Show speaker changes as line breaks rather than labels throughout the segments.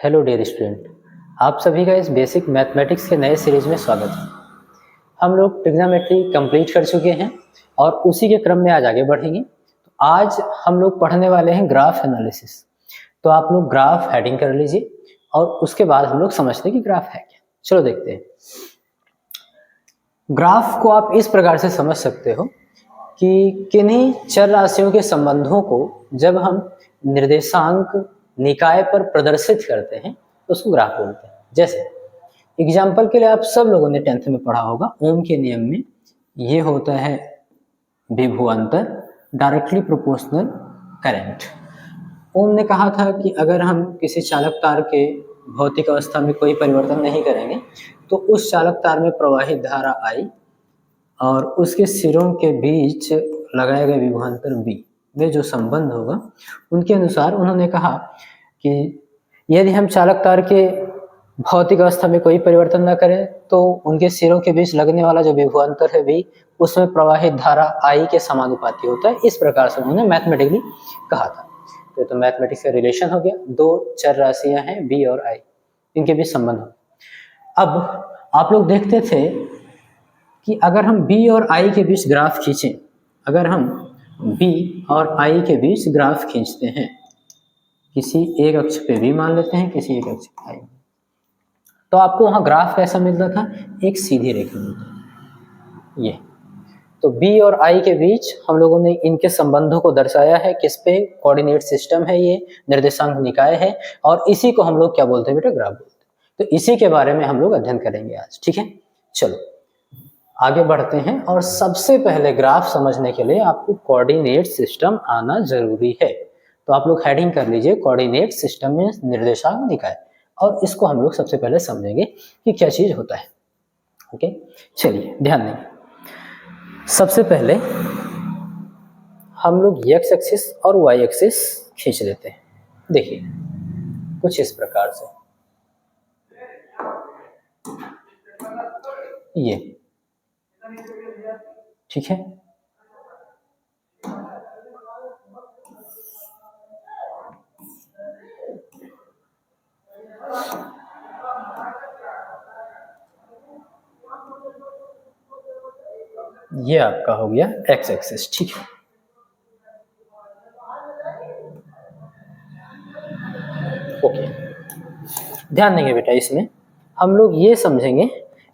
Hello dear student, आप सभी का इस बेसिक मैथमेटिक्स के नए सीरीज में स्वागत है। हम लोग ट्रिग्नोमेट्री कंप्लीट कर चुके हैं और उसी के क्रम में आज आगे बढ़ेंगे। तो आज हम लोग पढ़ने वाले हैं ग्राफ एनालिसिस। तो आप लोग ग्राफ हेडिंग कर लीजिए और उसके बाद हम लोग समझते हैं कि ग्राफ है क्या। चलो देखते हैं। ग्राफ को आप इस प्रकार से समझ सकते हो कि किन्हीं चर राशियों के संबंधों को जब हम निर्देशांक निकाय पर प्रदर्शित करते हैं तो उसको ग्राफ बोलते हैं। जैसे एग्जाम्पल के लिए आप सब लोगों ने 10th में पढ़ा होगा, ओम के नियम में ये होता है विभवांतर डायरेक्टली प्रोपोर्शनल करंट। ओम ने कहा था कि अगर हम किसी चालक तार के भौतिक अवस्था में कोई परिवर्तन नहीं करेंगे तो उस चालक तार में प्रवाहित धारा I और उसके सिरों के बीच लगाए गए विभवांतर V में जो संबंध होगा, उनके अनुसार उन्होंने कहा कि यदि हम चालक तार के भौतिक अवस्था में कोई परिवर्तन न करें तो उनके सिरों के बीच लगने वाला जो विभवांतर है V, उसमें प्रवाहित धारा I के समानुपाती होता है। इस प्रकार से उन्होंने मैथमेटिकली कहा था। तो मैथमेटिक्स का रिलेशन हो गया, दो चर राशियां हैं B और I, इनके बीच संबंध हो। अब आप लोग देखते थे कि अगर हम B और I के बीच ग्राफ खींचें, अगर हम B और I के बीच ग्राफ खींचते हैं, किसी एक अक्ष पे V मान लेते हैं, किसी एक अक्ष पे I, तो आपको वहां ग्राफ कैसा मिलता था? एक सीधी रेखा मिलती है। ये तो B और I के बीच हम लोगों ने इनके संबंधों को दर्शाया है। किस पे? कोऑर्डिनेट सिस्टम है, ये निर्देशांक निकाय है और इसी को हम लोग क्या बोलते हैं बेटा? ग्राफ बोलते हैं। तो इसी के बारे में हम लोग अध्ययन करेंगे आज। ठीक है, चलो आगे बढ़ते हैं। और सबसे पहले ग्राफ समझने के लिए आपको कोऑर्डिनेट सिस्टम आना जरूरी है। तो आप लोग हेडिंग कर लीजिए, कोऑर्डिनेट सिस्टम में निर्देशांक निकाय, और इसको हम लोग सबसे पहले समझेंगे कि क्या चीज होता है। ओके, चलिए ध्यान देंगे। सबसे पहले हम लोग x एक्सिस और y एक्सिस खींच लेते हैं। देखिए कुछ इस प्रकार से, ये ठीक है। ये आपका हो गया x एक्सिस। ठीक है, ओके। ध्यान देंगे बेटा, इसमें हम लोग ये समझेंगे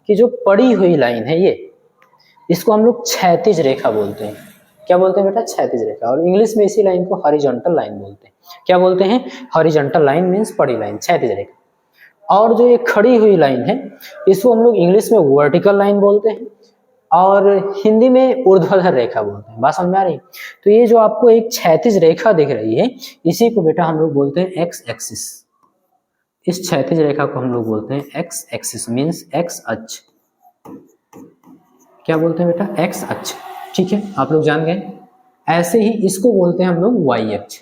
कि जो पड़ी हुई लाइन है ये, इसको हम लोग क्षैतिज रेखा बोलते हैं। क्या बोलते हैं बेटा? क्षैतिज रेखा। और इंग्लिश में इसी लाइन को हॉरिजॉन्टल लाइन बोलते हैं। क्या बोलते हैं? हॉरिजॉन्टल लाइन मींस पड़ी लाइन, क्षैतिज रेखा। और जो ये खड़ी हुई लाइन है, इसको हम लोग इंग्लिश में वर्टिकल लाइन बोलते हैं और हिंदी में ऊर्ध्वाधर रेखा बोलते हैं। बात समझ में आ रही? तो ये जो आपको एक क्षैतिज रेखा दिख रही है, इसी को बेटा हम लोग बोलते हैं एक्स एक्सिस। इस क्षैतिज रेखा को हम लोग बोलते हैं एक्स एक्सिस, मींस एक्स अक्ष। क्या बोलते हैं बेटा? एक्स अक्ष। ठीक है, आप लोग जान गए। ऐसे ही इसको बोलते हैं हम लोग वाई अक्ष,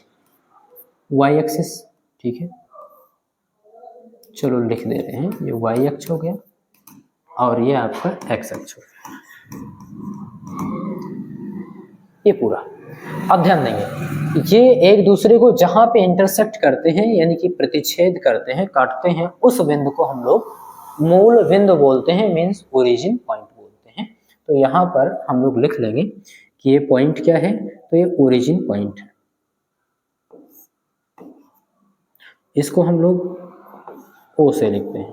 वाई एक्सिस। ठीक है, चलो लिख दे रहे हैं, ये वाई अक्ष हो गया और ये आपका एक्स अक्ष हो गया। ये पूरा। अब ध्यान देंगे, ये एक दूसरे को जहां पे इंटरसेक्ट करते हैं, यानी कि प्रतिच्छेद करते हैं, काटते हैं, उस बिंदु को हम लोग मूल बिंदु बोलते हैं, मींस ओरिजिन पॉइंट बोलते हैं। तो यहाँ पर हम लोग लिख लेंगे कि ये पॉइंट क्या है? तो ये ओरिजिन पॉइंट है। इसको हम लोग O से लिखते हैं,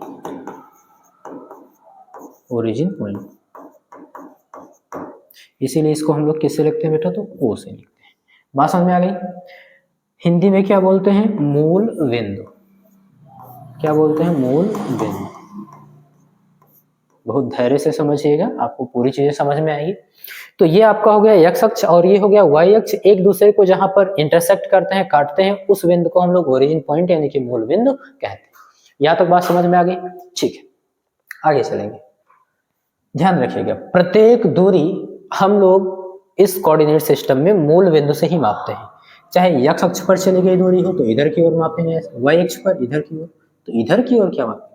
ओरिजिन पॉइंट। इसीलिए इसको हम लोग किससे लिखते हैं बेटा? तो O से लिखते हैं। बात समझ में आ गई? हिंदी में क्या बोलते हैं? मूल बिंदु। क्या बोलते हैं? मूल बिंदु। बहुत धैर्य से समझिएगा, आपको पूरी चीजें समझ में आएगी। तो ये आपका हो गया x अक्ष और ये हो गया y अक्ष। एक दूसरे को जहां पर इंटरसेक्ट करते हैं, काटते हैं, उस बिंदु को हम लोग ओरिजिन पॉइंट यानी कि मूल बिंदु कहते हैं। यहाँ तक बात समझ में आ गई? ठीक है, आगे चलेंगे। ध्यान रखिएगा, प्रत्येक दूरी हम लोग इस कोऑर्डिनेट सिस्टम में मूल बिंदु से ही मापते हैं। चाहे x अक्ष पर चली गई दूरी हो तो इधर की ओर मापेंगे, y अक्ष पर इधर की ओर तो इधर की ओर क्या मापेंगे।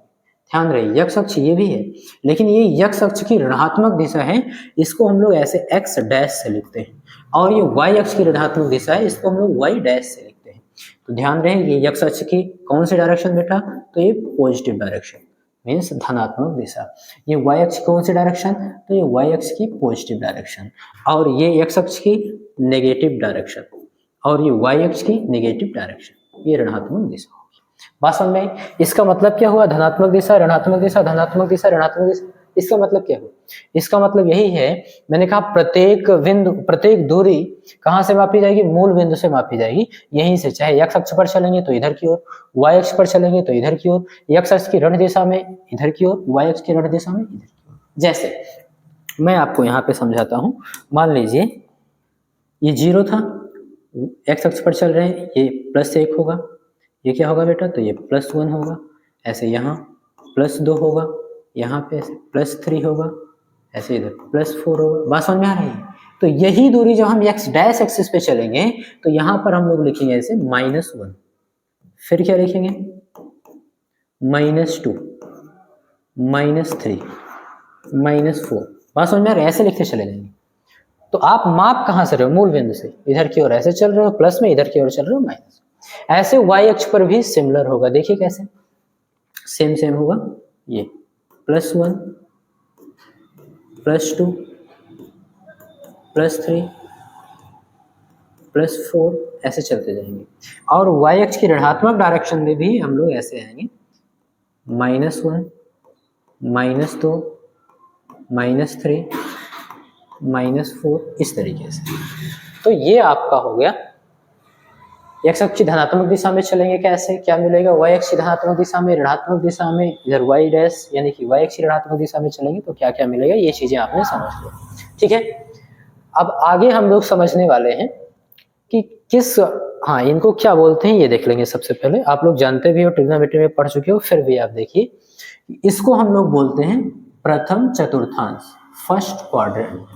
ध्यान रहे, x अक्ष ये भी है, लेकिन ये x अक्ष की ऋणात्मक दिशा है, इसको हम लोग ऐसे x डैश से लिखते हैं। और ये y अक्ष की ऋणात्मक दिशा है, इसको हम लोग y डैश से लिखते हैं। तो ध्यान रहे ये x अक्ष की कौन सी डायरेक्शन बेटा, तो ये पॉजिटिव डायरेक्शन मीन्स धनात्मक दिशा। ये y अक्ष कौन सी डायरेक्शन, तो ये y अक्ष की पॉजिटिव डायरेक्शन, और ये x अक्ष की नेगेटिव डायरेक्शन, और ये y अक्ष की नेगेटिव डायरेक्शन, ये ऋणात्मक दिशा होगी। बात समझ में? इसका मतलब क्या हुआ, धनात्मक दिशा, ऋणात्मक दिशा, धनात्मक दिशा, ऋणात्मक दिशा। इसका मतलब क्या हुआ, इसका मतलब यही है, मैंने कहा प्रत्येक बिंदु, प्रत्येक दूरी कहां से मापी जाएगी, मूल बिंदु से मापी जाएगी, यहीं से। चाहे x अक्ष पर चलेंगे तो इधर की ओर, y अक्ष पर चलेंगे तो इधर की ओर, x अक्ष की ऋण दिशा में इधर की ओर, y अक्ष की ऋण दिशा में इधर की ओर। जैसे मैं आपको यहाँ पे समझाता हूँ, मान लीजिए ये 0 था, x अक्ष पर चल रहे हैं, ये +1 होगा, ये क्या होगा बेटा, तो ये +1 होगा, ऐसे यहाँ +2 होगा, यहाँ पे +3 होगा, ऐसे इधर +4 होगा। बात समझ में आ रही है? तो यही दूरी जब हम x डैश एक्सिस पे चलेंगे तो यहाँ पर हम लोग लिखेंगे ऐसे -1, फिर क्या लिखेंगे -2, -3, -4। बात समझ में आ रही है? ऐसे लिखते चले जाएंगे। तो आप माप कहाँ से रहे हो, मूल बिंदु से, इधर की ओर ऐसे चल रहे हो प्लस में, इधर की ओर चल रहे हो माइनस। ऐसे y अक्ष पर भी सिमिलर होगा, देखिए कैसे सेम होगा, ये +1, +2, +3, +4 ऐसे चलते जाएंगे। और y अक्ष की ऋणात्मक डायरेक्शन में भी हम लोग ऐसे आएंगे, -1, -2, -3, -4, इस तरीके से। तो ये आपका हो गया, x अक्ष की धनात्मक दिशा में चलेंगे कैसे, क्या मिलेगा, y अक्ष की धनात्मक दिशा में, ऋणात्मक दिशा में इधर y डैश यानी कि y अक्ष की ऋणात्मक दिशा में चलेंगे तो क्या क्या मिलेगा, ये चीजें आपने समझ लो। ठीक है, अब आगे हम लोग समझने वाले हैं कि किस, हाँ इनको क्या बोलते हैं ये देख लेंगे। सबसे पहले आप लोग जानते भी हो, ट्रिग्नोमेट्री में पढ़ चुके हो, फिर भी आप देखिए, इसको हम लोग बोलते हैं प्रथम चतुर्थांश, फर्स्ट क्वाड्रेंट।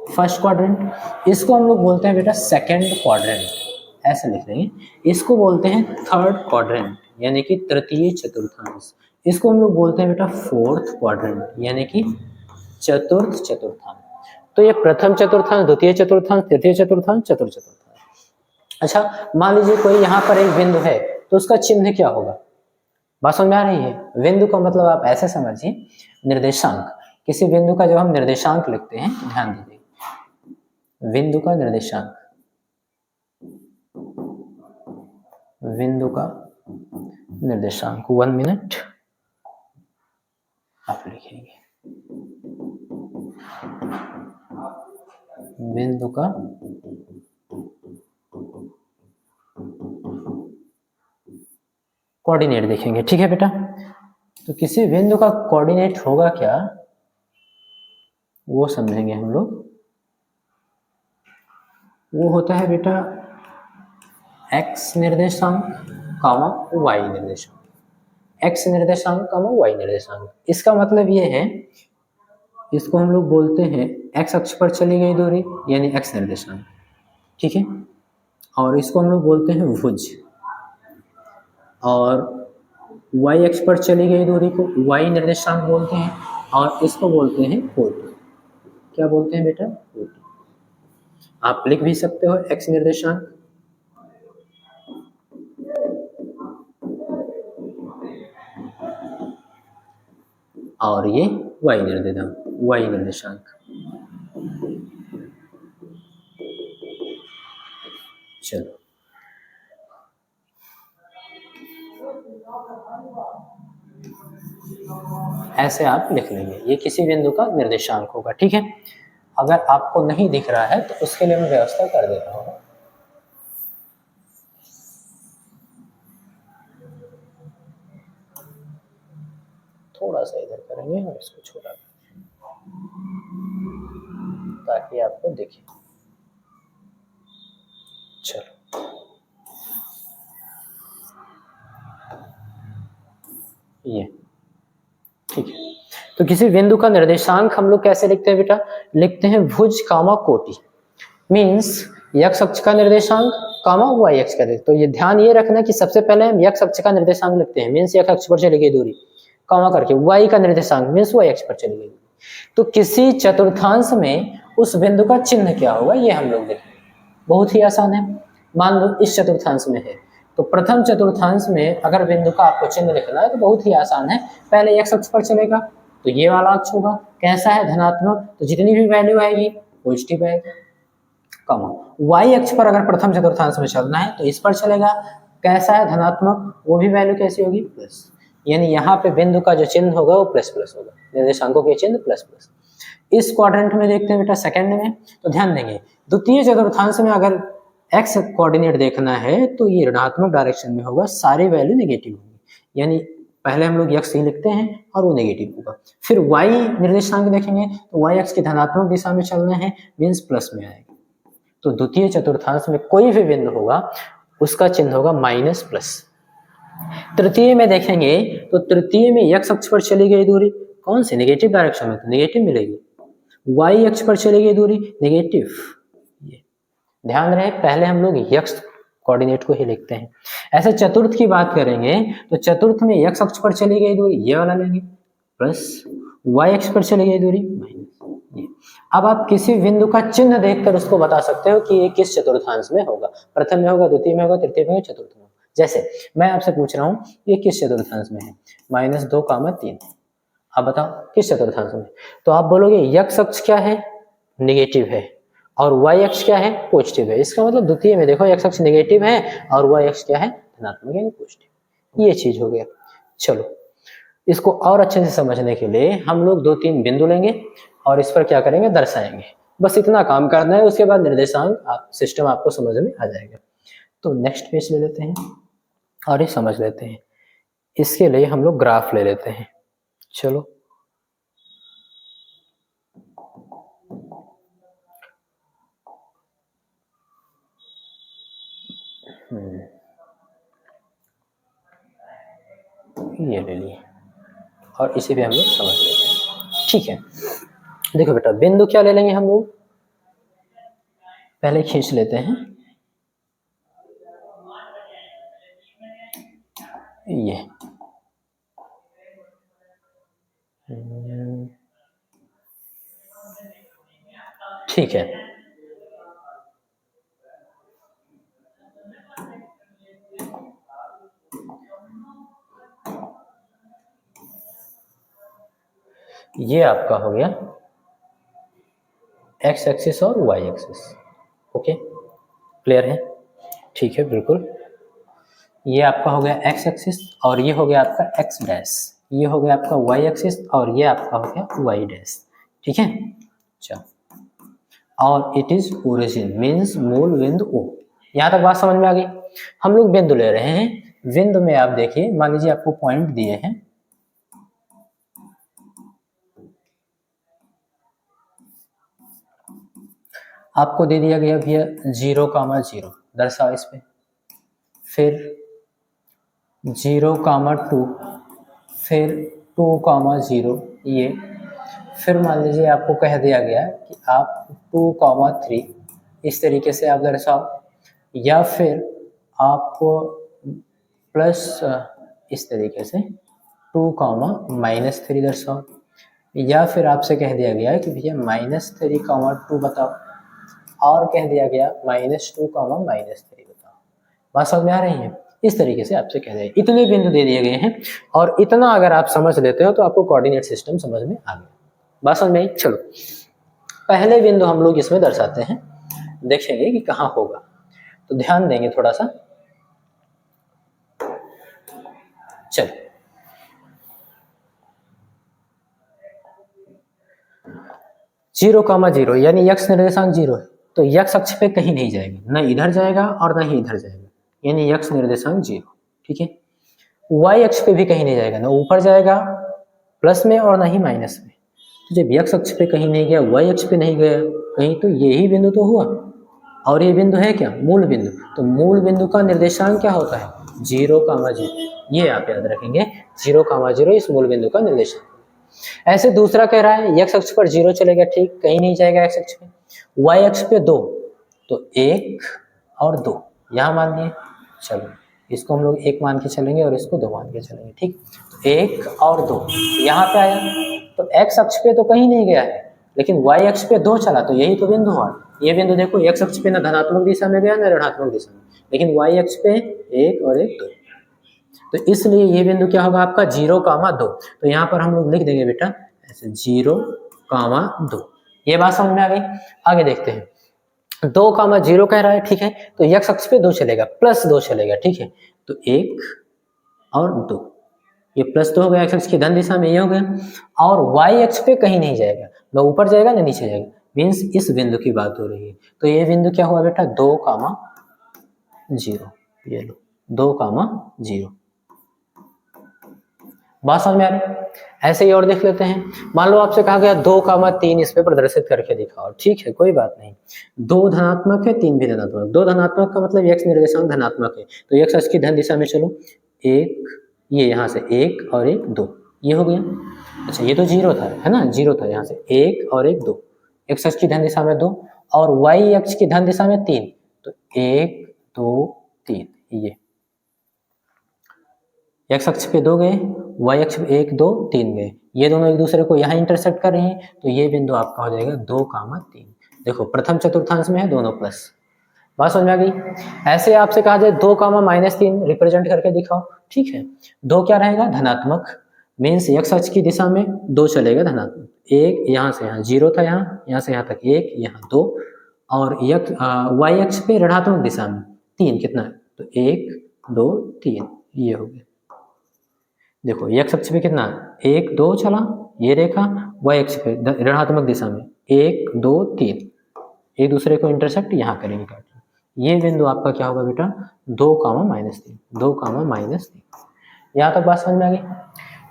फर्स्ट क्वाड्रेंट, इसको हम लोग बोलते हैं बेटा सेकंड क्वाड्रेंट, ऐसे लिख लेंगे। इसको बोलते हैं थर्ड क्वाड्रेंट यानी कि तृतीय चतुर्थांश। इसको हम लोग बोलते हैं बेटा फोर्थ क्वाड्रेंट यानी कि चतुर्थ चतुर्थांश। तो ये प्रथम चतुर्थांश, द्वितीय चतुर्थांश, तृतीय चतुर्थांश, चतुर्थ चतुर्थांश। अच्छा मान लीजिए कोई यहाँ पर एक बिंदु है तो उसका चिन्ह क्या होगा, बात समझ में आ रही है? बिंदु का मतलब आप ऐसे समझिए, निर्देशांक। किसी बिंदु का जब हम निर्देशांक लिखते हैं, ध्यान दीजिए, बिंदु का निर्देशांक, बिंदु का निर्देशांक, 1 मिनट आप लिखेंगे, बिंदु का कोऑर्डिनेट देखेंगे। ठीक है बेटा, तो किसी बिंदु का कोऑर्डिनेट होगा क्या, वो समझेंगे हम लोग। वो होता है बेटा x निर्देशांक कामा y निर्देशांक, x निर्देशांक कामा y निर्देशांक। इसका मतलब ये है, इसको हम लोग बोलते हैं x अक्ष पर चली गई दूरी यानी x निर्देशांक, ठीक है, और इसको हम लोग बोलते हैं भुज, और y अक्ष पर चली गई दूरी को y निर्देशांक बोलते हैं, और इसको बोलते हैं कोटि। क्या बोलते हैं बेटा, कोटि। आप लिख भी सकते हो x निर्देशांक, और ये y निर्देशांक। चलो ऐसे आप लिख लेंगे, ये किसी बिंदु का निर्देशांक होगा। ठीक है, अगर आपको नहीं दिख रहा है तो उसके लिए मैं व्यवस्था कर देता हूँ। थोड़ा सा इधर करेंगे और इसको छोटा ताकि आपको दिखे। चलो ये ठीक है, तो किसी बिंदु का निर्देशांक हम लोग कैसे लिखते हैं बेटा, लिखते हैं भुज कामा कोटि, मीन्स x अक्ष का निर्देशांक कामा y अक्ष का। तो ये ध्यान ये रखना कि सबसे पहले हम x अक्ष का निर्देशांक लिखते हैं, मीन्स x अक्ष पर चली गई दूरी, कामा करके y का निर्देशांक मीन्स y अक्ष पर चली गई। तो किसी चतुर्थांश में उस बिंदु का चिन्ह क्या होगा ये हम लोग देखेंगे। बहुत ही आसान है। मान लो इस चतुर्थांश में है, तो प्रथम चतुर्थांश में अगर बिंदु का आपको चिन्ह लिखना है तो बहुत ही आसान है। पहले x अक्ष पर चलेगा तो ये वाला अक्ष होगा, कैसा है, धनात्मक, तो जितनी भी वैल्यू आएगी पॉजिटिव आएगी। कमा y अक्ष पर अगर प्रथम चतुर्थांश में चलना है तो इस पर चलेगा, कैसा है, धनात्मक, वो भी वैल्यू कैसी होगी, प्लस। यानी यहाँ पे बिंदु का जो चिन्ह होगा वो प्लस प्लस होगा, निर्देशांकों के चिन्ह प्लस प्लस। इस क्वाड्रेंट में देखते हैं बेटा सेकंड में, तो ध्यान देंगे द्वितीय चतुर्थांश में अगर x कोऑर्डिनेट देखना है तो ये ऋणात्मक डायरेक्शन में होगा, सारी वैल्यू नेगेटिव होगी। यानी पहले हम लोग x ही लिखते हैं और वो नेगेटिव होगा। फिर y निर्देशांक देखेंगे तो y अक्ष की धनात्मक दिशा में चलना है, मीन्स प्लस में आएगा। तो द्वितीय चतुर्थांश में कोई भी बिंदु होगा उसका चिन्ह होगा माइनस प्लस। तृतीय में देखेंगे तो तृतीय में x अक्ष पर चली गई दूरी कौन सी, नेगेटिव डायरेक्शन में, तो नेगेटिव मिलेगी। y अक्ष पर चली गई दूरी नेगेटिव। ध्यान रहे पहले हम लोग x कोऑर्डिनेट को ही लिखते हैं। ऐसे चतुर्थ की बात करेंगे तो चतुर्थ में x अक्ष पर चली गई दूरी ये वाला लेंगे, प्लस y अक्ष पर चली गई दूरी माइनस ये। अब आप किसी बिंदु का चिन्ह देखकर उसको बता सकते हो कि ये किस चतुर्थांश में होगा, प्रथम में होगा, द्वितीय में होगा, तृतीय में होगा, चतुर्थ में होगा। जैसे मैं आपसे पूछ रहा हूँ ये किस चतुर्थांश में है, -2, 3। आप बताओ किस चतुर्थांश में, तो आप बोलोगे x अक्ष क्या है, नेगेटिव है, और y अक्ष क्या है, पॉजिटिव है। इसका मतलब द्वितीय में देखो x अक्ष नेगेटिव है और y अक्ष क्या है, धनात्मक यानी पॉजिटिव। ये चीज हो गया। चलो इसको और अच्छे से समझने के लिए हम लोग 2-3 बिंदु लेंगे और इस पर क्या करेंगे, दर्शाएंगे। बस इतना काम करना है, उसके बाद निर्देशांक सिस्टम आपको समझ में आ जाएगा। तो नेक्स्ट पेज ले लेते हैं और ये समझ लेते हैं। इसके लिए हम लोग ग्राफ ले लेते हैं। चलो ये ले लिए और इसे भी हम लोग समझ लेते हैं। ठीक है, देखो बेटा बिंदु क्या ले लेंगे हम लोग, पहले खींच लेते हैं ये। ठीक है, ये आपका हो गया x एक्सिस और y एक्सिस। ओके, क्लियर है? ठीक है, बिल्कुल। ये आपका हो गया x एक्सिस और ये हो गया आपका x डैश, ये हो गया आपका y एक्सिस और ये आपका हो गया y डैश। ठीक है, चलो, और इट इज ओरिजिन मीन्स मूल बिंदु O। यहाँ तक बात समझ में आ गई। हम लोग बिंदु ले रहे हैं, बिंदु में आप देखिए, मान लीजिए आपको पॉइंट दिए हैं, आपको दे दिया गया भैया 0,0, दर्शाओ इस पे, फिर 0,2, फिर 2,0 ये, फिर मान लीजिए आपको कह दिया गया कि आप 2,3 इस तरीके से आप दर्शाओ, या फिर आप प्लस इस तरीके से 2,-3 दर्शाओ, या फिर आपसे कह दिया गया है कि भैया -3,2 बताओ, और कह दिया गया -2, -3 बताओ। बात समझ में आ रही है? इस तरीके से आपसे कह दिया, इतने बिंदु दे दिए गए हैं और इतना अगर आप समझ लेते हो तो आपको कोऑर्डिनेट सिस्टम समझ में आ गया। बात समझ में आई? चलो पहले बिंदु हम लोग इसमें दर्शाते हैं, देखेंगे कि कहाँ होगा, तो ध्यान देंगे थोड़ा सा। चलो 0,0 यानी x निर्देशांक 0 है, तो x अक्ष पे कहीं नहीं जाएगा, ना इधर जाएगा और ना ही इधर जाएगा, यानी x निर्देशांक 0। ठीक है, y अक्ष पे भी कहीं नहीं जाएगा, ना ऊपर जाएगा प्लस में और ना ही माइनस में। तो जब x अक्ष पे कहीं नहीं गया, y अक्ष पे नहीं गया कहीं, तो यही बिंदु तो हुआ। और ये बिंदु है क्या, मूल बिंदु। तो मूल बिंदु का निर्देशांक क्या होता है, 0,0। ये आप याद रखेंगे, 0,0 इस मूल बिंदु का निर्देशांक। ऐसे दूसरा कह रहा है x अक्ष पर 0 चलेगा, ठीक, कहीं नहीं जाएगा x अक्ष पे। y अक्ष पे 2, तो 1 और 2 यहाँ मान लिए। चलो इसको हम लोग 1 मान के चलेंगे और इसको 2 मान के चलेंगे। ठीक, तो 1 और 2 यहाँ पे आया, तो x अक्ष पे तो कहीं नहीं गया है, लेकिन वाई अक्ष पे 2 चला, तो यही तो बिंदु हुआ। ये बिंदु देखो एक्स अक्ष पे ना धनात्मक दिशा में गया ना ऋणात्मक दिशा में, लेकिन वाई अक्ष पे 1 और 1 2, तो इसलिए ये बिंदु क्या होगा आपका 0,2। तो यहाँ पर हम लोग लिख देंगे बेटा ऐसे 0,2। ये बात समझ में आ गई। आगे देखते हैं 2,0 कह रहा है, ठीक है, तो एक्स अक्ष पे 2 चलेगा, +2 चलेगा, ठीक है, तो 1 और 2, ये +2 हो गया एक्स अक्ष की धन दिशा में, ये हो गया। और वाई अक्ष पे कहीं नहीं जाएगा, ना ऊपर जाएगा ना नीचे जाएगा, मीन्स इस बिंदु की बात हो रही है। तो ये बिंदु क्या हुआ बेटा 2,0, ये लो 2,0। बात समझ में आ रही? ऐसे ही और देख लेते हैं। मान लो आपसे कहा गया 2,3 इस पे प्रदर्शित करके दिखाओ, ठीक है, कोई बात नहीं। 2 धनात्मक है, 3 भी धनात्मक। 2 धनात्मक का मतलब x निर्देशांक धनात्मक है, तो x अक्ष की धन दिशा में चलो, 1, ये यहाँ से 1 और 1 2, ये हो गया। अच्छा ये तो 0 था, है ना, 0 था, यहाँ से 1 और 1 2, x अक्ष की धन दिशा में 2 और y अक्ष की धन दिशा में 3, तो 1 2 3, ये x अक्ष पे 2 गए, y अक्ष पे 1 2 3 गए, ये दोनों एक दूसरे को यहाँ इंटरसेक्ट कर रहे हैं, तो ये बिंदु आपका हो जाएगा 2,3। देखो प्रथम चतुर्थांश में है, दोनों प्लस। बात समझ में आ गई। ऐसे आपसे कहा जाए 2,-3 रिप्रेजेंट करके दिखाओ, ठीक है। 2 क्या रहेगा धनात्मक, मीन्स x अक्ष की दिशा में 2 चलेगा धनात्मक, 1 यहाँ से यहाँ 0 था, यहाँ से यहाँ तक 1, यहाँ 2, और y अक्ष पे ऋणात्मक दिशा में 3, कितना है, तो 1 2 3, ये हो गया। देखो x अक्ष पे कितना 1 2 चला, ये रेखा, y अक्ष पे ऋणात्मक दिशा में 1 2 3, एक दूसरे को इंटरसेक्ट यहाँ करेंगे काट, ये बिंदु आपका क्या होगा बेटा 2,-3, 2,-3। यहाँ तक बात समझ में आ गई।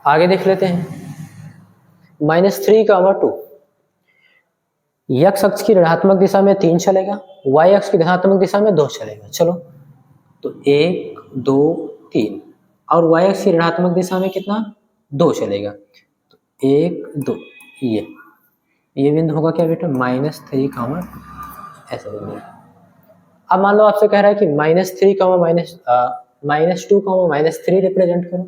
आगे देख लेते हैं -3,2, x अक्ष की ऋणात्मक दिशा में 3 चलेगा, y अक्ष की धनात्मक दिशा में 2 चलेगा, चलो तो 1 2 3, और y अक्ष की ऋणात्मक दिशा में कितना 2 चलेगा, तो 1 2, ये बिंदु होगा क्या बेटा -3, ऐसा बिंदु। अब मान लो आपसे कह रहा है कि -3, -2, -3 रिप्रेजेंट करो,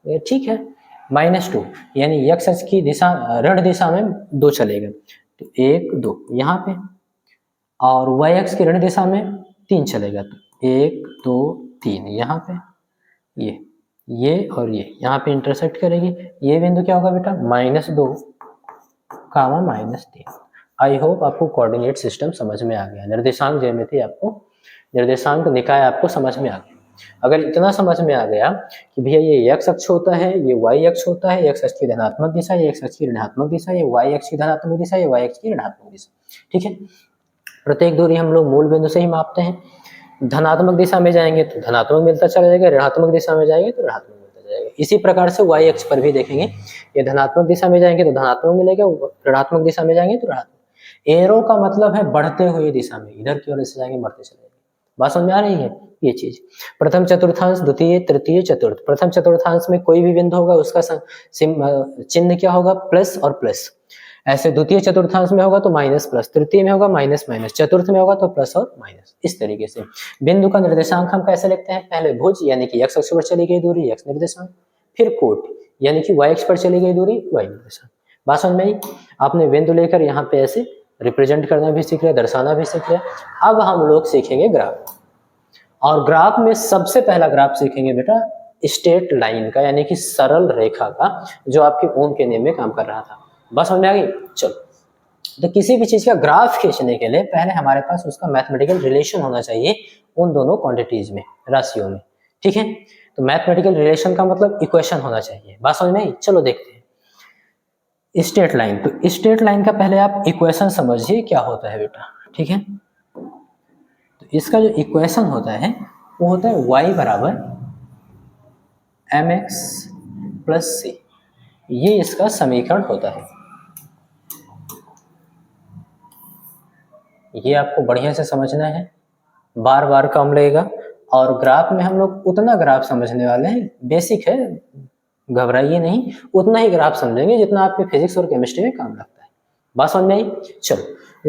ये ठीक है, -2 यानी x अक्ष की दिशा ऋण दिशा में 2 चलेगा, तो 1 2 यहाँ पे, और y अक्ष की ऋण दिशा में 3 चलेगा, तो 1 2 3 यहाँ पे, ये और ये यहाँ पे इंटरसेक्ट करेगी, ये बिंदु क्या होगा बेटा -2, -3। आई होप आपको कोऑर्डिनेट सिस्टम समझ में आ गया, निर्देशांक ज्यामिति आपको, निर्देशांक निकाय आपको समझ में आ गया। अगर इतना समझ में आ गया कि भैया ये x अक्ष होता है, ये y अक्ष होता है, x अक्ष की धनात्मक दिशा, ये x अक्ष की ऋणात्मक दिशा, ये y अक्ष की धनात्मक दिशा, ये y अक्ष की ऋणात्मक दिशा, ठीक है। प्रत्येक दूरी हम लोग मूल बिंदु से ही मापते हैं, धनात्मक दिशा में जाएंगे तो धनात्मक मिलता चला जाएगा, ऋणात्मक दिशा में जाएंगे तो ऋणात्मक मिलता जाएगा। इसी प्रकार से y अक्ष पर भी देखेंगे, ये धनात्मक दिशा में जाएंगे तो धनात्मक मिलेगा, ऋणात्मक दिशा में जाएंगे तो ऋणात्मक। एरो का मतलब है बढ़ते हुए दिशा में, इधर की ओर से जाएंगे बढ़ते चले जाएंगे। बात समझ में आ रही है ये चीज। प्रथम चतुर्थांश, द्वितीय, तृतीय, चतुर्थ। प्रथम चतुर्थांश में कोई भी बिंदु होगा उसका चिन्ह क्या होगा प्लस और प्लस। ऐसे द्वितीय चतुर्थांश में होगा तो माइनस प्लस, तृतीय में होगा माइनस माइनस, चतुर्थ में होगा तो प्लस और माइनस। इस तरीके से बिंदु का निर्देशांक हम कैसे लिखते हैं, पहले भुज यानी कि x अक्ष पर चली गई दूरी x निर्देशांक, फिर कोट यानी कि y अक्ष पर चली गई दूरी y निर्देशांक। बात समझ में आई। आपने बिंदु लेकर यहाँ पे ऐसे रिप्रेजेंट करना भी सीख लिया, दर्शाना भी सीख लिया। अब हम लोग सीखेंगे ग्राफ, और ग्राफ में सबसे पहला ग्राफ सीखेंगे बेटा स्ट्रेट लाइन का, यानी कि सरल रेखा का, जो आपके ओम के नियम में काम कर रहा था। बस समझ में आ गई। चलो, तो किसी भी चीज का ग्राफ खींचने के लिए पहले हमारे पास उसका मैथमेटिकल रिलेशन होना चाहिए उन दोनों क्वांटिटीज में, राशियों में, ठीक है। तो मैथमेटिकल रिलेशन का मतलब इक्वेशन होना चाहिए। बात समझ में आई। चलो देखते हैं स्ट्रेट लाइन। तो स्ट्रेट लाइन का पहले आप इक्वेशन समझिए क्या होता है बेटा, ठीक है। तो इसका जो इक्वेशन होता है वो होता है y बराबर mx प्लस c, ये इसका समीकरण होता है। ये आपको बढ़िया से समझना है, बार बार काम लगेगा। और ग्राफ में हम लोग उतना ग्राफ समझने वाले हैं, बेसिक है, घबराइए नहीं, उतना ही ग्राफ समझेंगे जितना आपके फिजिक्स और केमिस्ट्री में काम लगता है। बात समझ में आई। चलो,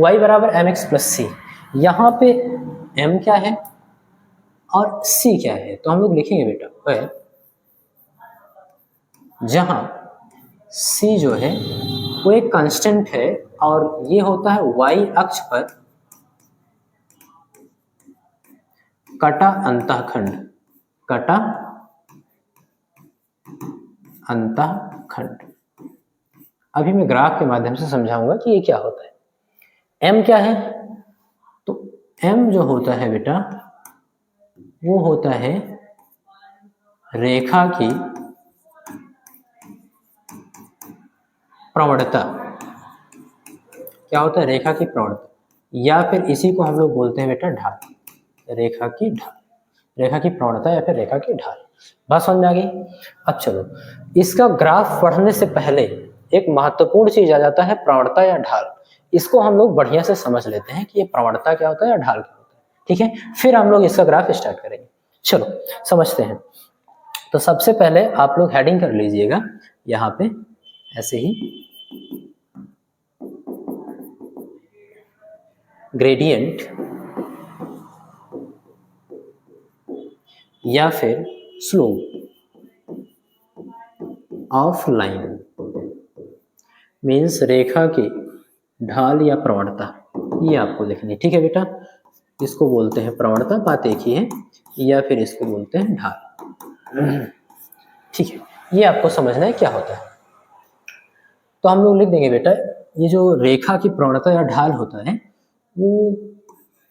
y बराबर mx प्लस c, यहाँ पे m क्या है और c क्या है, तो हम लोग लिखेंगे बेटा जहां c जो है वो एक कांस्टेंट है और ये होता है y अक्ष पर कटा अंतःखंड, कटा अंतःखंड। अभी मैं ग्राफ के माध्यम से समझाऊंगा कि ये क्या होता है। m क्या है? तो m जो होता है बेटा वो होता है रेखा की प्रवणता। क्या होता है? रेखा की प्रवणता, या फिर इसी को हम लोग बोलते हैं बेटा ढाल, रेखा की ढाल, रेखा की प्रवणता या फिर रेखा की ढाल। बात समझ में आ गई? अब चलो इसका ग्राफ पढ़ने से पहले एक महत्वपूर्ण चीज आ जाता है, प्रवणता या ढाल। इसको हम लोग बढ़िया से समझ लेते हैं कि ये प्रवणता क्या होता है या ढाल क्या होता है, ठीक है? फिर हम लोग इसका ग्राफ स्टार्ट करेंगे। चलो समझते हैं। तो सबसे पहले आप लोग हेडिंग कर लीजिएगा यहाँ पे ऐसे ही, ग्रेडियंट या फिर स्लोप ऑफ लाइन मीन्स रेखा की ढाल या प्रवणता, ये आपको लिखनी, ठीक है बेटा? इसको बोलते हैं प्रवणता, बात एक ही है, या फिर इसको बोलते हैं ढाल, ठीक है? ये आपको समझना है क्या होता है। तो हम लोग लिख देंगे बेटा, ये जो रेखा की प्रवणता या ढाल होता है वो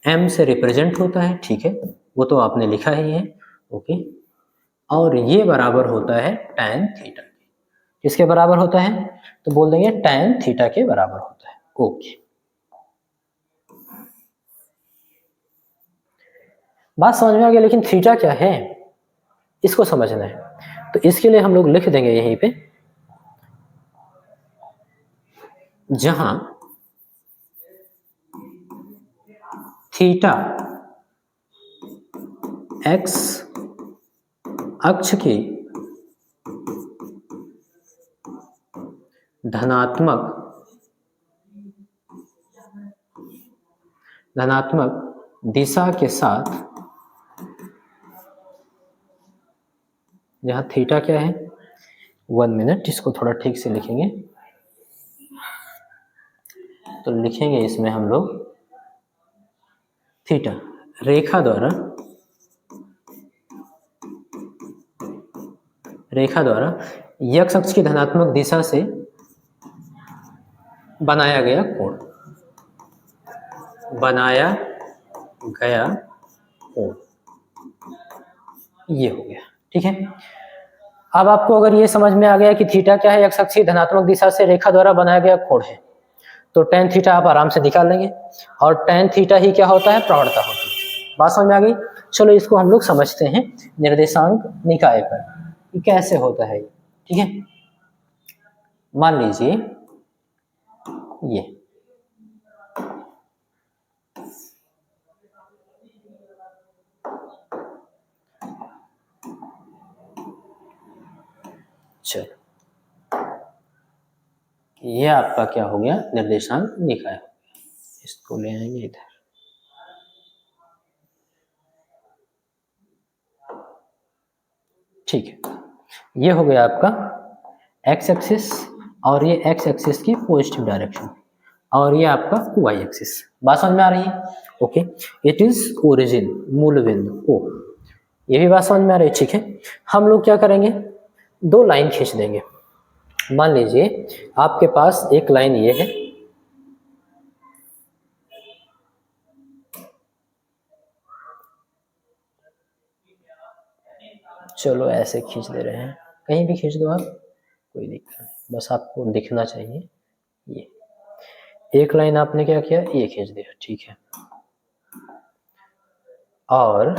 m से रिप्रेजेंट होता है, ठीक है? वो तो आपने लिखा ही है, ओके। और ये बराबर होता है tan थीटा के। किसके बराबर होता है? तो बोल देंगे tan थीटा के बराबर होता है, ओके। बात समझ में आ गया, लेकिन थीटा क्या है इसको समझना है। तो इसके लिए हम लोग लिख देंगे यहीं पे, जहां थीटा x अक्ष की धनात्मक दिशा के साथ, जहां थीटा क्या है, 1 मिनट, इसको थोड़ा ठीक से लिखेंगे। तो लिखेंगे इसमें हम लोग थीटा रेखा द्वारा x अक्ष की धनात्मक दिशा से बनाया गया कोण, ये हो गया, ठीक है? अब आपको अगर ये समझ में आ गया कि थीटा क्या है, x अक्ष की धनात्मक दिशा से रेखा द्वारा बनाया गया कोण है, तो tan थीटा आप आराम से निकाल लेंगे, और tan थीटा ही क्या होता है? प्रवणता होती है। बात समझ में आ गई? चलो इसको हम लोग समझते हैं निर्देशांक निकाय पर कि कैसे होता है, ठीक है? मान लीजिए ये चलो, ये आपका क्या हो गया? निर्देशांक निकाय हो गया। इसको ले आएंगे इधर, ठीक है? ये हो गया आपका x एक्सिस, और ये x एक्सिस की पॉजिटिव डायरेक्शन, और ये आपका y एक्सिस। बात समझ में आ रही है? ओके। इट इज ओरिजिन, मूल बिंदु ओ, ये भी बात समझ में आ रही है, ठीक है? हम लोग क्या करेंगे, दो लाइन खींच देंगे। मान लीजिए आपके पास एक लाइन ये है, चलो ऐसे खींच दे रहे हैं, कहीं भी खींच दो आप, कोई दिक्कत नहीं, बस आपको दिखना चाहिए। ये एक लाइन आपने क्या किया, ये खींच दिया, ठीक है? और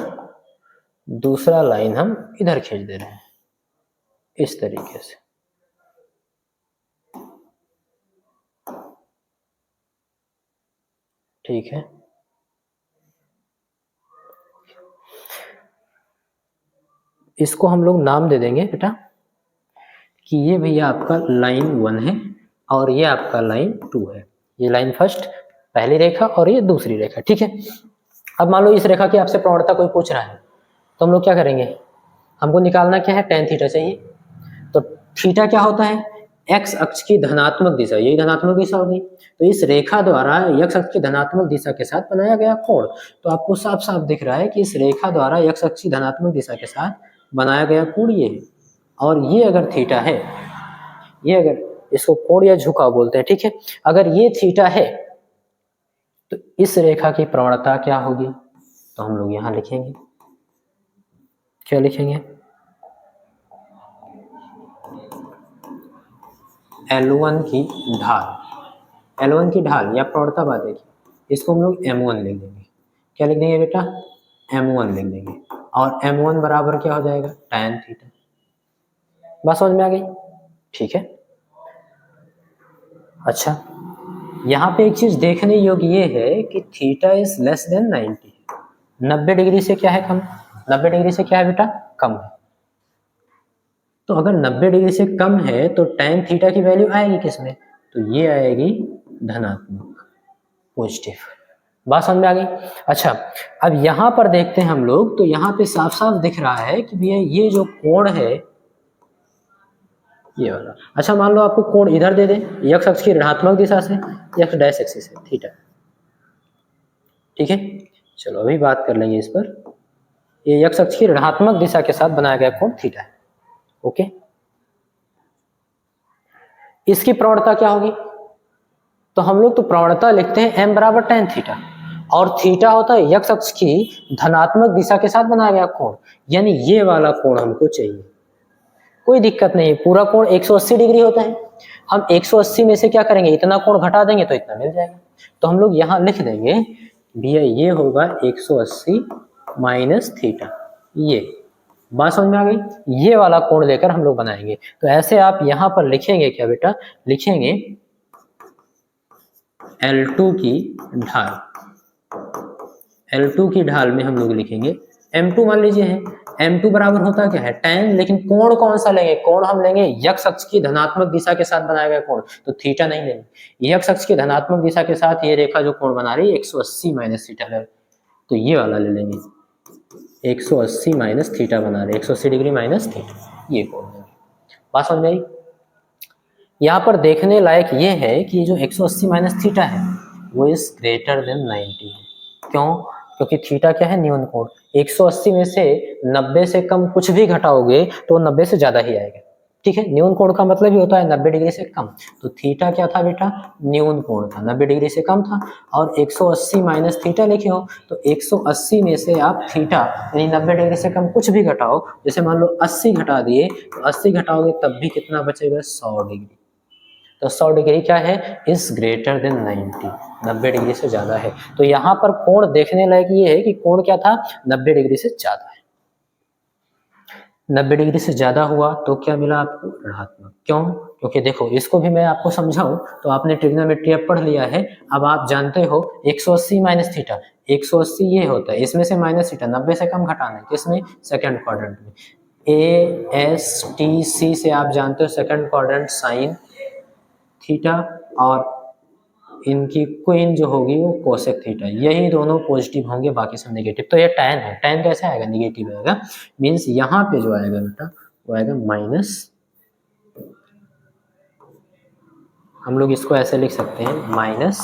दूसरा लाइन हम इधर खींच दे रहे हैं इस तरीके से, ठीक है? इसको हम लोग नाम दे देंगे बेटा कि ये भैया आपका लाइन 1 है और ये आपका लाइन 2 है। ये लाइन फर्स्ट, पहली रेखा, और ये दूसरी रेखा, ठीक है? अब मान लो इस रेखा की आपसे प्रवणता कोई पूछ रहा है, तो हम लोग क्या करेंगे, हमको निकालना क्या है, tan थीटा चाहिए। तो थीटा क्या होता है, एक्स अक्ष की धनात्मक दिशा, यही धनात्मक दिशा होगी, तो इस रेखा द्वारा एक्स अक्ष की धनात्मक दिशा के साथ बनाया गया कोण, तो आपको साफ साफ दिख रहा है कि इस रेखा द्वारा एक्स अक्ष की धनात्मक दिशा के साथ बनाया गया कोण ये है, और ये अगर थीटा है, ये अगर इसको कोण या झुकाव बोलते हैं, ठीक है, अगर ये थीटा है तो इस रेखा की प्रवणता क्या होगी, तो हम लोग यहां लिखेंगे, क्या लिखेंगे, L1 की ढाल, L1 की ढाल या प्रवणता बात देखिए, इसको हम लोग M1 लिख देंगे, क्या लिख देंगे बेटा, M1 लिख देंगे, और M1 बराबर क्या हो जाएगा, tan थीटा। बात समझ में आ गई, ठीक है। अच्छा, यहाँ पे एक चीज देखने योग्य ये है कि theta is less than 90, 90 degree से क्या है कम, 90 डिग्री से क्या है बेटा, कम है, तो अगर 90 डिग्री से कम है तो tan थीटा की वैल्यू आएगी किसमें, तो ये आएगी धनात्मक, पॉजिटिव। बात समझ में आ गई। अच्छा, अब यहाँ पर देखते हैं हम लोग, तो यहाँ पे साफ साफ दिख रहा है कि भैया ये जो कोण है ये वाला, अच्छा मान लो आपको कोण इधर दे दे, एक्स अक्ष की ऋणात्मक दिशा से, एक्स डैश एक्सिस से थीटा, ठीक है, चलो अभी बात कर लेंगे इस पर, ये एक्स अक्ष की ऋणात्मक दिशा के साथ बनाया गया कोण थीटा है, ओके। इसकी प्रवणता क्या होगी, तो हम लोग तो प्रवणता लिखते हैं m बराबर tan थीटा, और थीटा होता है एक्स अक्ष की धनात्मक दिशा के साथ बनाया गया कोण, यानी ये वाला कोण हमको चाहिए, कोई दिक्कत नहीं है, पूरा कोण 180 डिग्री होता है, हम 180 में से क्या करेंगे, इतना कोण घटा देंगे तो इतना मिल जाएगा, तो हम लोग यहाँ लिख देंगे भैया ये होगा 180 माइनस थीटा, ये बात समझ में आ गई, ये वाला कोण लेकर हम लोग बनाएंगे, तो ऐसे आप यहाँ पर लिखेंगे क्या बेटा, लिखेंगे L2 की ढाल, L2 की ढाल में हम लोग लिखेंगे M2 मान लीजिए है, M2 बराबर होता क्या है tan, लेकिन कोण कौन सा लेंगे, कोण हम लेंगे x अक्ष की धनात्मक दिशा के साथ बनाया गया कोण, तो थीटा नहीं लेंगे, x अक्ष की धनात्मक दिशा के साथ ये रेखा जो कोण बना रही है 180 माइनस थीटा है, तो ये वाला ले लेंगे, 180 माइनस थीटा बना रहे, 180 डिग्री माइनस थीटा, ये कोण लेंगे। बात समझ में आई। यहाँ पर देखने लायक ये है कि जो 180 माइनस थीटा है वो इज ग्रेटर देन 90 है, क्यों, क्योंकि थीटा क्या है, न्यून कोण, 180 में से 90 से कम कुछ भी घटाओगे तो 90 से ज्यादा ही आएगा, ठीक है, न्यून कोण का मतलब ही होता है 90 डिग्री से कम, तो थीटा क्या था बेटा, न्यून कोण था, 90 डिग्री से कम था, और 180 माइनस थीटा लिखे हो, तो 180 में से आप थीटा यानी 90 डिग्री से कम कुछ भी घटाओ, जैसे मान लो 80 घटा दिए, तो 80 घटाओगे तब भी कितना बचेगा, 100 डिग्री, तो 100 डिग्री क्या है, इज ग्रेटर देन 90, 90 डिग्री से ज्यादा है, तो यहाँ पर कोण देखने लायक ये है कि कोण क्या था, 90 डिग्री से ज्यादा है, 90 डिग्री से ज्यादा हुआ तो क्या मिला आपको, ऋणात्मक, क्यों, क्योंकि देखो इसको भी मैं आपको समझाऊं, तो आपने ट्रिग्नोमेट्री अब पढ़ लिया है, अब आप जानते हो 180 माइनस थीटा, 180 ये होता है, इसमें से माइनस थीटा 90 से कम घटाना है, किसमें, सेकंड क्वाड्रेंट में, ASTC से आप जानते हो सेकंड क्वाड्रेंट साइन थीटा, और इनकी क्वीन जो होगी वो कोसेक थीटा, यही दोनों पॉजिटिव होंगे, बाकी सब नेगेटिव, तो ये tan है, tan कैसे आएगा, नेगेटिव आएगा, मींस यहाँ पे जो आएगा बेटा वो आएगा माइनस, हम लोग इसको ऐसे लिख सकते हैं माइनस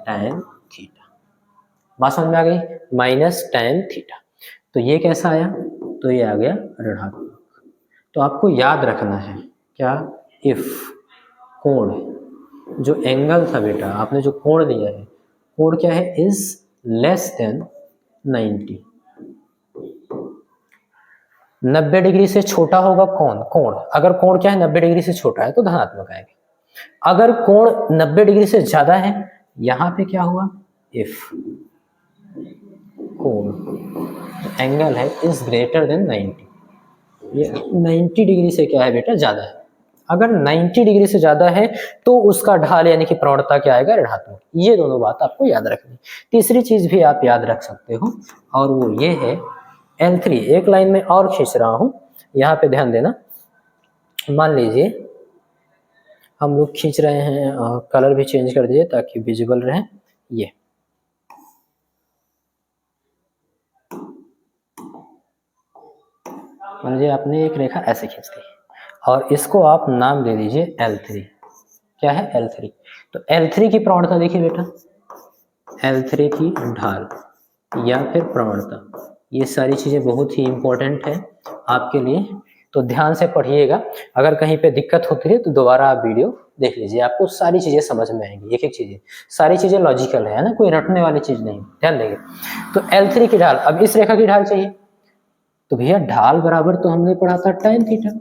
tan थीटा, बात समझ में आ गई, माइनस tan थीटा, तो ये कैसा आया, तो ये आ गया ऋणात्मक, तो आपको याद रखना है क्या, इफ कोण, जो एंगल था बेटा, आपने जो कोण लिया है, कोण क्या है, इज लेस देन 90, 90 डिग्री से छोटा होगा कौन, कोण, अगर कोण क्या है 90 डिग्री से छोटा है तो धनात्मक आएगा, अगर कोण 90 डिग्री से ज्यादा है, यहां पे क्या हुआ, इफ कोण एंगल है इज ग्रेटर देन 90, ये 90 डिग्री से क्या है बेटा, ज्यादा है, अगर 90 डिग्री से ज्यादा है तो उसका ढाल यानी कि प्रवणता क्या आएगा, ऋणात्मक, ये दोनों बात आपको याद रखनी। तीसरी चीज भी आप याद रख सकते हो, और वो ये है L3, एक लाइन में और खींच रहा हूं, यहाँ पे ध्यान देना, मान लीजिए हम लोग खींच रहे हैं, कलर भी चेंज कर दीजिए ताकि विजिबल रहे, ये मान लीजिए आपने एक रेखा ऐसे खींच दी, और इसको आप नाम दे दीजिए L3। क्या है? L3। तो L3 की प्रवणता देखिए बेटा, L3 की ढाल या फिर प्रवणता, ये सारी चीजें बहुत ही इंपॉर्टेंट है आपके लिए, तो ध्यान से पढ़िएगा। अगर कहीं पे दिक्कत होती है तो दोबारा आप वीडियो देख लीजिए, आपको सारी चीजें समझ में आएंगी, एक एक चीजें, सारी चीजें लॉजिकल है ना, कोई रटने वाली चीज नहीं, ध्यान देंगे। तो L3 की ढाल, अब इस रेखा की ढाल चाहिए, तो भैया ढाल बराबर तो हमने पढ़ा था tan थीटा,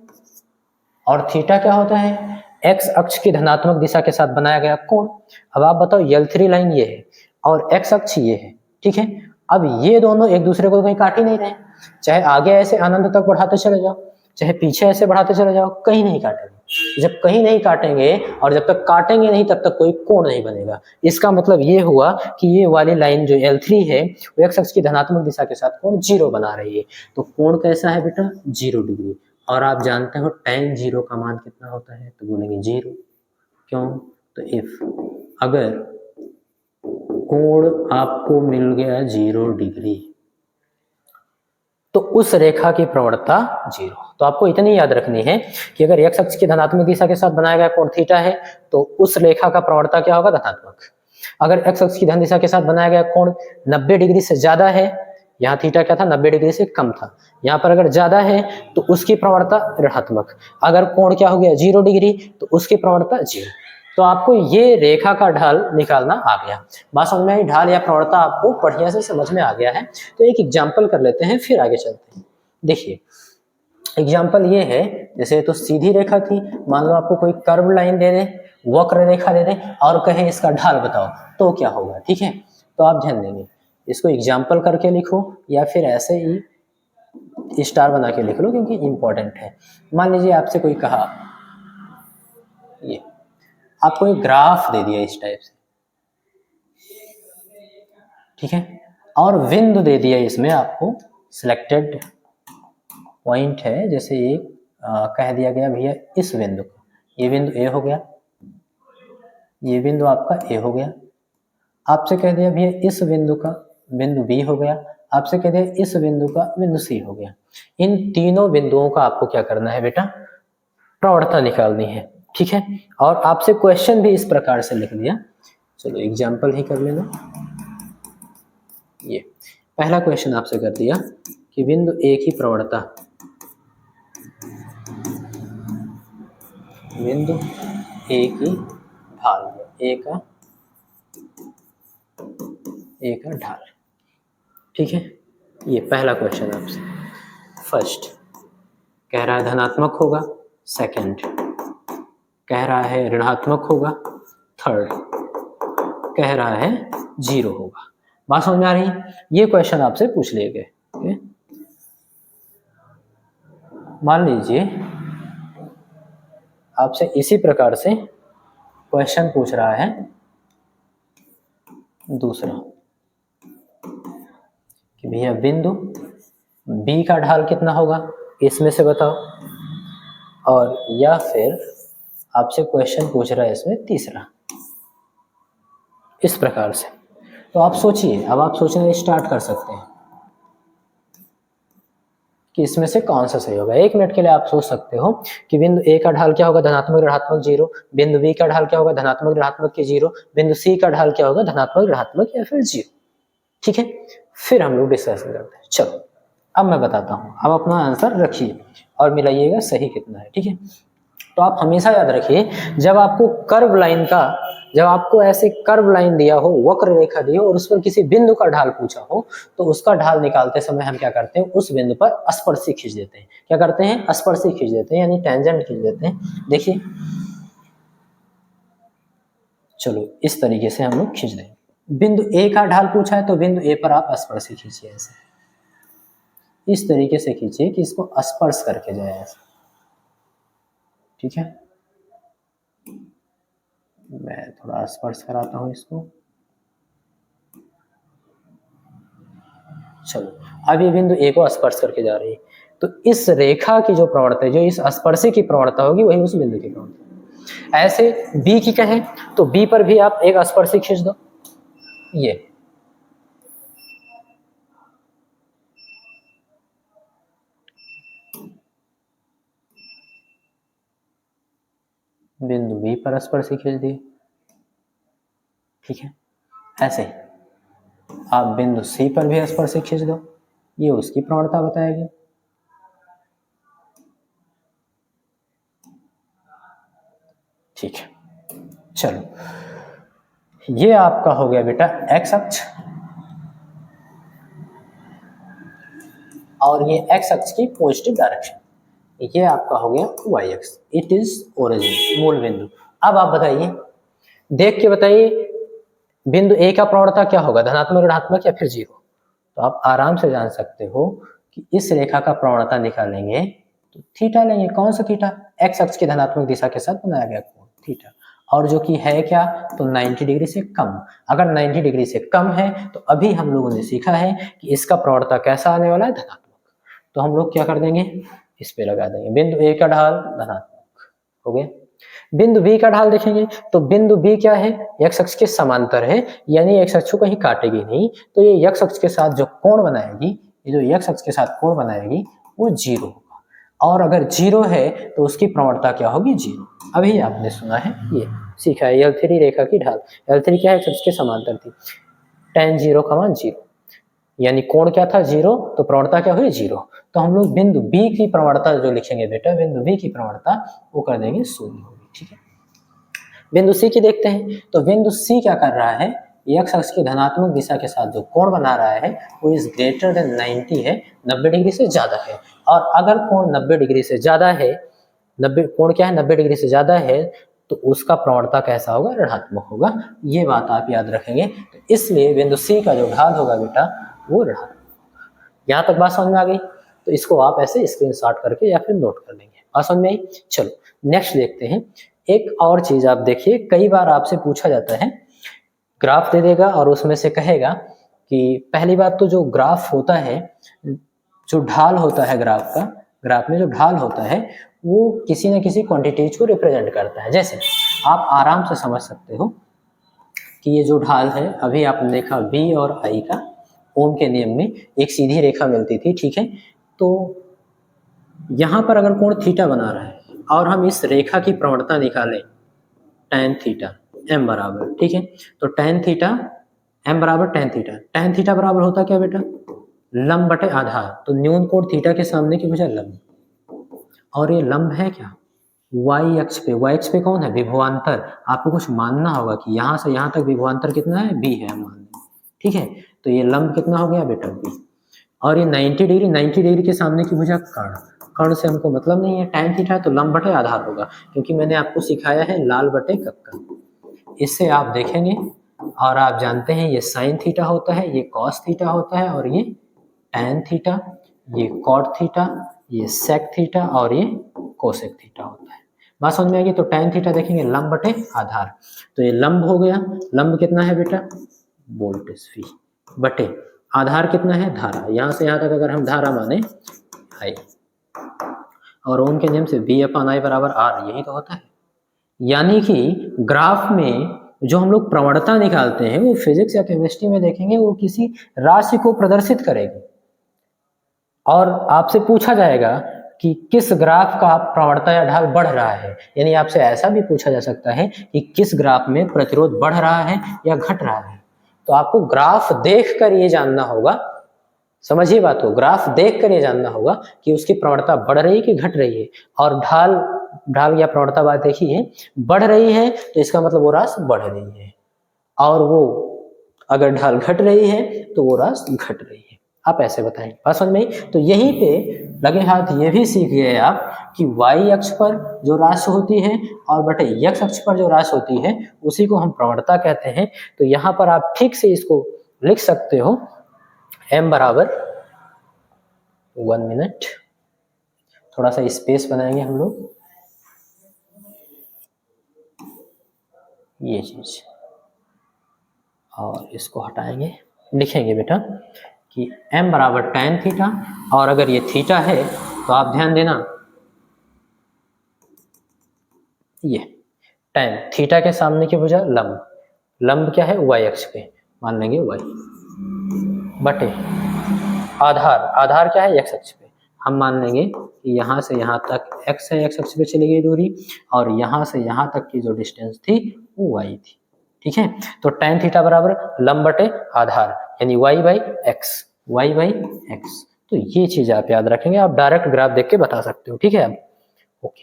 और थीटा क्या होता है? एक्स अक्ष की धनात्मक दिशा के साथ बनाया गया कोण। अब आप बताओ, L3 लाइन ये है और एक्स अक्ष ये है, ठीक है। अब ये दोनों एक दूसरे को कहीं काट ही नहीं रहे, चाहे आगे ऐसे अनंत तक बढ़ाते चले जाओ, चाहे पीछे ऐसे बढ़ाते चले जाओ, कहीं नहीं काटेंगे। जब कहीं नहीं काटेंगे और जब तक काटेंगे नहीं तब तक कोई कोण नहीं बनेगा। इसका मतलब ये हुआ कि ये वाली लाइन जो L3 है वो एक्स अक्ष की धनात्मक दिशा के साथ कोण 0 बना रही है। तो कोण कैसा है बेटा? 0 डिग्री। और आप जानते हो tan 0 का मान कितना होता है? तो बोलेंगे 0। क्यों? तो इफ अगर कोण आपको मिल गया 0 डिग्री तो उस रेखा की प्रवणता 0। तो आपको इतनी याद रखनी है कि अगर x अक्ष की धनात्मक दिशा के साथ बनाया गया कोण थीटा है तो उस रेखा का प्रवणता क्या होगा? धनात्मक। अगर x अक्ष की धन दिशा के साथ बनाया गया कोण 90 डिग्री से ज्यादा है, यहाँ थीटा क्या था? 90 डिग्री से कम था, यहाँ पर अगर ज्यादा है तो उसकी प्रवणता ऋणात्मक। अगर कोण क्या हो गया? 0 डिग्री, तो उसकी प्रवणता 0। तो आपको ये रेखा का ढाल निकालना आ गया। बात समझ में आई? ढाल या प्रवणता आपको बढ़िया से समझ में आ गया है। तो एक एग्जाम्पल कर लेते हैं, फिर आगे चलते हैं। देखिए एग्जाम्पल ये है, जैसे तो सीधी रेखा थी, मान लो आपको कोई कर्व लाइन दे दे, वक्र रेखा दे दे और कहे इसका ढाल बताओ, तो क्या होगा? ठीक है, तो आप ध्यान देंगे, इसको एग्जाम्पल करके लिखो या फिर ऐसे ही स्टार बना के लिख लो क्योंकि इंपॉर्टेंट है। मान लीजिए आपसे कोई कहा, ये आपको एक ग्राफ दे दिया इस टाइप से, ठीक है, और बिंदु दे दिया इसमें आपको सिलेक्टेड पॉइंट है, जैसे ये कह दिया गया भैया इस बिंदु को, ये बिंदु ए हो गया, ये बिंदु आपका ए हो गया, आपसे कह दिया भैया इस बिंदु का बिंदु बी हो गया, आपसे कह दिया इस बिंदु का बिंदु सी हो गया। इन तीनों बिंदुओं का आपको क्या करना है बेटा? प्रवणता निकालनी है, ठीक है। और आपसे क्वेश्चन भी इस प्रकार से लिख दिया, चलो एग्जाम्पल ही कर लेना। ये पहला क्वेश्चन आपसे कर दिया कि बिंदु ए की प्रवणता, बिंदु ए की ढाल, ए का ढाल, ठीक है। ये पहला क्वेश्चन आपसे, फर्स्ट कह रहा है धनात्मक होगा, सेकंड कह रहा है ऋणात्मक होगा, थर्ड कह रहा है 0 होगा। बात समझ में आ रही है? ये क्वेश्चन आपसे पूछ लिए गए। मान लीजिए आपसे इसी प्रकार से क्वेश्चन पूछ रहा है दूसरा कि भैया बिंदु बी का ढाल कितना होगा, इसमें से बताओ। और या फिर आपसे क्वेश्चन पूछ रहा है इसमें तीसरा, इस प्रकार से। तो आप सोचिए, अब आप सोचना स्टार्ट कर सकते हैं कि इसमें से कौन सा सही होगा। 1 मिनट के लिए आप सोच सकते हो कि बिंदु ए का ढाल क्या होगा? धनात्मक ऋणात्मक 0। बिंदु बी का ढाल क्या होगा? धनात्मक ऋणात्मक के 0। बिंदु सी का ढाल क्या होगा? धनात्मक ऋणात्मक या फिर 0। ठीक है, फिर हम लोग डिस्कशन करते हैं। चलो अब मैं बताता हूँ, अब अपना आंसर रखिए और मिलाइएगा सही कितना है, ठीक है। तो आप हमेशा याद रखिए, जब आपको कर्व लाइन का, जब आपको ऐसे कर्व लाइन दिया हो, वक्र रेखा दी हो और उस पर किसी बिंदु का ढाल पूछा हो, तो उसका ढाल निकालते समय हम क्या करते हैं? उस बिंदु पर स्पर्शी खींच देते हैं। क्या करते हैं? स्पर्शी खींच देते हैं, यानी टेंजेंट खींच देते हैं। देखिए चलो इस तरीके से हम लोग खींच देंगे। बिंदु ए का ढाल पूछा है तो बिंदु ए पर आप स्पर्शी खींचिए, ऐसे इस तरीके से खींचिए कि इसको स्पर्श करके जाए ऐसे, ठीक है। मैं थोड़ा स्पर्श कराता हूं इसको। चलो अब ये बिंदु ए को स्पर्श करके जा रही है, तो इस रेखा की जो प्रवणता है, जो इस स्पर्शी की प्रवणता होगी, वही उस बिंदु की प्रवणता। ऐसे बी की कहें तो बी पर भी आप एक स्पर्शी खींच दो, ये बिंदु बी पर स्पर्शी खींच दिए, ठीक है। ऐसे आप बिंदु सी पर भी स्पर्शी खींच दो, ये उसकी प्रवणता बताएगी। ठीक है, चलो ये आपका हो गया बेटा एक्स अक्ष, और ये एक्स अक्ष की पॉजिटिव डायरेक्शन, ये आपका हो गया Y X, it is origin, मूल बिंदु। अब आप बताइए, देख के बताइए बिंदु ए का प्रवणता क्या होगा, धनात्मक, ऋणात्मक या फिर जीरो। तो आप आराम से जान सकते हो कि इस रेखा का प्रवणता निकालेंगे तो थीटा लेंगे। कौन सा थीटा? एक्स अक्ष की धनात्मक दिशा के साथ बनाया गया कोण थीटा, और जो कि है क्या, तो 90 डिग्री से कम। अगर 90 डिग्री से कम है तो अभी हम लोगों ने सीखा है कि इसका प्रवणता कैसा आने वाला है, धनात्मक। तो हम लोग क्या कर देंगे, इस पे लगा देंगे। बिंदु ए का ढाल धनात्मक हो गया। बिंदु बी का ढाल देखेंगे तो बिंदु बी क्या है, एक्स अक्ष के समांतर है, यानी एक्स अक्ष को कहीं काटेगी नहीं, तो ये एक्स अक्ष के साथ जो कोण बनाएगी, ये जो एक्स अक्ष के साथ कोण बनाएगी वो जीरो होगा, और अगर जीरो है तो उसकी प्रवणता क्या होगी, जीरो। अभी आपने सुना है, ये सीखा है, L3 रेखा की ढाल, L3 क्या है, एक्स अक्ष के समांतर थी, tan 0, जीरो, यानी कोण क्या था, जीरो, तो प्रवणता क्या हुई, जीरो। तो हम लोग बिंदु बी की प्रवणता जो लिखेंगे बेटा, बिंदु बी की प्रवणता वो कर देंगे 0 होगी, ठीक है। बिंदु सी की देखते हैं, तो बिंदु सी क्या कर रहा है, एक्स अक्ष की धनात्मक दिशा के साथ जो कोण बना रहा है वो इज ग्रेटर देन 90 है, 90 डिग्री से ज्यादा है। और अगर कोण 90 डिग्री से ज्यादा है, 90 कोण क्या है, 90 डिग्री से ज्यादा है, तो उसका प्रवणता कैसा होगा, ऋणात्मक होगा। ये बात आप याद रखेंगे। तो इसलिए बिंदु सी का जो ढाल होगा बेटा वो ऋणात्मक। यहाँ तक बात समझ में आ गई? तो इसको आप ऐसे स्क्रीनशॉट करके या फिर नोट कर लेंगे। बात समझ में आई? चलो नेक्स्ट देखते हैं। एक और चीज आप देखिए, कई बार आपसे पूछा जाता है, ग्राफ दे देगा और उसमें से कहेगा कि पहली बात तो जो ग्राफ होता है, जो ढाल होता है ग्राफ का, ग्राफ में जो ढाल होता है वो किसी न किसी क्वांटिटीज को रिप्रेजेंट करता है। जैसे आप आराम से समझ सकते हो कि ये जो ढाल है, अभी आपने देखा बी और आई का ओम के नियम में एक सीधी रेखा मिलती थी, ठीक है। तो यहाँ पर अगर कोण थीटा बना रहा है और हम इस रेखा की प्रवणता निकालें tan थीटा m बराबर, ठीक है, तो tan थीटा m बराबर tan थीटा बराबर होता क्या बेटा, लंब बटे आधार। तो न्यून कोण थीटा के सामने की भुजा लंब, और ये लंब है क्या, y अक्ष पे। y अक्ष पे कौन है, विभवांतर। आपको कुछ मानना होगा कि यहाँ से यहाँ तक विभवांतर कितना है, b है, मान लें, ठीक है। तो ये लंब कितना हो गया बेटा, b। और ये 90 डिग्री के सामने की भुजा कर्ण, कर्ण से हमको मतलब नहीं है, tan थीटा तो लंब बटे आधार होगा, क्योंकि मैंने आपको सिखाया है लाल बटे कक्का। इससे आप देखेंगे और आप जानते हैं ये sin थीटा होता है, ये cos थीटा होता है, और ये tan थीटा, ये cot थीटा, ये sec थीटा, और ये cosec थीटा होता है। बात समझ में आएगी? तो tan थीटा देखेंगे लंब बटे आधार, तो ये लंब हो गया, लंब कितना है बेटा, वोल्टेज v बटे आधार कितना है, धारा। यहाँ से यहाँ तक अगर हम धारा माने i, और ओम के नियम से v अपान i बराबर r, यही तो होता है। यानी कि ग्राफ में जो हम लोग प्रवणता निकालते हैं वो फिजिक्स या केमिस्ट्री में देखेंगे वो किसी राशि को प्रदर्शित करेगी, और आपसे पूछा जाएगा कि किस ग्राफ का प्रवणता या ढाल बढ़ रहा है। यानी आपसे ऐसा भी पूछा जा सकता है कि किस ग्राफ में प्रतिरोध बढ़ रहा है या घट रहा है। तो आपको ग्राफ देखकर ये जानना होगा, समझिए बात को, ग्राफ देखकर ये जानना होगा कि उसकी प्रवणता बढ़ रही है कि घट रही है। और ढाल या प्रवणता बात देखी है, बढ़ रही है तो इसका मतलब वो राशि बढ़ रही है, और वो अगर ढाल घट रही है तो वो राशि घट रही है। आप ऐसे बताएं, बात समझ में? तो यहीं पे लगे हाथ ये भी सीख गए आप कि y अक्ष पर जो राशि होती है और बटे x अक्ष पर जो राशि होती है उसी को हम प्रवणता कहते हैं। तो यहाँ पर आप ठीक से इसको लिख सकते हो, m बराबर, 1 मिनट, थोड़ा सा स्पेस बनाएंगे हम लोग, ये चीज, और इसको हटाएंगे, लिखेंगे बेटा कि m बराबर tan थीटा, और अगर ये थीटा है तो आप ध्यान देना, ये tan थीटा के सामने की भुजा लंब, लंब क्या है, y अक्ष पे, मान लेंगे y, बटे आधार, आधार क्या है, x अक्ष पे, हम मान लेंगे कि यहाँ से यहाँ तक x है, x अक्ष पे चली गई दूरी, और यहाँ से यहाँ तक की जो डिस्टेंस थी वो y थी। ठीक है, तो tan थीटा बराबर लंब बटे आधार यानी y बाई एक्स। तो ये चीज आप याद रखेंगे, आप डायरेक्ट ग्राफ देख के बता सकते हो। ठीक है, अब ओके,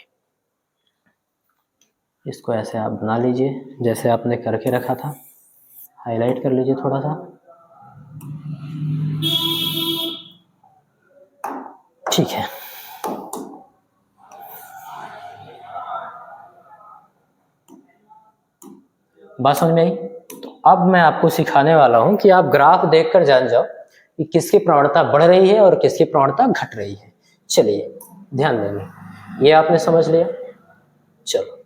इसको ऐसे आप बना लीजिए जैसे आपने करके रखा था, हाईलाइट कर लीजिए थोड़ा सा। ठीक है, बात समझ में आई? तो अब मैं आपको सिखाने वाला हूं कि आप ग्राफ देखकर जान जाओ कि किसकी प्रवणता बढ़ रही है और किसकी प्रवणता घट रही है। चलिए ध्यान देंगे, ये आपने समझ लिया। चलो,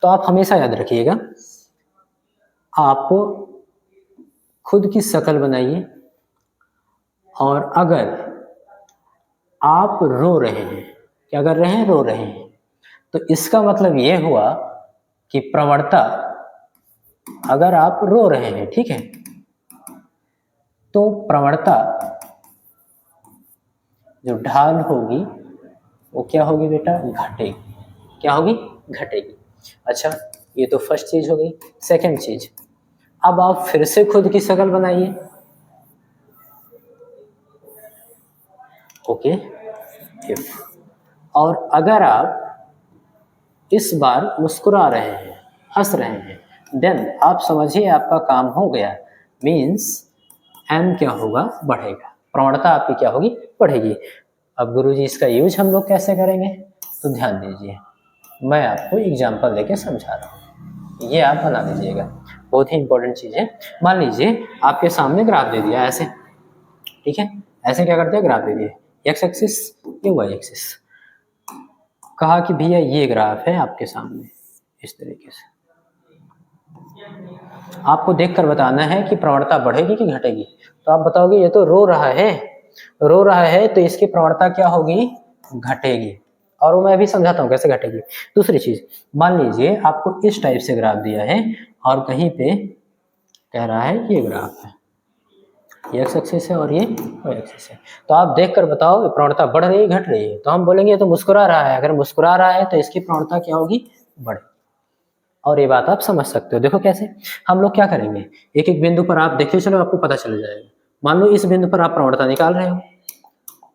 तो आप हमेशा याद रखिएगा, आप खुद की शक्ल बनाइए और अगर आप रो रहे हैं, क्या कर रहे हैं, रो रहे हैं, तो इसका मतलब ये हुआ कि प्रवणता, अगर आप रो रहे हैं, ठीक है, तो प्रवणता जो ढाल होगी वो क्या होगी बेटा, घटेगी। क्या होगी, घटेगी। अच्छा, ये तो फर्स्ट चीज हो गई। सेकंड चीज, अब आप फिर से खुद की शक्ल बनाइए। ओके, इफ, और अगर आप इस बार मुस्कुरा रहे हैं, हंस रहे हैं, देन आप समझिए आपका काम हो गया। मीन्स एम क्या होगा, बढ़ेगा, प्रवणता आपकी क्या होगी, बढ़ेगी। अब गुरुजी इसका यूज हम लोग कैसे करेंगे, तो ध्यान दीजिए, मैं आपको एग्जांपल लेके समझा रहा हूँ, ये आप बना लीजिएगा, बहुत ही इंपॉर्टेंट चीज है। मान लीजिए आपके सामने ग्राफ दे दिया ऐसे, ठीक है, ऐसे क्या करते हैं, ग्राफ दे दिए, एक्स एक्सिस, ये वाई एक्सिस, कहा कि भैया ये ग्राफ है आपके सामने इस तरीके से, आपको देखकर बताना है कि प्रवणता बढ़ेगी कि घटेगी। तो आप बताओगे ये तो रो रहा है, रो रहा है, तो इसकी प्रवणता क्या होगी, घटेगी। और वो मैं अभी समझाता हूँ कैसे घटेगी। दूसरी चीज, मान लीजिए आपको इस टाइप से ग्राफ दिया है और कहीं पे कह रहा है ये ग्राफ है, ये एक्स एक्सिस है और ये वाई एक्सिस है, तो आप देखकर बताओ प्रवणता बढ़ रही है, घट रही है। तो हम बोलेंगे ये तो मुस्कुरा रहा है, अगर मुस्कुरा रहा है तो इसकी प्रवणता क्या होगी, बढ़े। और ये बात आप समझ सकते हो। देखो कैसे, हम लोग क्या करेंगे, एक एक बिंदु पर आप देखते चलो, आपको पता चल जाएगा। मान लो इस बिंदु पर आप प्रवणता निकाल रहे हो,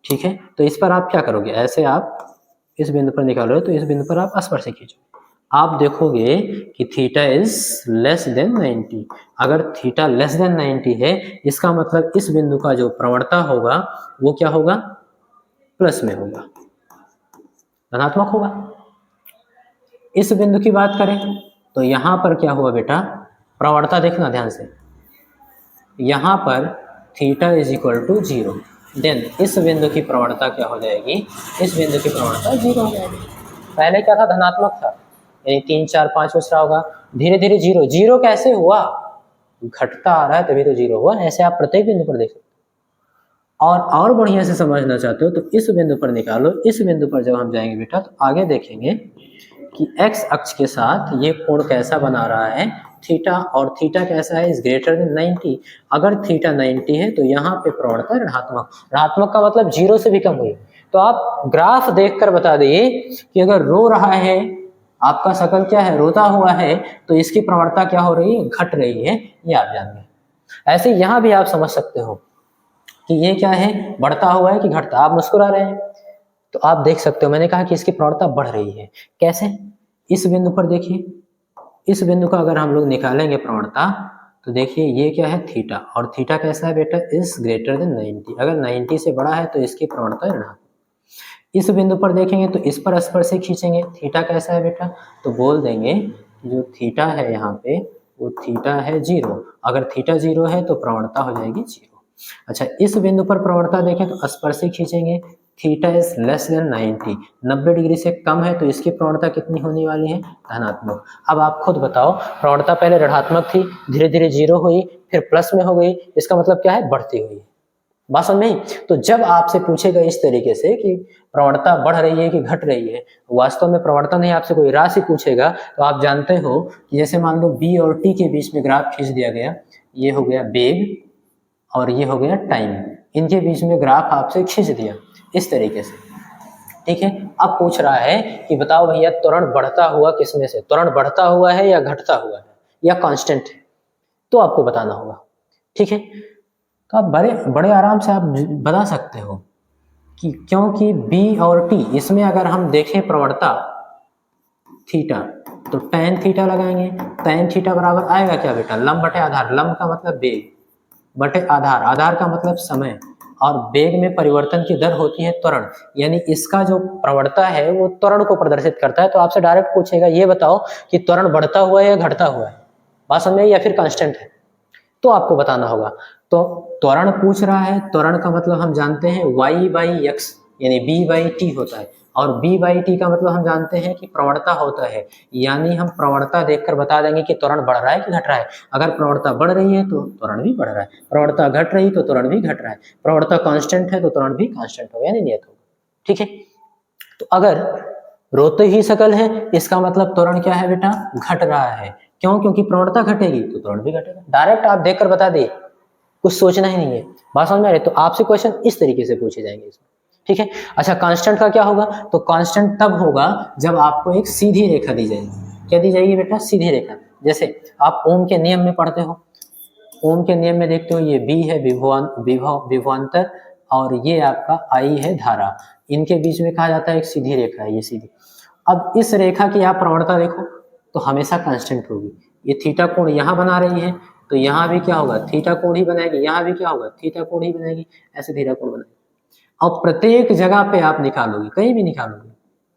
ठीक है, तो इस पर आप क्या करोगे, ऐसे आप इस बिंदु पर निकाल रहे हो, तो इस बिंदु पर आप स्पर्शिक खींचो, आप देखोगे कि थीटा इज लेस देन 90। अगर थीटा लेस देन 90 है, इसका मतलब इस बिंदु का जो प्रवणता होगा वो क्या होगा, प्लस में होगा, धनात्मक होगा। इस बिंदु की बात करें तो यहां पर क्या हुआ बेटा, प्रवणता देखना ध्यान से, यहां पर theta is equal to 0, then इस बिंदु की प्रवणता क्या हो जाएगी, इस बिंदु की प्रवणता 0 हो जाएगी। पहले क्या था, धनात्मक था, यानी 3 4 5 बच रहा होगा, धीरे धीरे 0, 0 कैसे हुआ, घटता आ रहा है तभी तो 0 हुआ। ऐसे आप प्रत्येक बिंदु पर देख सकते हो। और बढ़िया से समझना चाहते हो तो इस बिंदु पर निकालो, इस बिंदु पर जब हम जाएंगे बेटा तो आगे देखेंगे कि x अक्ष के साथ ये कोण कैसा बना रहा है, थीटा, और थीटा कैसा है, इज ग्रेटर देन 90। अगर थीटा 90 है तो यहाँ पे प्रवणता ऋणात्मक, ऋणात्मक का मतलब 0 से भी कम हुई। तो आप ग्राफ देखकर बता दिए कि अगर रो रहा है, आपका शकल क्या है, रोता हुआ है, तो इसकी प्रवणता क्या हो रही है, घट रही है, ये आप जान गए। ऐसे यहाँ भी आप समझ सकते हो कि ये क्या है, बढ़ता हुआ है कि घटता। आप मुस्कुरा रहे हैं तो आप देख सकते हो, मैंने कहा कि इसकी प्रवणता बढ़ रही है। कैसे, इस बिंदु पर देखिए, इस बिंदु का अगर हम लोग निकालेंगे प्रवणता तो देखिए ये क्या है, थीटा, और थीटा कैसा है बेटा, इज ग्रेटर देन 90। अगर 90 से बड़ा है तो इसकी प्रवणता ऋणात्मक। इस बिंदु पर देखेंगे तो इस पर स्पर्शिक खींचेंगे, थीटा कैसा है बेटा, तो बोल देंगे जो थीटा है यहाँ पे वो थीटा है 0। अगर थीटा 0 है तो प्रवणता हो जाएगी 0। अच्छा, इस बिंदु पर प्रवणता देखें तो स्पर्शिक खींचेंगे, theta is less than 90, 90 degree से कम है, तो इसकी प्रवणता कितनी होने वाली है, धनात्मक। अब आप खुद बताओ, प्रवणता पहले ऋणात्मक थी, धीरे धीरे 0 हुई, फिर प्लस में हो गई, इसका मतलब क्या है, बढ़ती हुई। बात समझ में? तो जब आपसे पूछेगा इस तरीके से कि प्रवणता बढ़ रही है कि घट रही है, वास्तव में प्रवणता नहीं, आपसे कोई राशि पूछेगा, तो आप जानते हो कि जैसे मान लो बी और टी के बीच में ग्राफ खींच दिया गया, ये हो गया वेग और ये हो गया टाइम। इनके बीच में ग्राफ आपसे खींच दिया इस तरीके से, ठीक है। अब पूछ रहा है कि बताओ भैया त्वरण बढ़ता हुआ किसमें से, त्वरण बढ़ता हुआ है या घटता हुआ है या कांस्टेंट है, तो आपको बताना होगा, ठीक है। तो आप बड़े बड़े आराम से आप बता सकते हो कि क्योंकि B और T इसमें अगर हम देखें प्रवणता थीटा, तो tan थीटा लगाएंगे, tan थीटा बराबर आएगा क्या बेटा, लंब बटे आधार, लंब का मतलब वेग बटे आधार, आधार का मतलब समय, और वेग में परिवर्तन की दर होती है त्वरण, यानी इसका जो प्रवणता है वो त्वरण को प्रदर्शित करता है। तो आपसे डायरेक्ट पूछेगा ये बताओ कि त्वरण बढ़ता हुआ है या घटता हुआ है, बात समझ में, या फिर कांस्टेंट है, तो आपको बताना होगा। तो त्वरण पूछ रहा है, त्वरण का मतलब हम जानते हैं y/x यानी b/t होता है, और b/t का मतलब हम जानते हैं कि प्रवणता होता है, यानी हम प्रवणता देखकर बता देंगे कि त्वरण बढ़ रहा है कि घट रहा है। अगर प्रवणता बढ़ रही है तो त्वरण भी बढ़ रहा है, प्रवणता घट रही तो त्वरण भी घट रहा है, प्रवणता कांस्टेंट है तो त्वरण भी कांस्टेंट होगा यानी नियत होगा, ठीक है। तो अगर रोते ही सकल है इसका मतलब त्वरण क्या है बेटा, घट रहा है, क्यों, क्योंकि प्रवणता घटेगी तो त्वरण भी घटेगा। डायरेक्ट आप देखकर बता दिए, कुछ सोचना ही नहीं है, बात समझ में आ रही है। तो आपसे क्वेश्चन इस तरीके से पूछे जाएंगे इसमें, ठीक है। अच्छा कांस्टेंट का क्या होगा, तो कांस्टेंट तब होगा जब आपको एक सीधी रेखा दी जाएगी, क्या दी जाएगी बेटा, सीधी रेखा। जैसे आप ओम के नियम में पढ़ते हो, ओम के नियम में देखते हो ये बी है विभवांतर और ये आपका आई है धारा, इनके बीच में कहा जाता है एक सीधी रेखा है, ये सीधी। अब इस रेखा की आप प्रवणता देखो तो हमेशा कांस्टेंट होगी, ये थीटा कोण यहाँ बना रही है तो यहाँ भी क्या होगा, थीटा कोण ही बनाएगी, यहाँ भी क्या होगा, थीटा कोण ही बनाएगी, ऐसे थीटा कोण बनाएगी। अब प्रत्येक जगह पे आप निकालोगे, कहीं भी निकालोगे,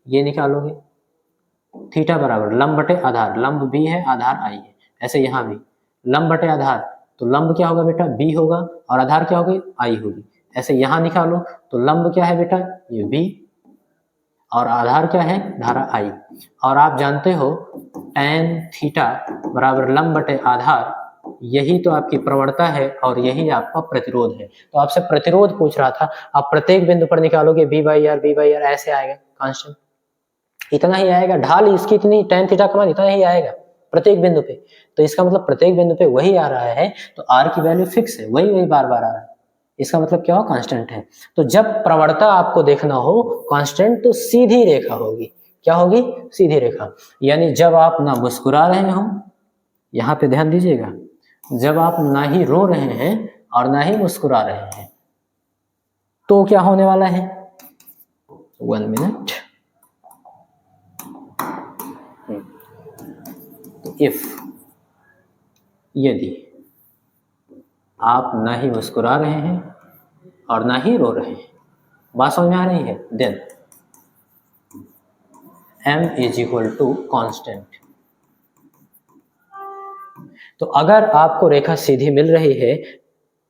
ये निकालोगे थीटा बराबर लंब बटे आधार, लंब बी है आधार आई है, ऐसे यहाँ भी लंब बटे आधार, तो लंब क्या होगा बेटा, बी होगा और आधार क्या होगी, आई होगी। ऐसे यहाँ निकालो तो लंब क्या है बेटा, ये बी और आधार क्या है, धारा आई। और आप जानते हो tan थीटा बराबर लंब बटे आधार, यही तो आपकी प्रवणता है और यही आपका प्रतिरोध है। तो आपसे प्रतिरोध पूछ रहा था, आप प्रत्येक बिंदु पर निकालोगे b/r ऐसे आएगा कांस्टेंट, इतना ही आएगा, ढाल इसकी इतनी tan थीटा का मान इतना ही आएगा प्रत्येक बिंदु पे। तो इसका मतलब प्रत्येक बिंदु पे वही आ रहा है, तो r की वैल्यू फिक्स है, वही बार बार आ रहा है, इसका मतलब क्या हो, कांस्टेंट है। तो जब प्रवणता आपको देखना हो कांस्टेंट तो सीधी रेखा होगी, क्या होगी, सीधी रेखा। यानी जब आप ना मुस्कुरा रहे हो, यहाँ पे ध्यान दीजिएगा, जब आप ना ही रो रहे हैं और ना ही मुस्कुरा रहे हैं, तो क्या होने वाला है, 1 मिनट। इफ यदि आप ना ही मुस्कुरा रहे हैं और ना ही रो रहे हैं, बात समझ में आ रही है, देन m = कांस्टेंट। तो अगर आपको रेखा सीधी मिल रही है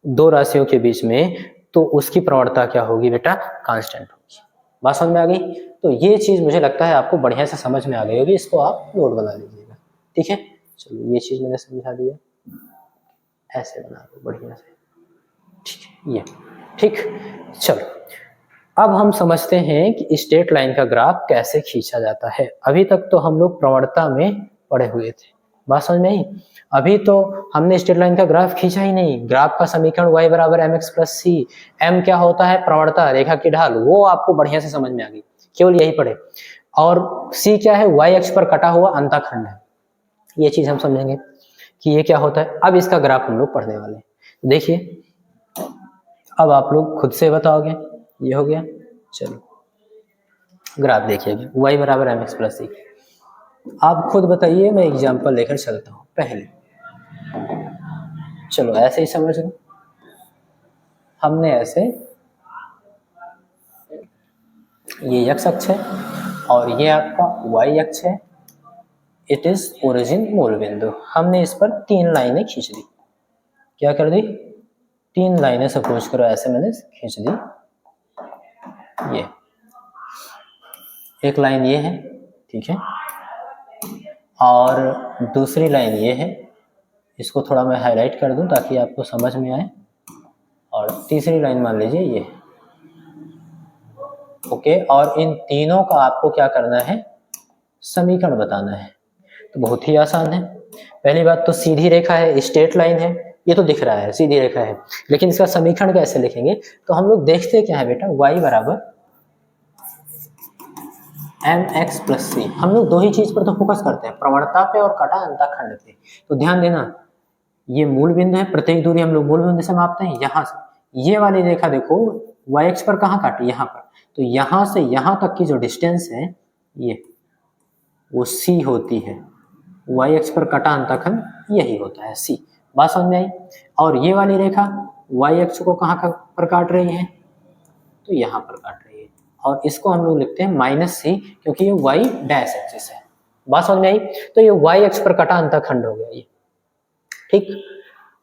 दो राशियों के बीच में, तो उसकी प्रवणता क्या होगी बेटा, कांस्टेंट होगी। बात समझ में आ गई। तो ये चीज मुझे लगता है आपको बढ़िया से समझ में आ गई होगी, इसको आप नोट बना लीजिएगा, ठीक है। चलो ये चीज मैंने समझा दिया, ऐसे बना दो बढ़िया से, ठीक है, ये ठीक। चलो अब हम समझते हैं कि स्ट्रेट लाइन का ग्राफ कैसे खींचा जाता है। अभी तक तो हम लोग प्रवणता में पढ़े हुए थे, बात समझ में आई। अभी तो हमने स्ट्रेट लाइन का ग्राफ खींचा ही नहीं, ग्राफ का समीकरण y = mx + c, m क्या होता है, प्रवणता, रेखा की ढाल, वो आपको बढ़िया से समझ में आ गई, केवल यही पढ़े। और c क्या है, y अक्ष पर कटा हुआ अंतःखंड है, ये चीज हम समझेंगे कि ये क्या होता है। अब इसका ग्राफ हम लोग पढ़ने वाले हैं, देखिए अब आप लोग खुद से बताओगे, ये हो गया। चलो ग्राफ देखिएगा, y = mx + c, आप खुद बताइए, मैं एग्जांपल लेकर चलता हूँ पहले। चलो ऐसे ही समझ लो, हमने ऐसे, ये x अक्ष है और ये आपका y अक्ष है, इट इज ओरिजिन मूल बिंदु। हमने इस पर 3 लाइनें खींच दी, क्या कर दी, 3 लाइनें सपोज करो ऐसे मैंने खींच दी। ये एक लाइन ये है, ठीक है, और दूसरी लाइन ये है, इसको थोड़ा मैं हाईलाइट कर दूं ताकि आपको समझ में आए, और तीसरी लाइन मान लीजिए ये, ओके। और इन तीनों का आपको क्या करना है, समीकरण बताना है। तो बहुत ही आसान है। पहली बात तो सीधी रेखा है, स्ट्रेट लाइन है, ये तो दिख रहा है, सीधी रेखा है, लेकिन इसका समीकरण कैसे लिखेंगे? तो हम लोग देखते क्या है बेटा, y बराबर mx प्लस सी। हम लोग दो ही चीज पर तो फोकस करते हैं, प्रवणता पे और कटा अंतःखंड पे। तो ध्यान देना, ये मूल बिंदु है, प्रत्येक दूरी हम लोग मूल बिंदु से मापते हैं। यहाँ से ये वाली रेखा देखो y अक्ष पर कहाँ काटी, यहाँ पर। तो यहाँ से यहाँ तक की जो डिस्टेंस है ये वो c होती है। y अक्ष पर कटा अंतःखंड यही होता है c। बात समझ में आई? और ये वाली रेखा y अक्ष को कहाँ पर काट रही है? तो यहाँ पर काट रही है, और इसको हम लोग लिखते हैं माइनस सी, क्योंकि ये y डैश एक्सिस है। बात समझ में आई? तो ये y अक्ष पर कटा अंतःखंड हो गया ये, ठीक।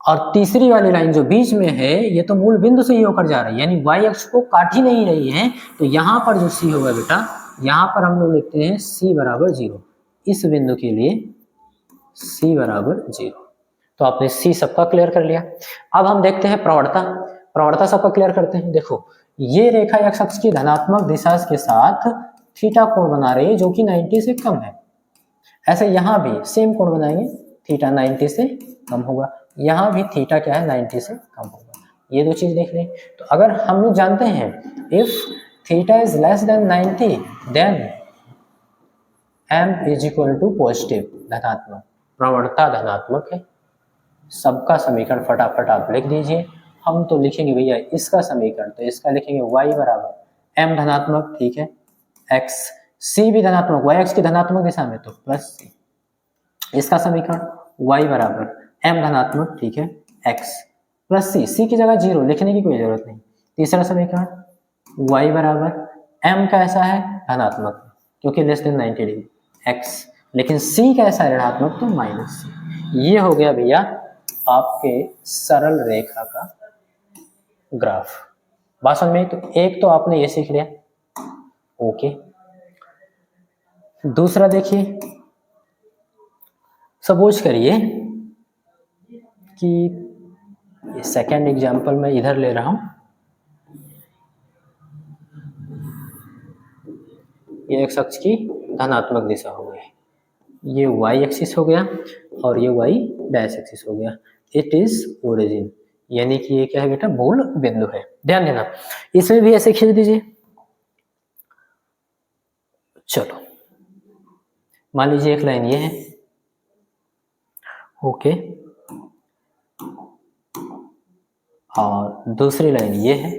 और तीसरी वाली लाइन जो बीच में है ये तो मूल बिंदु से ही होकर जा रही है, यानी y अक्ष को काट ही नहीं रही है। तो यहाँ पर जो c होगा बेटा, यहाँ पर हम लोग लिखते हैं c बराबर 0। इस बिंदु के लिए c बराबर 0। तो आपने c सबका क्लियर कर लिया। अब हम देखते हैं प्रवणता। प्रवणता सबका क्लियर करते हैं। देखो ये रेखा x अक्ष की धनात्मक दिशा के साथ थीटा कोण बना रही है जो कि 90 से कम है। ऐसे यहाँ भी सेम कोण बनाएंगे, थीटा 90 से कम होगा, यहाँ भी थीटा क्या है 90 से कम होगा। ये दो चीज देख लें। तो अगर हम लोग जानते हैं if theta is less than 90 then m is equal to positive, धनात्मक, प्रवणता धनात्मक है। सबका समीकरण फटाफट आप लिख दीजिए। हम तो लिखेंगे भैया इसका समीकरण, तो इसका लिखेंगे y बराबर m धनात्मक, ठीक है, x, c भी धनात्मक, y अक्ष की धनात्मक दिशा में तो प्लस c। इसका समीकरण y बराबर m धनात्मक, ठीक है, x प्लस c की जगह 0 लिखने की कोई जरूरत नहीं। तीसरा समीकरण y बराबर m कैसा है, धनात्मक, क्योंकि लेस देन 90 डिग्री, x, लेकिन c कैसा है, ऋणात्मक, तो माइनस c। ये हो गया भैया आपके सरल रेखा का ग्राफ। बात समझ में? तो एक तो आपने ये सीख लिया, ओके। दूसरा देखिए, सपोज करिए कि सेकंड एग्जांपल मैं इधर ले रहा हूं, ये एक्स अक्ष की धनात्मक दिशा हो गई, ये y एक्सिस हो गया और ये y डैश एक्सिस हो गया। इट इज ओरिजिन, यानी कि ये क्या है बेटा, मूल बिंदु है। ध्यान देना, इसमें भी ऐसे खींच दीजिए। चलो मान लीजिए एक लाइन ये है, ओके, और दूसरी लाइन ये है।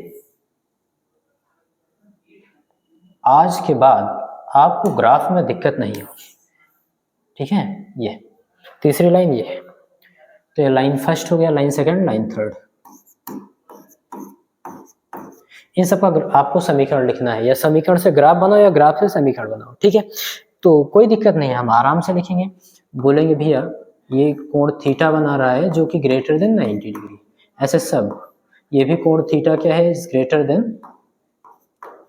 आज के बाद आपको ग्राफ में दिक्कत नहीं होगी, ठीक है। ये तीसरी लाइन ये है, तो ये लाइन फर्स्ट हो गया, लाइन सेकंड, लाइन थर्ड। इन सब का आपको समीकरण लिखना है, या समीकरण से ग्राफ बनाओ या ग्राफ से समीकरण बनाओ, ठीक है। तो कोई दिक्कत नहीं है, हम आराम से लिखेंगे। बोलेंगे भैया ये कोण थीटा बना रहा है जो कि ग्रेटर देन 90 डिग्री, ऐसे सब। ये भी कोण थीटा क्या है, is greater than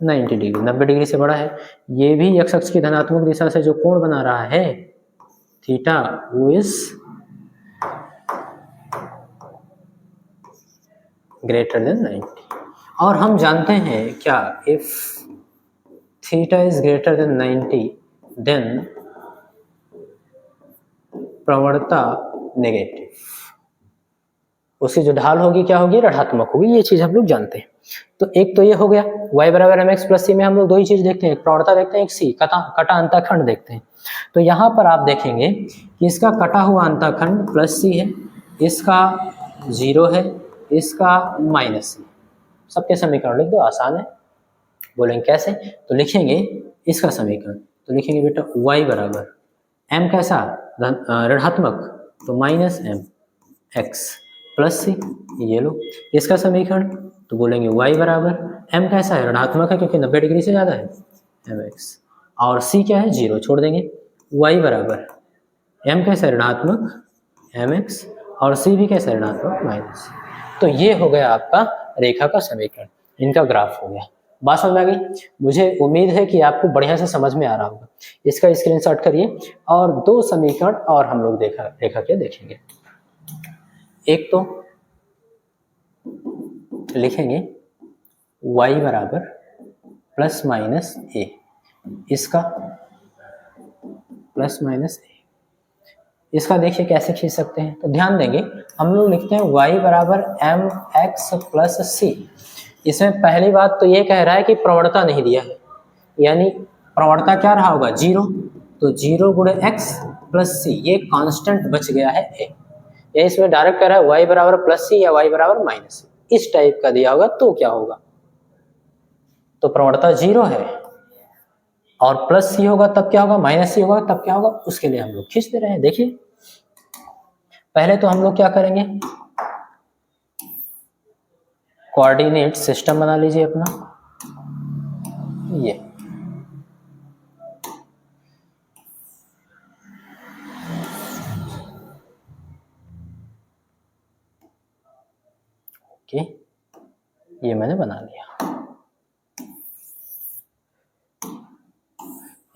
90 degree, 90 degree से बड़ा है। ये भी x अक्ष की धनात्मक दिशा से जो कोण बना रहा है थीटा, वो इज ग्रेटर देन 90। और हम जानते हैं क्या, if theta is greater than 90 then प्रवणता नेगेटिव, उसकी जो ढाल होगी क्या होगी, ऋणात्मक होगी। ये चीज हम लोग जानते हैं। तो एक तो ये हो गया, y बराबर mx प्लस सी में हम लोग दो ही चीज देखते हैं, एक प्रवणता देखते हैं, एक c कटा अंतःखंड देखते हैं। तो यहाँ पर आप देखेंगे कि इसका कटा हुआ अंतःखंड प्लस सी है, इसका 0 है, इसका माइनस सी। सबके समीकरण लिख दो, आसान है। बोलेंगे कैसे, तो लिखेंगे इसका समीकरण, तो लिखेंगे बेटा y बराबर m कैसा, ऋणात्मक, तो माइनस m x प्लस सी, ये लो। इसका समीकरण, तो बोलेंगे y बराबर m कैसा है, ऋणात्मक है क्योंकि 90 डिग्री से ज़्यादा है, mx, और c क्या है, 0 छोड़ देंगे। y बराबर m कैसा है, ऋणात्मक, mx, और c भी कैसा है, ऋणात्मक, माइनस। तो ये हो गया आपका रेखा का समीकरण, इनका ग्राफ हो गया। बात समझ में आ गई? मुझे उम्मीद है कि आपको बढ़िया से समझ में आ रहा होगा। इसका स्क्रीनशॉट करिए, और दो समीकरण और हम लोग रेखा के देखेंगे। एक तो लिखेंगे y बराबर प्लस माइनस ए, इसका प्लस माइनस ए, इसका देखिए कैसे खींच सकते हैं। तो ध्यान देंगे हम लोग लिखते हैं y बराबर एम एक्स प्लस सी। इसमें पहली बात तो ये कह रहा है कि प्रवणता नहीं दिया है, यानी प्रवणता क्या रहा होगा, 0। तो 0 गुणे एक्स प्लस सी, ये कांस्टेंट बच गया है ए। या इसमें डायरेक्ट कह रहा है y बराबर प्लस सी या y बराबर माइनस सी, इस टाइप का दिया होगा तो क्या होगा, तो प्रवणता 0 है और प्लस सी होगा तब क्या होगा, माइनस सी होगा तब क्या होगा, उसके लिए हम लोग खींच दे रहे हैं। देखिए पहले तो हम लोग क्या करेंगे, कोऑर्डिनेट सिस्टम बना लीजिए अपना, ये ओके, ये मैंने बना लिया।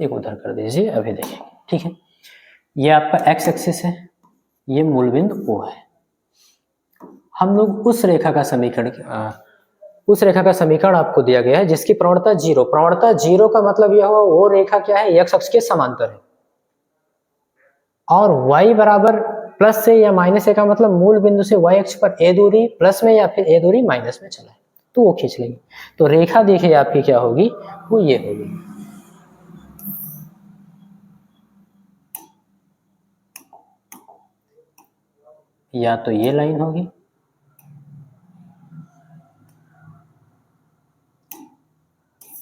एक उधर कर दीजिए, अभी देखेंगे, ठीक है। ये आपका एक्स एक्सिस है, ये मूल बिंदु O है। हम लोग उस रेखा का समीकरण आपको दिया गया है जिसकी प्रवणता 0। प्रवणता 0 का मतलब यह हुआ वो रेखा क्या है, एक्स अक्ष के समांतर है, और y बराबर प्लस से या माइनस ए का मतलब मूल बिंदु से y अक्ष पर a दूरी प्लस में या फिर a दूरी माइनस में चला है, तो वो खींच लेंगे। तो रेखा देखिए आपकी क्या होगी, वो ये होगी। या तो ये लाइन होगी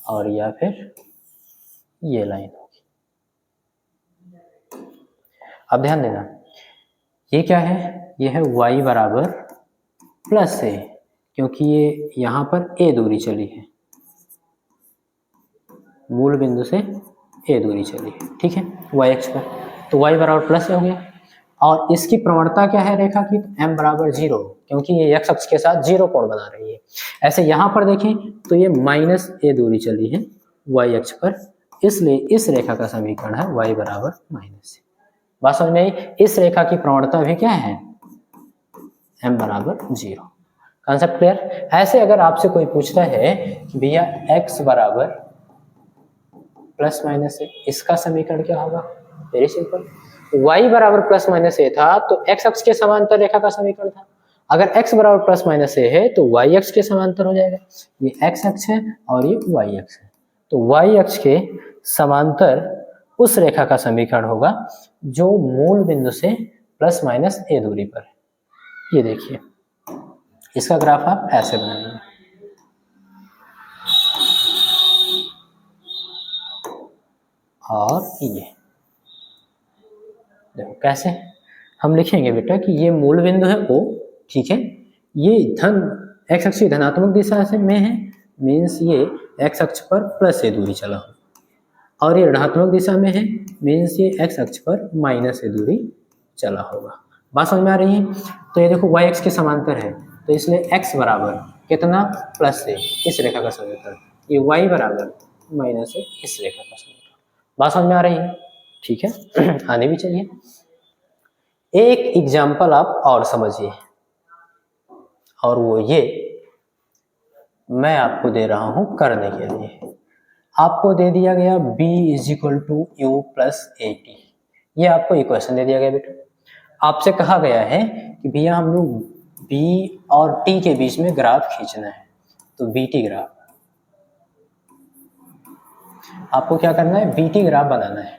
और या फिर ये लाइन होगी। अब ध्यान देना, ये क्या है, ये है y बराबर प्लस ए, क्योंकि ये यहां पर a दूरी चली है, मूल बिंदु से a दूरी चली है, ठीक है, y अक्ष पर। तो y बराबर प्लस हो गया, और इसकी प्रवणता क्या है रेखा की, m बराबर 0, क्योंकि ये x अक्ष के साथ 0 कोण बना रही है। ऐसे यहां पर देखें तो ये माइनस a दूरी चली है y अक्ष पर, इसलिए इस रेखा का समीकरण है y बराबर माइनस ए। बात समझ में आई। इस रेखा की प्रवणता भी क्या है, m बराबर 0। Concept clear. ऐसे अगर आपसे कोई पूछता है कि भैया x बराबर प्लस माइनस ए, इसका समीकरण क्या होगा, वेरी सिंपल, y बराबर प्लस माइनस ए था तो x अक्ष के समांतर रेखा का समीकरण था। अगर x बराबर प्लस माइनस ए है तो y अक्ष के समांतर हो जाएगा। ये x अक्ष है और ये y अक्ष है, तो y अक्ष के समांतर उस रेखा का समीकरण होगा जो मूल बिंदु से प्लस माइनस a दूरी पर है। ये देखिए, इसका ग्राफ आप ऐसे बनाएंगे, और ये देखो कैसे हम लिखेंगे बेटा कि ये मूल बिंदु है O, ठीक है, ये धन x अक्ष की धनात्मक दिशा से में है, मीन्स ये x अक्ष पर प्लस ए दूरी चला हो, और ये ऋणात्मक दिशा में है, मीन्स ये x अक्ष पर माइनस ए दूरी चला होगा। बात समझ में आ रही है। तो ये देखो y अक्ष के समांतर है, तो इसलिए x बराबर कितना, प्लस ए, इस रेखा का समीकरण, ये y बराबर माइनस ए, इस रेखा का समीकरण। बात समझ में आ रही है, ठीक है। आने भी चाहिए। एक एग्जाम्पल आप और समझिए, और वो ये मैं आपको दे रहा हूं करने के लिए। आपको दे दिया गया b is equal to U plus A T, ये आपको इक्वेशन दे दिया गया बेटा। आपसे कहा गया है कि भैया हम लोग b और t के बीच में ग्राफ खींचना है, तो bt ग्राफ आपको क्या करना है, bt ग्राफ बनाना है,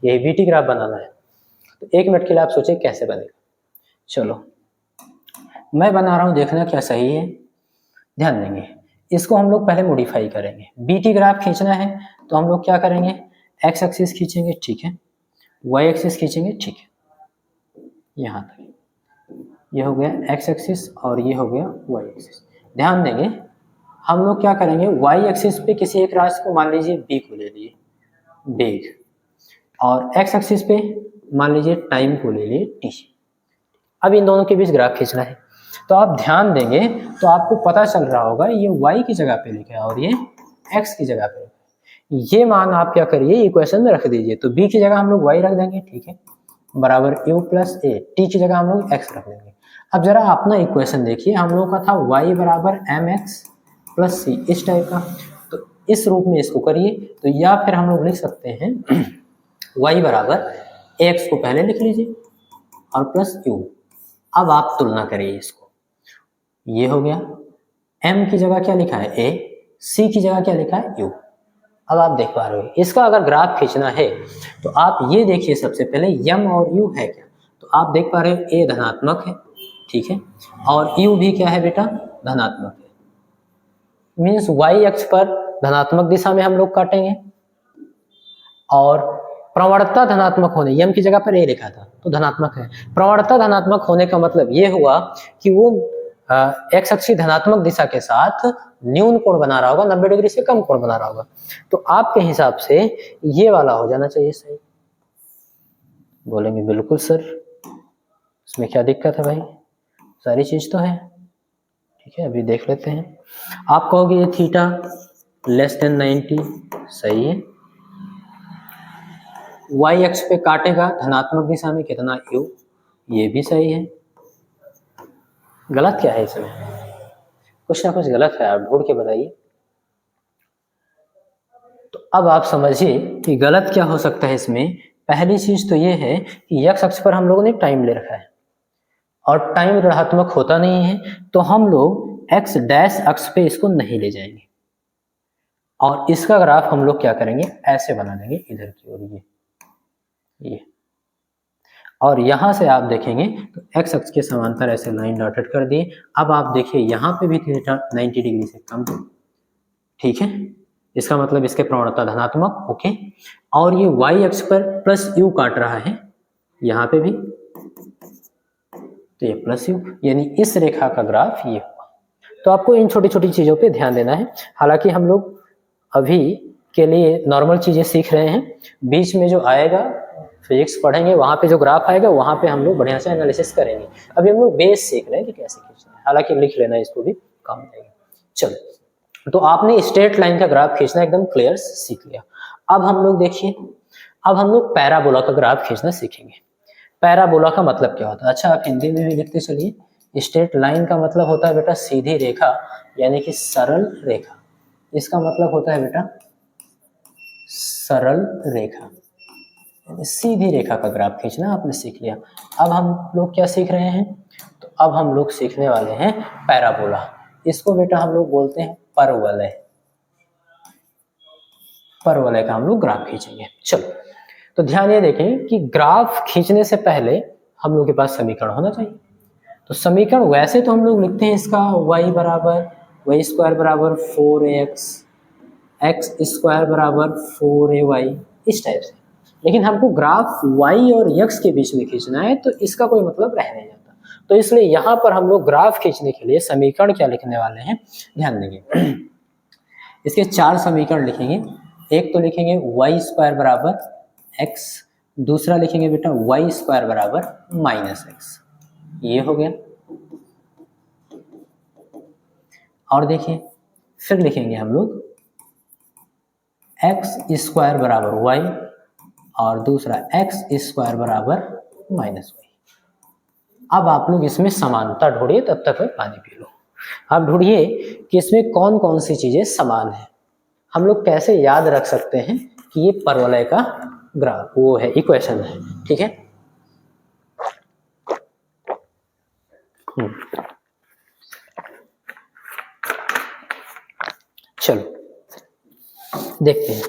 ये bt ग्राफ बनाना है। तो 1 मिनट के लिए आप सोचिए कैसे बनेगा। चलो मैं बना रहा हूं, देखना क्या सही है, ध्यान देंगे। इसको हम लोग पहले मॉडिफाई करेंगे। बीटी ग्राफ खींचना है तो हम लोग क्या करेंगे, एक्स एक्सिस खींचेंगे, ठीक है, वाई एक्सिस खींचेंगे, ठीक है, यहाँ तक ये हो गया एक्स एक्सिस और ये हो गया वाई एक्सिस। ध्यान देंगे हम लोग क्या करेंगे, वाई एक्सिस पे किसी एक राशि को मान लीजिए बी को ले लिए, बेग, और एक्स एक्सिस पे मान लीजिए टाइम को ले लिए टी। अब इन दोनों के बीच ग्राफ खींचना है, तो आप ध्यान देंगे तो आपको पता चल रहा होगा ये y की जगह पे लिखा है और ये x की जगह पे लिखा है। ये मान आप क्या करिए, इक्वेशन में रख दीजिए, तो b की जगह हम लोग y रख देंगे, ठीक है, बराबर u प्लस ए, t की जगह हम लोग x रख देंगे। अब जरा अपना इक्वेशन देखिए, हम लोग का था y बराबर mx प्लस सी, इस टाइप का, तो इस रूप में इसको करिए। तो या फिर हम लोग लिख सकते हैं y बराबर एक्स को पहले लिख लीजिए और प्लस यू। अब आप तुलना करिए इसको, ये हो गया, m की जगह क्या लिखा है a, c की जगह क्या लिखा है u। अब आप देख पा रहे हो, इसका अगर ग्राफ खींचना है तो आप ये देखिए सबसे पहले m और u है क्या, तो आप देख पा रहे हो a धनात्मक है, ठीक है, और u भी क्या है बेटा, धनात्मक है, मीन्स y अक्ष पर धनात्मक दिशा में हम लोग काटेंगे, और प्रवणता धनात्मक होने, यम की जगह पर ए लिखा था तो धनात्मक है, प्रवणता धनात्मक होने का मतलब ये हुआ कि वो एक्स अक्ष की धनात्मक दिशा के साथ न्यून कोण बना रहा होगा, 90 डिग्री से कम कोण बना रहा होगा, तो आपके हिसाब से ये वाला हो जाना चाहिए सही। बोलेंगे बिल्कुल सर, इसमें क्या दिक्कत है भाई, सारी चीज तो है, ठीक है, अभी देख लेते हैं। आप कहोगे ये थीटा लेस देन 90 सही है, y अक्ष पे काटेगा धनात्मक दिशा में कितना u, ये भी सही है। गलत क्या है इसमें, कुछ ना कुछ गलत है, आप ढूंढ के बताइए। तो अब आप समझिए कि गलत क्या हो सकता है इसमें। पहली चीज तो ये है कि x अक्ष पर हम लोगों ने टाइम ले रखा है और टाइम ऋणात्मक होता नहीं है, तो हम लोग x डैश अक्ष पे इसको नहीं ले जाएंगे और इसका ग्राफ हम लोग क्या करेंगे, ऐसे बना देंगे इधर की ओर, ये और यहां से आप देखेंगे तो x अक्ष के समांतर ऐसे लाइन डॉटेड कर दिए। अब आप देखिए यहाँ पे भी थीटा 90 डिग्री से कम है, ठीक है, इसका मतलब इसके प्रवणता धनात्मक, ओके, और ये y अक्ष पर प्लस u काट रहा है यहाँ पे भी, तो ये प्लस u, यानी इस रेखा का ग्राफ ये हुआ। तो आपको इन छोटी छोटी चीजों पे ध्यान देना है, हालांकि हम लोग अभी के लिए नॉर्मल चीजें सीख रहे हैं, बीच में जो आएगा फिजिक्स पढ़ेंगे वहां पे जो ग्राफ आएगा वहां पे हम लोग बढ़िया से एनालिसिस करेंगे। अभी हम लोग बेस सीख रहे हैं कि कैसे खींचना है, हालांकि लिख लेना इसको भी काम आएगा। चलो, तो आपने स्ट्रेट लाइन का ग्राफ खींचना एकदम क्लियर सीख लिया। अब हम लोग देखिए, अब हम लोग पैराबोला का ग्राफ खींचना सीखेंगे। पैराबोला का मतलब क्या होता है, अच्छा आप हिंदी में भी लिखते चलिए। स्ट्रेट लाइन का मतलब होता है बेटा सीधी रेखा, यानी कि सरल रेखा, इसका मतलब होता है बेटा सरल रेखा, सीधी रेखा का ग्राफ खींचना आपने सीख लिया। अब हम लोग क्या सीख रहे हैं, तो अब हम लोग सीखने वाले हैं पैराबोला, इसको बेटा हम लोग बोलते हैं परवलय, परवलय का हम लोग ग्राफ खींचेंगे। चलो, तो ध्यान ये देखें कि ग्राफ खींचने से पहले हम लोग के पास समीकरण होना चाहिए। तो समीकरण वैसे तो हम लोग लिखते हैं इसका y बराबर y स्क्वायर बराबर 4ax, x स्क्वायर बराबर 4ay, इस टाइप से, लेकिन हमको ग्राफ y और x के बीच में खींचना है तो इसका कोई मतलब रह नहीं जाता। तो इसलिए यहाँ पर हम लोग ग्राफ खींचने के लिए समीकरण क्या लिखने वाले हैं, ध्यान देंगे। इसके 4 समीकरण लिखेंगे। एक तो लिखेंगे y स्क्वायर बराबर x, दूसरा लिखेंगे बेटा y स्क्वायर बराबर -x, ये हो गया। और देखिए फिर लिखेंगे हम लोग x स्क्वायर बराबर y और दूसरा x स्क्वायर बराबर -y। अब आप लोग इसमें समानता ढूंढिए, तब तक मैं पानी पी लो। आप ढूंढिए कि इसमें कौन कौन सी चीजें समान है। हम लोग कैसे याद रख सकते हैं कि ये परवलय का ग्राफ वो है, इक्वेशन है, ठीक है। चलो देखते हैं।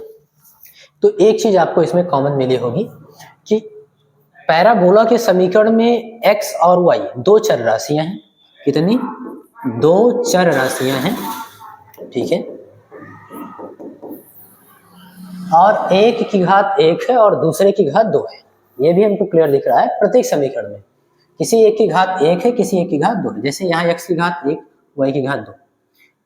तो एक चीज आपको इसमें कॉमन मिली होगी कि पैराबोला के समीकरण में x और y दो चर राशियां हैं, कितनी, दो चर राशियां हैं, ठीक है, और एक की घात 1 है और दूसरे की घात 2 है, ये भी हमको क्लियर दिख रहा है प्रत्येक समीकरण में। किसी एक की घात 1 है, किसी एक की घात 2 है, जैसे यहाँ x की घात 1 y की घात 2,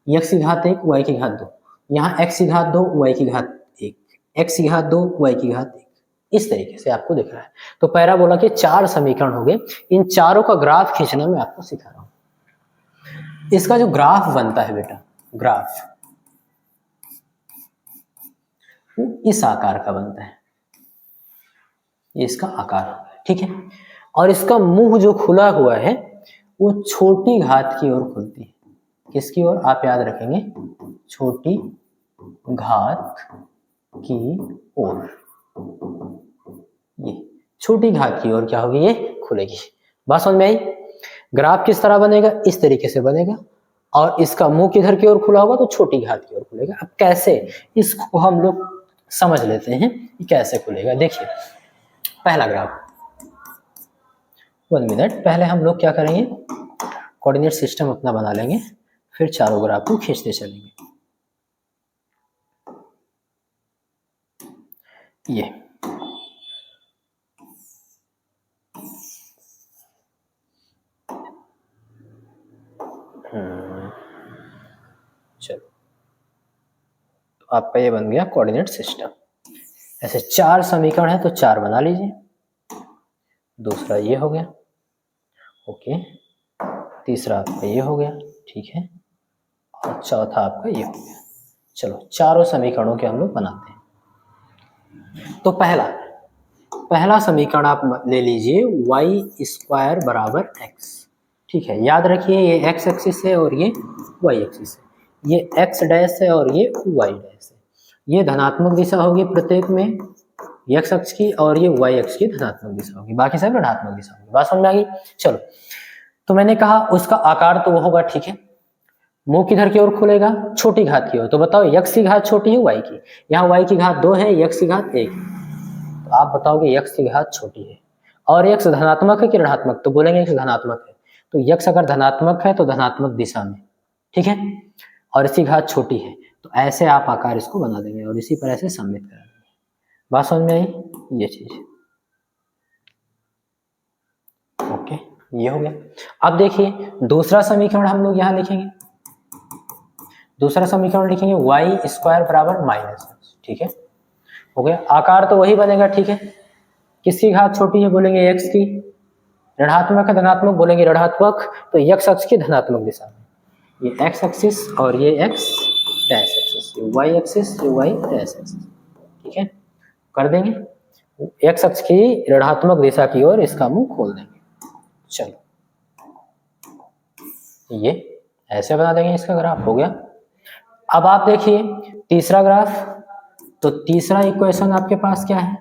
x की घात 1 y की घात 2, यहाँ x की घात 2 y की घात 1, x की घात 2 y की घात 1, इस तरीके से आपको दिख रहा है। तो पैराबोला के 4 समीकरण हो गए, इन चारों का ग्राफ खींचना मैं आपको सिखा रहा हूं। इसका जो ग्राफ बनता है बेटा, ग्राफ इस आकार का बनता है, ये इसका आकार, ठीक है, और इसका मुंह जो खुला हुआ है वो छोटी घात की ओर खुलती है। किसकी ओर, आप याद रखेंगे, छोटी घात की ओर। ये छोटी घात की ओर क्या होगी, ये खुलेगी। बात समझ में आई? ग्राफ किस तरह बनेगा, इस तरीके से बनेगा, और इसका मुंह किधर की ओर खुला होगा, तो छोटी घात की ओर खुलेगा। अब कैसे, इसको हम लोग समझ लेते हैं कि कैसे खुलेगा। देखिए पहला ग्राफ, 1 मिनट, पहले हम लोग क्या करेंगे, कोऑर्डिनेट सिस्टम अपना बना लेंगे, फिर चारों ग्राफ को खींचते चलेंगे। ये चलो, तो आपका ये बन गया कोऑर्डिनेट सिस्टम। ऐसे 4 समीकरण है तो 4 बना लीजिए। दूसरा ये हो गया, ओके, तीसरा आपका ये हो गया, ठीक है, और चौथा आपका ये हो गया। चलो चारों समीकरणों के हम लोग बनाते हैं। तो पहला समीकरण आप ले लीजिए, y स्क्वायर बराबर x, ठीक है। याद रखिए ये x एक्सिस है और ये y एक्सिस है, ये x डैश है और ये y डैश है। ये धनात्मक दिशा होगी प्रत्येक में x अक्ष की, और ये y अक्ष की धनात्मक दिशा होगी, बाकी सब ऋणात्मक दिशा होगी। बात समझ में आ गई? चलो, तो मैंने कहा उसका आकार तो वो होगा, ठीक है। मुंह किधर की ओर खुलेगा, छोटी घात की ओर। तो बताओ x की घात छोटी है y की, यहाँ y की घात 2 है, x की घात 1, तो आप बताओगे x की घात छोटी है। और x धनात्मक है कि ऋणात्मक, तो बोलेंगे x धनात्मक है। तो x अगर धनात्मक है तो धनात्मक दिशा में, ठीक है, और इसकी घात छोटी है, तो ऐसे आप आकार इसको बना देंगे और इसी पर ऐसे सममित करा देंगे। बात समझ में आई? ये चीज ओके, ये हो गया। अब देखिए दूसरा समीकरण हम लोग यहाँ लिखेंगे, दूसरा समीकरण लिखेंगे y स्क्वायर बराबर माइनस, ठीक है, हो गया। आकार तो वही बनेगा, ठीक है। किसकी घात छोटी है, बोलेंगे x की। ऋणात्मक है धनात्मक, बोलेंगे ऋणात्मक, तो x अक्ष की धनात्मक दिशा में, ये x एक्सिस और ये x डैश एक्सिस, ये y एक्सिस, ये y डैश एक्सिस, ठीक है, कर देंगे। x अक्ष की ऋणात्मक दिशा की ओर इसका मुंह खोल देंगे। चलो ये ऐसे बना देंगे, इसका ग्राफ हो गया। अब आप देखिए तीसरा ग्राफ, तो तीसरा इक्वेशन आपके पास क्या है,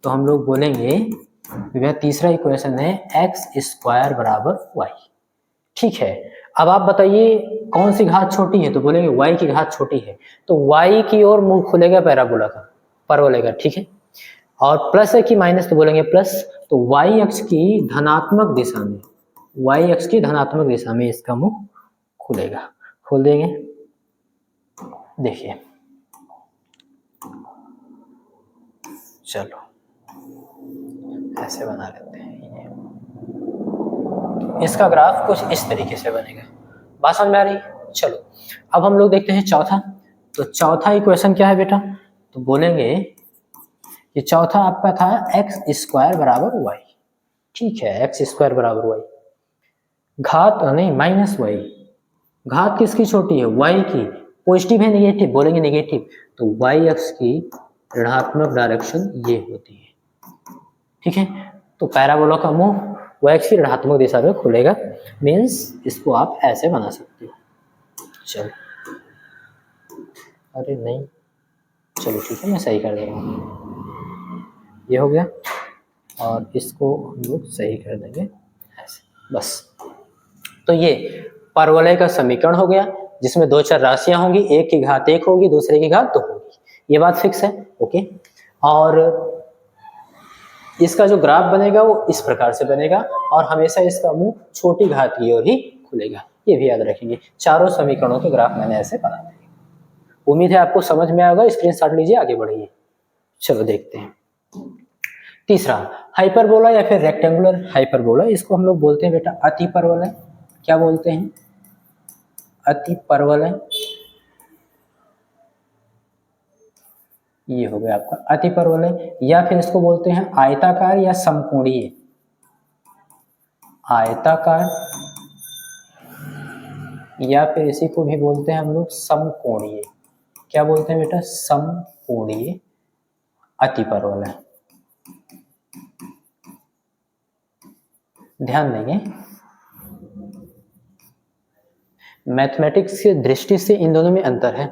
तो हम लोग बोलेंगे वह तीसरा इक्वेशन है x स्क्वायर बराबर y, ठीक है। अब आप बताइए कौन सी घात छोटी है, तो बोलेंगे y की घात छोटी है, तो y की ओर मुंह खुलेगा पैराबोला का, परवलय, ठीक है। और प्लस है कि माइनस, तो बोलेंगे प्लस, तो y अक्ष की धनात्मक दिशा में, y अक्ष की धनात्मक दिशा में इसका मुंह खुलेगा। खोल देंगे, देखिए चलो ऐसे बना लेते हैं, इसका ग्राफ कुछ इस तरीके से बनेगा। बात समझ में आ रही? चलो अब हम लोग देखते हैं चौथा। तो चौथा इक्वेशन क्या है बेटा, तो बोलेंगे कि चौथा आपका था एक्स स्क्वायर बराबर वाई, ठीक है, एक्स स्क्वायर बराबर वाई, घात नहीं माइनस वाई, घात किसकी छोटी है, वाई की। पॉजिटिव है नेगेटिव, बोलेंगे नेगेटिव, तो वाई अक्ष की ऋणात्मक डायरेक्शन ये होती है, ठीक है। तो पैराबोला का मुंह वाई अक्ष की ऋणात्मक दिशा में खुलेगा, मीन्स इसको आप ऐसे बना सकते हो। चलो अरे नहीं, चलो ठीक है, मैं सही कर दे रहा हूँ, ये हो गया, और इसको हम लोग सही कर देंगे ऐसे, बस। तो ये परवलय का समीकरण हो गया, जिसमें दो चर राशियां होंगी, एक की घात 1 होगी, दूसरे की घात 2 होगी, ये बात फिक्स है, ओके। और इसका जो ग्राफ बनेगा वो इस प्रकार से बनेगा, और हमेशा इसका मुंह छोटी घात की ओर ही खुलेगा, ये भी याद रखेंगे। चारों समीकरणों के ग्राफ मैंने ऐसे बना दिए। उम्मीद है आपको समझ में आएगा, स्क्रीनशॉट लीजिए, आगे बढ़िए। चलो देखते हैं तीसरा, हाइपरबोला या फिर रेक्टेंगुलर हाइपरबोला, इसको हम लोग बोलते हैं बेटा अति परवलय। क्या बोलते हैं, अति परवलय। ये हो गया आपका अति परवलय, या फिर इसको बोलते हैं आयताकार या समकोणीय, आयताकार, या फिर इसी को भी बोलते हैं हम लोग समकोणीय। क्या बोलते हैं बेटा, समकोणीय अति परवलय। ध्यान देंगे, मैथमेटिक्स की दृष्टि से इन दोनों में अंतर है।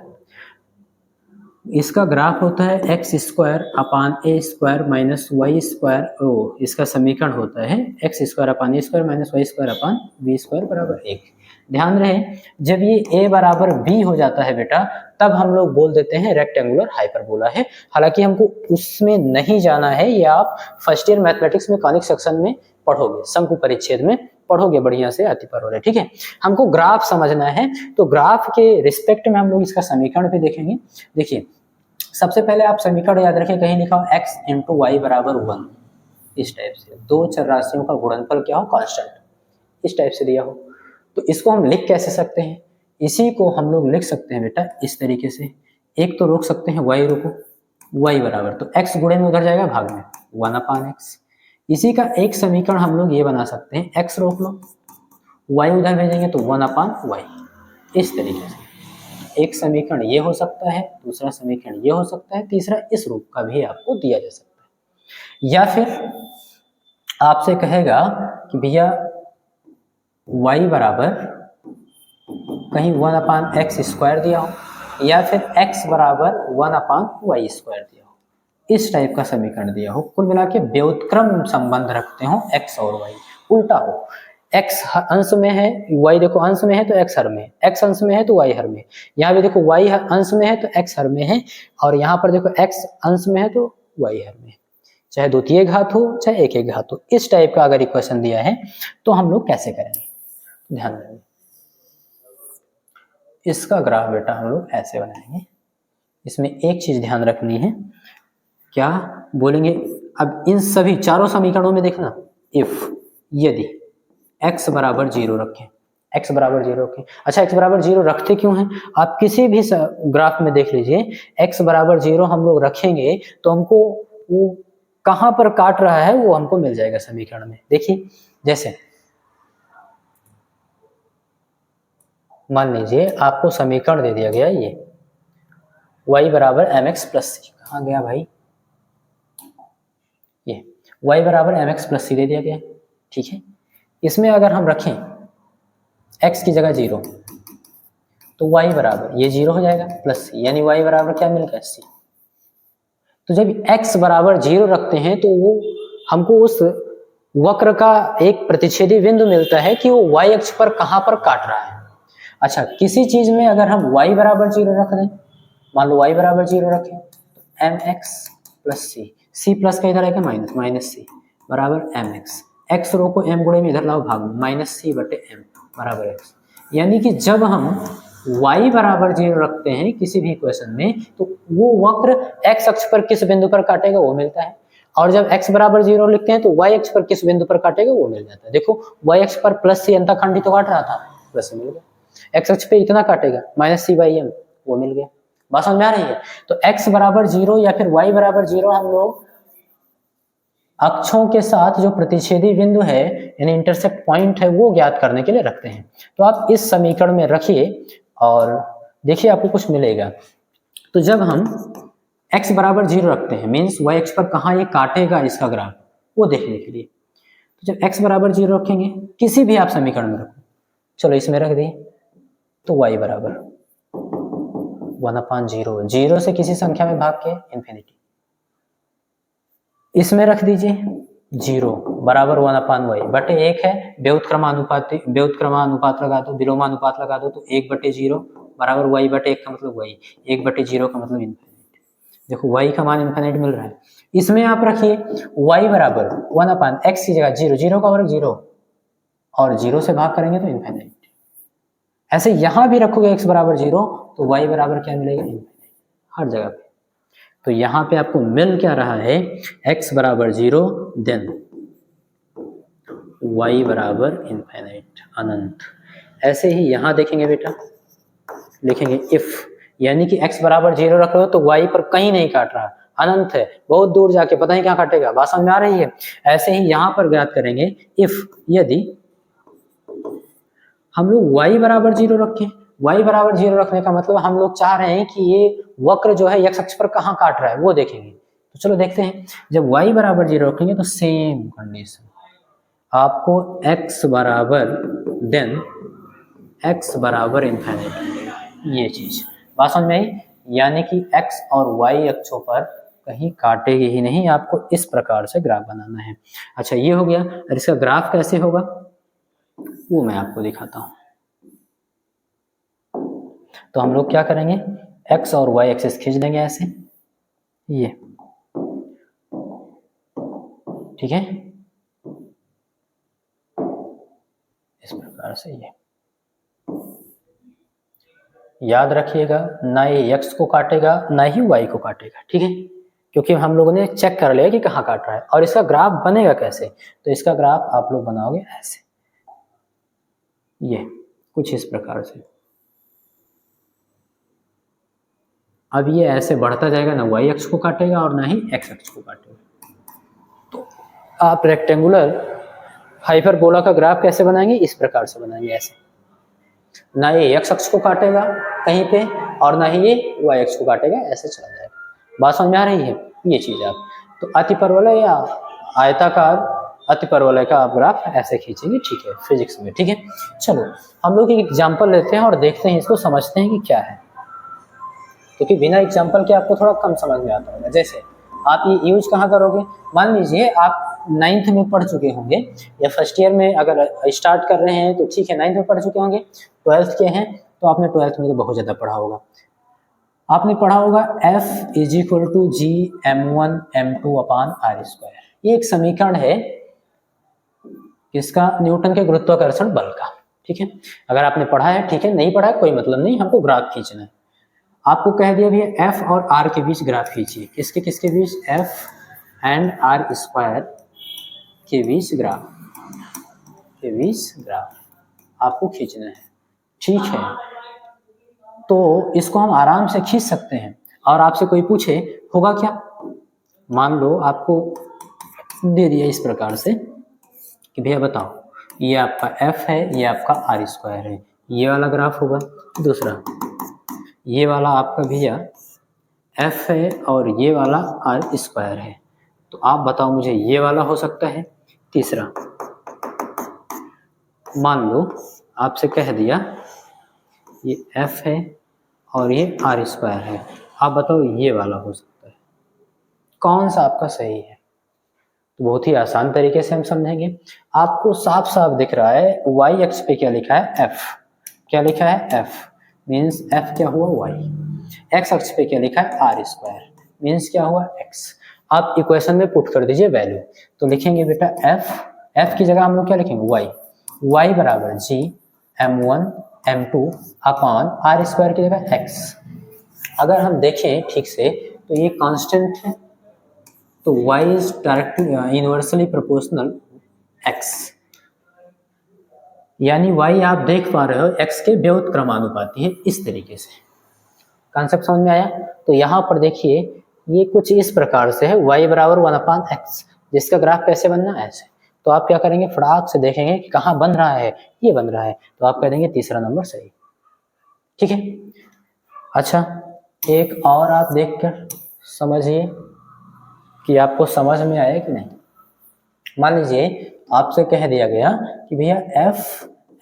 इसका ग्राफ होता है X square upon A square minus Y square, ओ इसका समीकरण होता है X square upon A square minus Y square upon B square बराबर 1। ध्यान रहे जब ये a बराबर b हो जाता है बेटा, तब हम लोग बोल देते हैं रेक्टेंगुलर हाइपरबोला है। हालांकि हमको उसमें नहीं जाना है, ये आप फर्स्ट ईयर मैथमेटिक्स में कॉनिक सेक्शन में पढ़ोगे, शंकु परिच्छेद में पढ़ोगे बढ़िया से अतिपरवलय, ठीक है। हमको ग्राफ समझना है, तो ग्राफ के रिस्पेक्ट में हम लोग इसका समीकरण भी देखेंगे। देखिए सबसे पहले आप समीकरण याद रखें, कहीं लिखा हो x इंटू वाई बराबर 1, इस टाइप से दो चर राशियों का गुणनफल क्या हो, कांस्टेंट, इस टाइप से दिया हो। तो इसको हम लिख कैसे सकते हैं, इसी को हम लोग लिख सकते हैं बेटा इस तरीके से। एक तो रोक सकते हैं y, रोको y बराबर, तो x गुणे में उधर जाएगा भाग में 1 अपान x। इसी का एक समीकरण हम लोग ये बना सकते हैं, x रोक लो, y उधर भेजेंगे तो 1 अपान y, इस तरीके से। एक समीकरण ये हो सकता है, दूसरा समीकरण ये हो सकता है, तीसरा इस रूप का भी आपको दिया जा सकता है। या फिर आपसे कहेगा कि भैया y बराबर कहीं 1 अपान एक्स स्क्वायर दिया हो, या फिर x बराबर 1 अपान वाई स्क्वायर दिया हो, इस टाइप का समीकरण दिया हो। कुल मिला के व्युत्क्रम संबंध रखते हो x और y, उल्टा हो, x अंश में है, y देखो अंश में है तो x हर में है, x अंश में है तो y हर में है, यहाँ भी देखो y अंश में है तो x हर में है, और यहाँ पर देखो x अंश में है तो y हर में है, चाहे द्वितीय घात हो चाहे एक एक घात हो। इस टाइप का अगर इक्वेशन दिया है तो हम लोग कैसे करेंगे, ध्यान देंगे। इसका ग्राफ बेटा हम लोग ऐसे बनाएंगे। इसमें एक चीज ध्यान रखनी है, क्या बोलेंगे, अब इन सभी चारों समीकरणों में देखना, इफ यदि x बराबर 0 रखें, x बराबर 0 रखें। अच्छा x बराबर 0 रखते क्यों हैं, आप किसी भी ग्राफ में देख लीजिए, x बराबर 0 हम लोग रखेंगे तो हमको वो कहां पर काट रहा है वो हमको मिल जाएगा समीकरण में। देखिए जैसे मान लीजिए आपको समीकरण दे दिया गया ये y बराबर mx प्लस सी, कहाँ गया भाई, ये y बराबर mx प्लस सी दे दिया गया, ठीक है। इसमें अगर हम रखें x की जगह 0 तो y बराबर ये 0 हो जाएगा प्लस सी, यानी y बराबर क्या मिल गया, सी। तो जब x बराबर 0 रखते हैं तो वो हमको उस वक्र का एक प्रतिच्छेदी बिंदु मिलता है कि वो y अक्ष पर कहां पर काट रहा है। अच्छा किसी चीज में अगर हम y बराबर 0 रख दें, मान लो y बराबर 0 रखें तो mx प्लस सी, सी प्लस का इधर आएगा माइनस, माइनस सी बराबर mx, x रो को m गुणे में इधर लाओ भाग में, माइनस सी बटे m बराबर x। यानी कि जब हम y बराबर 0 रखते हैं किसी भी इक्वेशन में तो वो वक्र x अक्ष पर किस बिंदु पर काटेगा वो मिलता है, और जब x बराबर 0 लिखते हैं तो y अक्ष पर किस बिंदु पर काटेगा वो मिल जाता है। देखो y अक्ष पर प्लस सी अंतःखंडी तो काट रहा था, प्लस मिल गया, x अक्ष पे इतना काटेगा माइनस सी बाई एम, वो मिल गया। बात समझ में आ रही है। तो x बराबर 0 या फिर y बराबर 0 हम लोग अक्षों के साथ जो प्रतिच्छेदी बिंदु है यानी इंटरसेक्ट पॉइंट है वो ज्ञात करने के लिए रखते हैं। तो आप इस समीकरण में रखिए और देखिए आपको कुछ मिलेगा। तो जब हम x बराबर 0 रखते हैं मीन्स y अक्ष पर कहाँ ये काटेगा इसका ग्राफ, वो देखने के लिए। तो जब x बराबर 0 रखेंगे किसी भी आप समीकरण में रखो, चलो इसमें रख दिए तो y बराबर 1/0, 0 से किसी संख्या में भाग के इन्फिनिटी, इसमें रख दीजिए 0 बराबर 1/y बटे 1 है, व्युत्क्रमानुपात लगा दो, विलोमानुपात लगा दो तो 1/0 बराबर y बटे 1 का मतलब y, 1/0 का मतलब इन्फिनिटी। देखो y का मान इन्फिनिटी मिल रहा है। इसमें आप रखिए y बराबर 1/x की जगह 0, 0 का वर्ग 0 और 0 से भाग करेंगे तो इन्फिनिटी। ऐसे यहां भी रखोगे x बराबर 0 तो y बराबर क्या मिलेगा, इन्फिनिटी, हर जगह पे। तो यहाँ पे आपको मिल क्या रहा है, x बराबर 0 देन y बराबर इन्फिनिट, अनंत। ऐसे ही यहाँ देखेंगे बेटा, लिखेंगे इफ, यानी कि x बराबर 0 रख रहे हो तो y पर कहीं नहीं काट रहा, अनंत है, बहुत दूर जाके पता नहीं क्या काटेगा। बात समझ में आ रही है। ऐसे ही यहाँ पर ज्ञात करेंगे इफ यदि हम लोग y बराबर 0 रखें, y बराबर 0 रखने का मतलब हम लोग चाह रहे हैं कि ये वक्र जो है x अक्ष पर कहाँ काट रहा है वो देखेंगे। तो चलो देखते हैं, जब y बराबर 0 रखेंगे तो सेम कंडीशन, आपको x बराबर देन x बराबर इन्फिनिटी, ये चीज बात समझ में आई। यानी कि x और y अक्षों पर कहीं काटेगी ही नहीं, आपको इस प्रकार से ग्राफ बनाना है। अच्छा ये हो गया, और इसका ग्राफ कैसे होगा वो मैं आपको दिखाता हूँ। तो हम लोग क्या करेंगे, x और y एक्सिस खींच देंगे ऐसे, ये ठीक है, इस प्रकार से। ये याद रखिएगा, ना ये x को काटेगा ना ही y को काटेगा, ठीक है, क्योंकि हम लोगों ने चेक कर लिया कि कहाँ काट रहा है। और इसका ग्राफ बनेगा कैसे, तो इसका ग्राफ आप लोग बनाओगे ऐसे, ये कुछ इस प्रकार से। अब ये ऐसे बढ़ता जाएगा, ना y अक्ष को काटेगा और ना ही x अक्ष को काटेगा। तो आप रेक्टेंगुलर हाइपरबोला का ग्राफ कैसे बनाएंगे, इस प्रकार से बनाएंगे ऐसे, ना ये x अक्ष को काटेगा कहीं पे और ना ही ये y अक्ष को काटेगा, ऐसे चला जाएगा। बात समझ में आ रही है, ये चीज आप तो अतिपरवलय या आयताकार अतिपरवलय का आप ग्राफ ऐसे खींचेंगे, ठीक है, फिजिक्स में, ठीक है। चलो हम लोग एक एग्जाम्पल लेते हैं और देखते हैं, इसको समझते हैं कि क्या है, क्योंकि बिना एग्जाम्पल के आपको थोड़ा कम समझ में आता होगा। जैसे आप ये यूज कहाँ करोगे, मान लीजिए आप 9th में पढ़ चुके होंगे या फर्स्ट ईयर में अगर स्टार्ट कर रहे हैं तो ठीक है 9th में पढ़ चुके होंगे, 12th के हैं तो आपने 12th में तो बहुत ज़्यादा पढ़ा होगा। आपने पढ़ा होगा F is equal to G m1 m2 upon r square, ये एक समीकरण है किसका, न्यूटन के गुरुत्वाकर्षण बल का, ठीक है। अगर आपने पढ़ा है ठीक है, नहीं पढ़ा है कोई मतलब नहीं, हमको ग्राफ खींचना है। आपको कह दिया भैया f और r के बीच ग्राफ खींचिए, किसके किसके बीच, f एंड r स्क्वायर के बीच ग्राफ आपको खींचना है, ठीक है। तो इसको हम आराम से खींच सकते हैं। और आपसे कोई पूछे होगा क्या, मान लो आपको दे दिया इस प्रकार से कि भैया बताओ ये आपका f है, ये आपका r स्क्वायर है, ये वाला ग्राफ होगा। दूसरा ये वाला आपका भैया f है और ये वाला r स्क्वायर है, तो आप बताओ मुझे ये वाला हो सकता है। तीसरा मान लो आपसे कह दिया ये f है और ये r स्क्वायर है, आप बताओ ये वाला हो सकता है, कौन सा आपका सही है। तो बहुत ही आसान तरीके से हम समझेंगे। आपको साफ साफ दिख रहा है y अक्ष पे क्या लिखा है, f, क्या लिखा है f, मीन्स f क्या हुआ y, x अक्ष पे क्या लिखा है r स्क्वायर, मीन्स क्या हुआ x। आप इक्वेशन में पुट कर दीजिए वैल्यू, तो लिखेंगे बेटा f की जगह हम लोग क्या लिखेंगे y बराबर g m1 m2 upon r square की जगह x। अगर हम देखें ठीक से तो ये कांस्टेंट है, तो y is directly inversely proportional x, यानी y आप देख पा रहे हो x के व्युत्क्रमानुपाती है, इस तरीके से। कॉन्सेप्ट समझ में आया। तो यहाँ पर देखिए ये कुछ इस प्रकार से है, y बराबर 1/x, जिसका ग्राफ कैसे बनना है ऐसे। तो आप क्या करेंगे, फटाक से देखेंगे कि कहाँ बन रहा है, ये बन रहा है, तो आप कह देंगे तीसरा नंबर सही, ठीक है। अच्छा एक और आप देखकर समझिए कि आपको समझ में आया कि नहीं। मान लीजिए आपसे कह दिया गया कि भैया f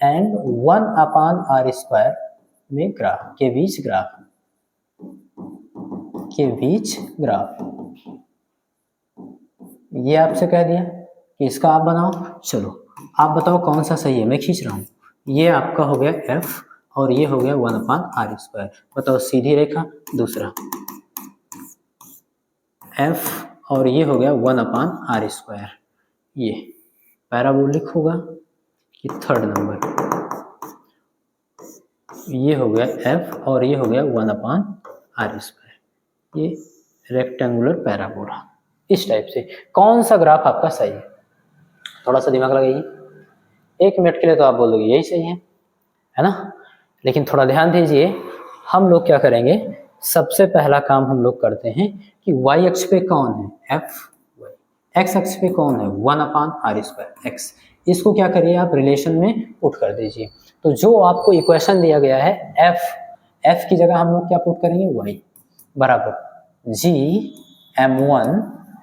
एंड 1/r स्क्वायर में ग्राफ के बीच ग्राफ ये आपसे कह दिया कि इसका आप बनाओ। चलो आप बताओ कौन सा सही है, मैं खींच रहा हूँ। ये आपका हो गया f और ये हो गया 1/r स्क्वायर, बताओ सीधी रेखा। दूसरा f और ये हो गया 1/r स्क्वायर, ये पैराबोलिक होगा कि थर्ड नंबर, ये हो गया f और ये हो गया 1/r स्क्वायर, ये रेक्टेंगुलर पैराबोला। इस टाइप से कौन सा ग्राफ आपका सही है, थोड़ा सा दिमाग लगाइए। 1 मिनट के लिए तो आप बोल दोगे यही सही है ना, लेकिन थोड़ा ध्यान दीजिए। हम लोग क्या करेंगे, सबसे पहला काम हम लोग करते हैं कि y अक्ष पे कौन है f, x अक्ष पे कौन है 1/r स्क्वायर x, इसको क्या करिए आप रिलेशन में पुट कर दीजिए। तो जो आपको इक्वेशन दिया गया है f की जगह हम लोग क्या पुट करेंगे, y बराबर g m1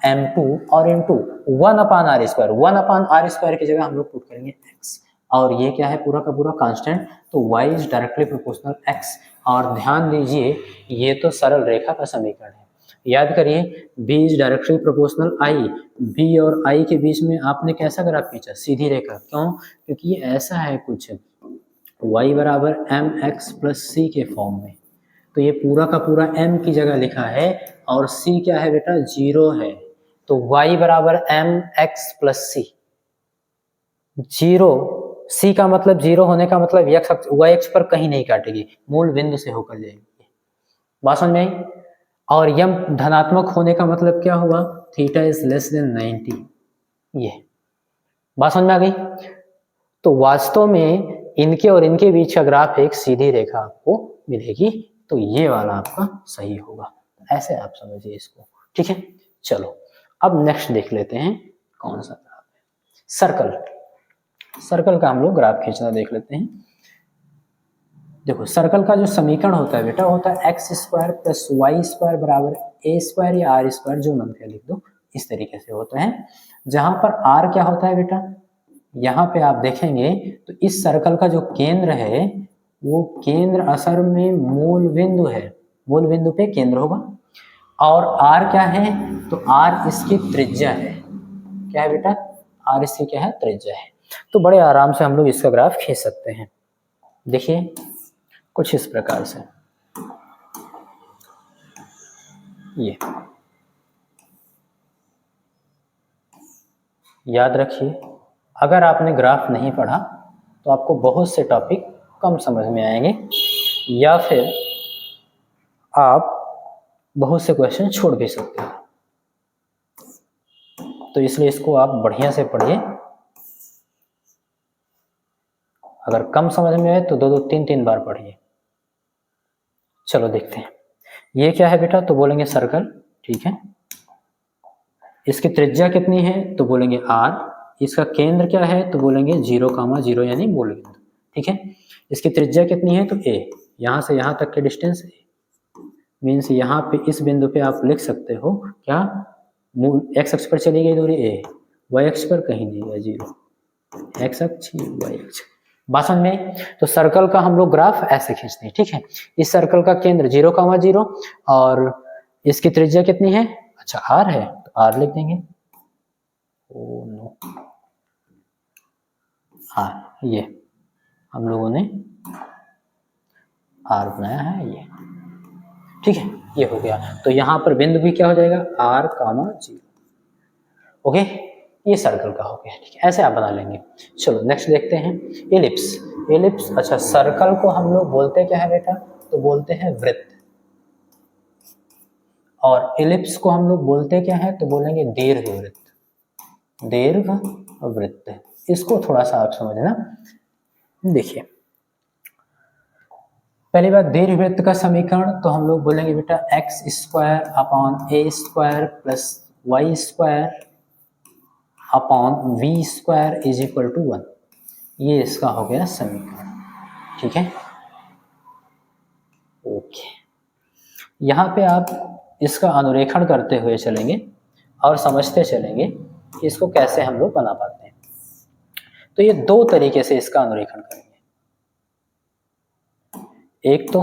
m2 और m2 1/r square, 1/r square की जगह हम लोग पुट करेंगे x, और ये क्या है पूरा का पूरा कांस्टेंट, तो y is directly proportional x। और ध्यान दीजिए ये तो सरल रेखा का समीकरण है। याद करिए b is directly proportional i, b और i के बीच में आपने कैसा ग्राफ खींचा, सीधी रेखा। क्यों? क्योंकि ये ऐसा है कुछ y बराबर mx प्लस c के फॉर्म में, तो ये पूरा का पूरा m की जगह लिखा है और c क्या है बेटा, 0 है, तो y बराबर mx प्लस c। 0 c का मतलब 0 होने का मतलब y अक्ष पर कहीं नहीं काटेगी, मूल बिंदु से होकर जाएगी। बात समझ में आई? और यम धनात्मक होने का मतलब क्या हुआ, थीटा इज लेस देन 90। ये बात समझ में आ गई? तो वास्तव में इनके और इनके बीच का ग्राफ एक सीधी रेखा आपको मिलेगी, तो ये वाला आपका सही होगा। ऐसे आप समझिए इसको, ठीक है। चलो अब नेक्स्ट देख लेते हैं कौन सा ग्राफ है, सर्कल। सर्कल का हम लोग ग्राफ खींचना देख लेते हैं। देखो सर्कल का जो समीकरण होता है बेटा, होता है X square plus Y square बराबर ए स्क्वायर या आर स्क्वायर, जो मन करे लिख दो, इस तरीके से होता है। जहां पर आर क्या होता है बेटा, यहाँ पे आप देखेंगे तो इस सर्कल का जो केंद्र है वो केंद्र असल में मूल बिंदु है, मूल बिंदु पे केंद्र होगा। और आर क्या है, तो आर इसकी त्रिज्या है। क्या है बेटा, आर इसकी क्या है, त्रिज्या है। तो बड़े आराम से हम लोग इसका ग्राफ खींच सकते हैं। देखिए कुछ इस प्रकार से, ये याद रखिए, अगर आपने ग्राफ नहीं पढ़ा तो आपको बहुत से टॉपिक कम समझ में आएंगे, या फिर आप बहुत से क्वेश्चन छोड़ भी सकते हैं। तो इसलिए इसको आप बढ़िया से पढ़िए। अगर कम समझ में आए तो 2-2, 3-3 बार पढ़िए। चलो देखते हैं ये क्या है बेटा, तो बोलेंगे सर्कल, ठीक है। इसकी त्रिज्या कितनी है, तो बोलेंगे r। इसका केंद्र क्या है, तो बोलेंगे 0,0 यानी मूल बिंदु, ठीक है। इसकी त्रिज्या कितनी है, तो a, यहाँ से यहाँ तक के डिस्टेंस a, मीन्स यहाँ पे इस बिंदु पे आप लिख सकते हो क्या, मूल x अक्ष पर चली गई दूरी a, y अक्ष पर कहीं नहीं गया 0, x अक्ष y अक्ष। बात समझ में? तो सर्कल का हम लोग ग्राफ ऐसे खींचते हैं, ठीक है। इस सर्कल का केंद्र 0,0 और इसकी त्रिज्या कितनी है, अच्छा r है, तो r लिख देंगे। ओ नो, r, ये हम लोगों ने r बनाया है, ये ठीक है, ये हो गया। तो यहाँ पर बिंदु भी क्या हो जाएगा, r,0। ओके, ये सर्कल का हो गया, ठीक है। ऐसे आप बना लेंगे। चलो नेक्स्ट देखते हैं, एलिप्स। एलिप्स, अच्छा सर्कल को हम लोग बोलते क्या है बेटा, तो बोलते हैं वृत्त। और एलिप्स को हम लोग बोलते क्या है, तो बोलेंगे दीर्घवृत्त, दीर्घवृत्त। इसको थोड़ा सा आप समझना। देखिए पहली बात, दीर्घवृत्त का समीकरण तो हम लोग बोलेंगे बेटा X square upon A square plus Y square upon B square is equal to 1। ये इसका हो गया समीकरण, ठीक है। ओके, यहाँ पे आप इसका अनुरेखण करते हुए चलेंगे और समझते चलेंगे कि इसको कैसे हम लोग बना पाते हैं। तो ये दो तरीके से इसका अनुरेखण करेंगे। एक तो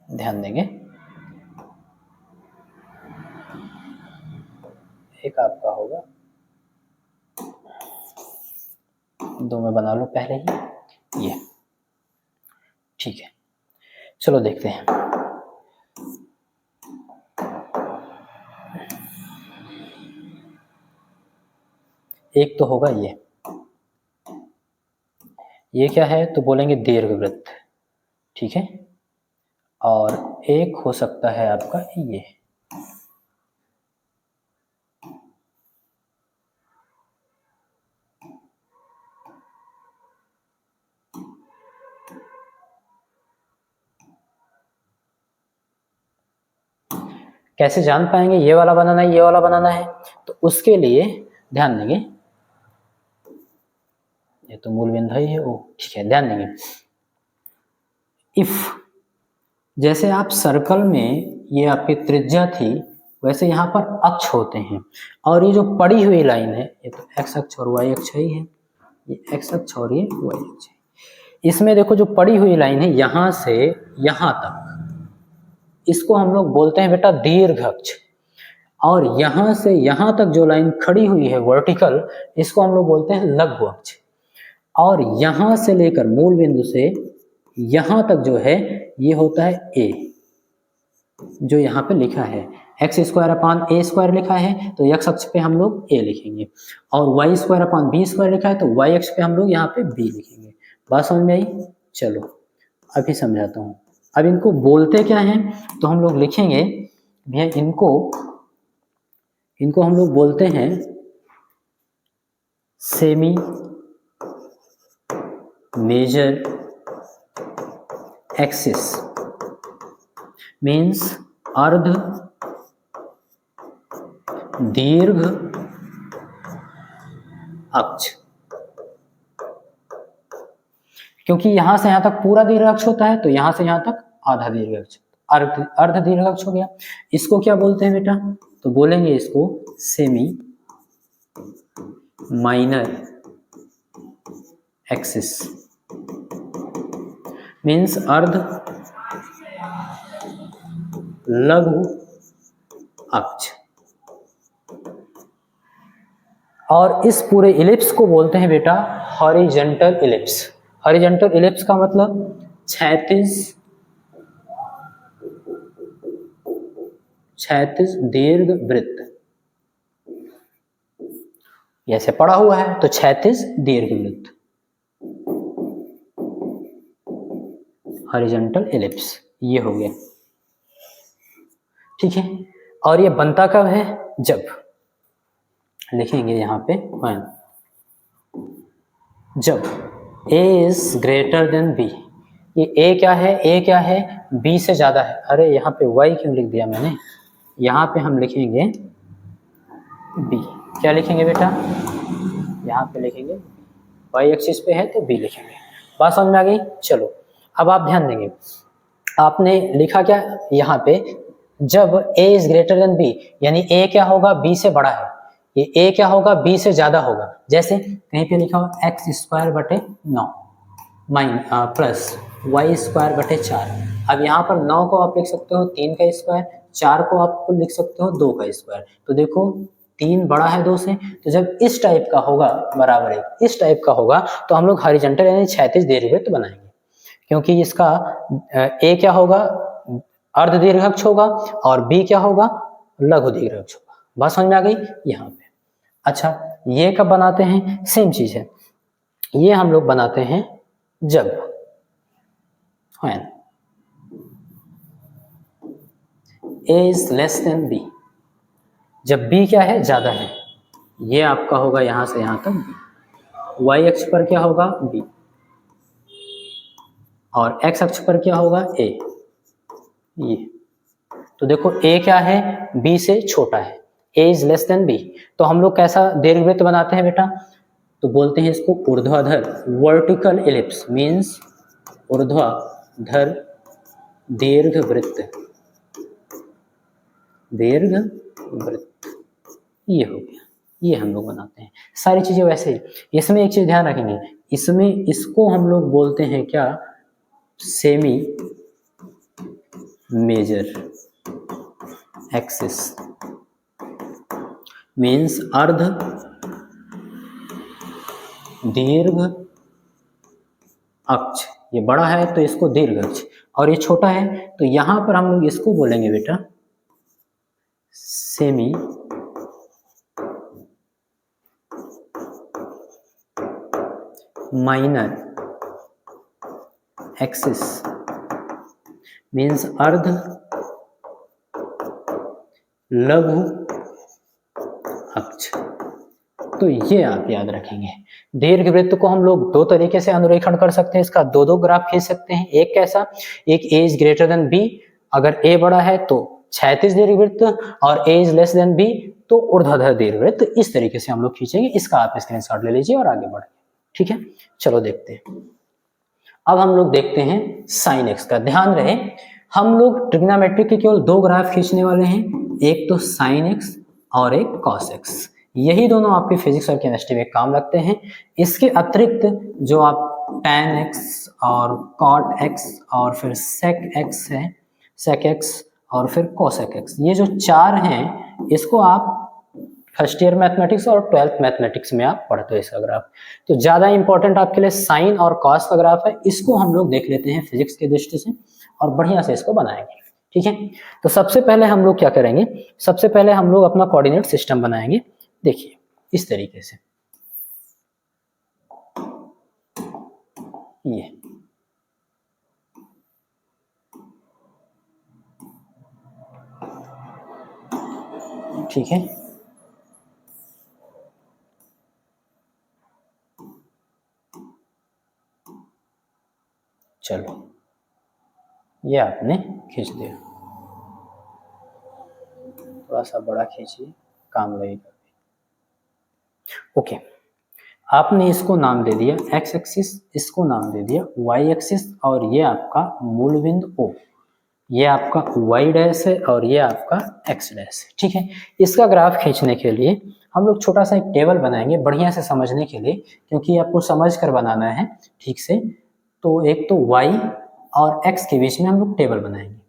ध्यान देंगे, एक आपका होगा, दो में बना लो पहले ही, ये ठीक है। चलो देखते हैं, एक तो होगा ये क्या है, तो बोलेंगे दीर्घवृत्त, ठीक है। और एक हो सकता है आपका ये, कैसे जान पाएंगे ये वाला बनाना है ये वाला बनाना है, तो उसके लिए ध्यान देंगे, ये तो मूल बिंदु ही है वो, ठीक है। ध्यान देंगे, इफ जैसे आप सर्कल में ये आपकी त्रिज्या थी, वैसे यहाँ पर अक्ष होते हैं, और ये जो पड़ी हुई लाइन है ये तो एक्स अक्ष और वाई अक्ष ही है, ये x अक्ष और ये y अक्ष। इसमें देखो जो पड़ी हुई लाइन है यहां से यहां तक, इसको हम लोग बोलते हैं बेटा दीर्घ अक्ष, और यहां से यहां तक जो लाइन खड़ी हुई है वर्टिकल, इसको हम लोग बोलते हैं लघु अक्ष। और यहां से लेकर मूल बिंदु से यहां तक जो है ये होता है a, जो यहाँ पे लिखा है X square upon A square लिखा है तो x अक्ष पे हम लोग a लिखेंगे, और Y square upon B square लिखा है तो y अक्ष पे हम लोग यहाँ पे b लिखेंगे। बात समझ में आई? चलो अभी समझाता हूँ। अब इनको बोलते क्या हैं, तो हम लोग लिखेंगे भैया इनको हम लोग बोलते हैं सेमी मेजर एक्सिस, मीन्स अर्ध दीर्घ अक्ष। क्योंकि यहां से यहां तक पूरा दीर्घ अक्ष होता है तो यहां से यहां तक आधा दीर्घ अक्ष, अर्ध दीर्घ अक्ष हो गया। इसको क्या बोलते हैं बेटा, तो बोलेंगे इसको सेमी माइनर एक्सिस, मीन्स अर्ध लघु अक्ष। और इस पूरे इलिप्स को बोलते हैं बेटा हॉरिजॉन्टल इलिप्स। हॉरिजॉन्टल इलिप्स का मतलब क्षैतिज दीर्घ वृत्त। ऐसे पड़ा हुआ है तो क्षैतिज दीर्घ वृत्त, हॉरिजॉन्टल इलिप्स, ये हो गया। ठीक है, और ये बनता कब है, जब लिखेंगे यहाँ पे when, जब a is greater than b। ये a क्या है, a क्या है, b से ज्यादा है। अरे यहाँ पे y क्यों लिख दिया मैंने, यहाँ पे हम लिखेंगे b। क्या लिखेंगे बेटा, यहाँ पे लिखेंगे y एक्सिस पे है तो b लिखेंगे। बात समझ में आ गई? चलो अब आप ध्यान देंगे, आपने लिखा क्या यहाँ पे, जब a is greater then b, यानी a क्या होगा, b से बड़ा है, ये a क्या होगा, b से ज्यादा होगा। जैसे कहीं पे लिखा हो एक्स स्क्वायर बटे 9 प्लस वाई स्क्वायर बटे 4। अब यहाँ पर 9 को आप लिख सकते हो 3 का स्क्वायर, 4 को आप लिख सकते हो 2 का स्क्वायर। तो देखो 3 बड़ा है 2 से, तो जब इस टाइप का होगा बराबर है, इस टाइप का होगा तो हम लोग हॉरिजॉन्टल यानी क्षैतिज दीर्घवृत्त बनाएंगे। क्योंकि इसका a क्या होगा, अर्ध दीर्घ अक्ष होगा, और b क्या होगा, लघु दीर्घ अक्ष होगा। बात समझ में आ गई यहाँ पे? अच्छा, ये कब बनाते हैं, सेम चीज है, ये हम लोग बनाते हैं जब when a is less than b, जब b क्या है, ज्यादा है। ये आपका होगा यहां से यहां तक b, y अक्ष पर क्या होगा b, और x अक्ष पर क्या होगा a। ये तो देखो a क्या है, b से छोटा है, a is less then b। तो हम लोग कैसा दीर्घवृत्त बनाते हैं बेटा, तो बोलते हैं इसको ऊर्ध्वाधर, वर्टिकल इलिप्स, मींस ऊर्ध्वाधर दीर्घवृत्त, दीर्घवृत्त। ये हो गया, ये हम लोग बनाते हैं। सारी चीजें वैसे ही। इसमें एक चीज ध्यान रखेंगे, इसमें इसको हम लोग बोलते हैं क्या, सेमी मेजर एक्सिस, मीन्स अर्ध दीर्घ अक्ष। ये बड़ा है तो इसको दीर्घ अक्ष, और ये छोटा है तो यहां पर हम लोग इसको बोलेंगे बेटा सेमी माइनर एक्सिस, मीन्स अर्ध लघु अक्ष। तो ये आप याद रखेंगे। दीर्घवृत्त को हम लोग दो तरीके से अनुरेखण कर सकते हैं, इसका दो ग्राफ खींच सकते हैं। एक कैसा, एक a is greater then b, अगर a बड़ा है तो क्षैतिज दीर्घवृत्त, और a is less then b तो ऊर्ध्वाधर दीर्घवृत्त। इस तरीके से हम लोग खींचेंगे। इसका आप स्क्रीनशॉट ले लीजिए और आगे बढ़ें। ठीक है, चलो देखते हैं। अब हम लोग देखते हैं साइन एक्स का। ध्यान रहे, हम लोग ट्रिग्नोमेट्री के केवल दो ग्राफ खींचने वाले हैं, एक तो साइन एक्स और एक कॉस एक्स। यही दोनों आपके फिजिक्स और केमिस्ट्री में काम लगते हैं। इसके अतिरिक्त जो आप tan x और cot x और फिर sec x है, sec x और फिर cosec x, ये जो चार हैं इसको आप फर्स्ट ईयर मैथमेटिक्स और 12th मैथमेटिक्स में आप पढ़ते हो इसका ग्राफ। तो ज़्यादा इंपॉर्टेंट आपके लिए साइन और कॉस का ग्राफ है, इसको हम लोग देख लेते हैं फिजिक्स के दृष्टि से और बढ़िया से इसको बनाएंगे। ठीक है, तो सबसे पहले हम लोग क्या करेंगे, सबसे पहले हम लोग अपना कोऑर्डिनेट सिस्टम बनाएंगे। देखिए इस तरीके से, ये ठीक है, चलो ये आपने खींच दिया, थोड़ा सा बड़ा खींचिए, काम लगेगा। ओके, आपने इसको नाम दे दिया एक्स एक्सिस, इसको नाम दे दिया वाई एक्सिस, और ये आपका मूल बिंदु O, ये आपका y डैश है और ये आपका x डैश है। ठीक है, इसका ग्राफ खींचने के लिए हम लोग छोटा सा एक टेबल बनाएंगे बढ़िया से समझने के लिए, क्योंकि आपको समझ कर बनाना है ठीक से। तो एक तो y और x के बीच में हम लोग टेबल बनाएंगे,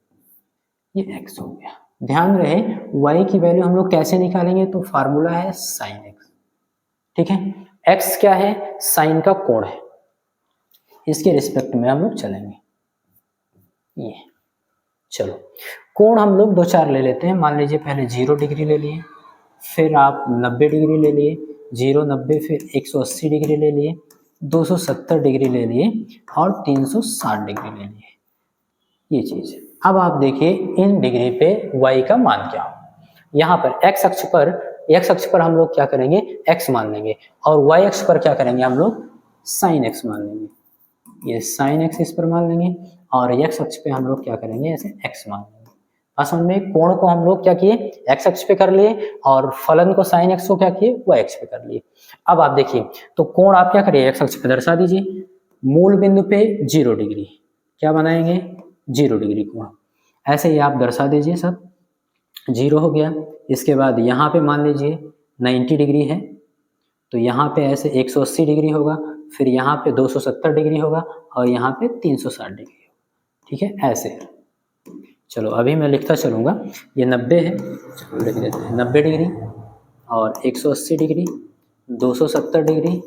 ये x हो गया। ध्यान रहे y की वैल्यू हम लोग कैसे निकालेंगे, तो फार्मूला है साइन x। ठीक है, x क्या है, साइन का कोण है, इसके रिस्पेक्ट में हम लोग चलेंगे। ये चलो कोण हम लोग दो चार ले लेते हैं, मान लीजिए पहले 0 डिग्री ले लिए, फिर आप 90 डिग्री ले लिए, 0 90 फिर 180 डिग्री ले लिए, 270 डिग्री ले लिए और 360 डिग्री ले लिए, ये चीज। अब आप देखिए इन डिग्री पे y का मान क्या हो। यहाँ पर x अक्ष पर हम लोग क्या करेंगे, x मान लेंगे, और y अक्ष पर क्या करेंगे हम लोग, साइन x मान लेंगे, ये साइन x इस पर मान लेंगे, और x अक्ष पे हम लोग क्या करेंगे, ऐसे x मान लेंगे। असल में कोण को हम लोग क्या किए, x अक्ष पे कर लिए, और फलन को साइन x को क्या किए, y अक्ष पे कर लिए। अब आप देखिए तो कोण आप क्या करिए, x अक्ष पे दर्शा दीजिए, मूल बिंदु पे 0 डिग्री क्या बनाएंगे, 0 डिग्री कोण, ऐसे ही आप दर्शा दीजिए, सब 0 हो गया। इसके बाद यहाँ पे मान लीजिए 90 डिग्री है, तो यहाँ पे ऐसे 180 डिग्री होगा, फिर यहाँ पे 270 डिग्री होगा, और यहाँ पे 360 डिग्री होगा। ठीक है, ऐसे। चलो अभी मैं लिखता चलूँगा, ये 90 है, चलो लिख देते हैं 90 डिग्री और 180 डिग्री, 270 डिग्री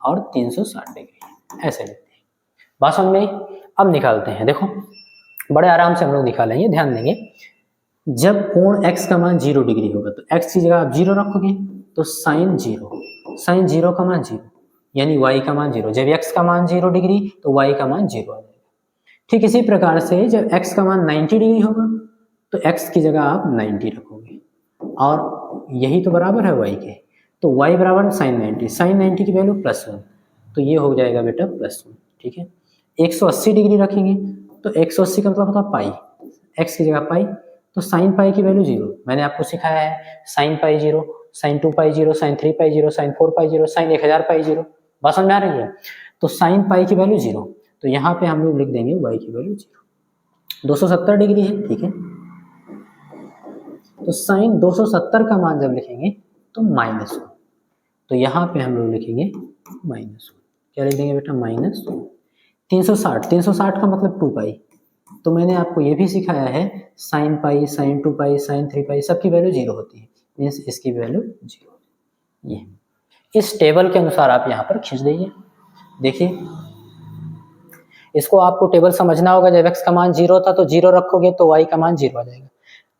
और 360 डिग्री, ऐसे लिखते हैं। बात समझ में? अब निकालते हैं, देखो बड़े आराम से हम लोग निकालेंगे, ध्यान देंगे। जब कोण x का मान 0 डिग्री होगा तो x की जगह आप 0 रखोगे, तो साइन 0 का मान 0, यानी y का मान 0। जब x का मान 0 डिग्री तो y का मान 0 आ जाएगा। ठीक इसी प्रकार से जब x का मान 90 डिग्री होगा तो x की जगह आप 90 रखोगे, और यही तो बराबर है y के, तो y बराबर साइन 90, साइन 90 की वैल्यू +1, तो ये हो जाएगा बेटा +1। ठीक है, 180 डिग्री रखेंगे तो 180 का मतलब होता है पाई, x की जगह पाई, तो साइन पाई की वैल्यू 0, मैंने आपको सिखाया है साइन पाई 0, साइन 2 पाई 0, साइन 3 पाई 0, साइन 4 पाई 0, साइन 1000 पाई 0। बात समझ में आ रही है? तो साइन पाई की वैल्यू 0, तो यहाँ पे हम लोग लिख देंगे y की वैल्यू 0। 270 डिग्री है, ठीक है, तो साइन 270 का मान जब लिखेंगे तो -1, तो यहाँ पे हम लोग लिखेंगे -1, क्या लिख देंगे बेटा, -1। 360 का मतलब 2 पाई, तो मैंने आपको ये भी सिखाया है साइन पाई, साइन 2 पाई, साइन 3 पाई, सबकी वैल्यू 0 होती है, मीन्स इसकी वैल्यू 0। ये इस टेबल के अनुसार आप यहाँ पर खींच दीजिए। देखिए इसको आपको टेबल समझना होगा, जब x का मान 0 था तो 0 रखोगे तो y का मान 0 आ जाएगा,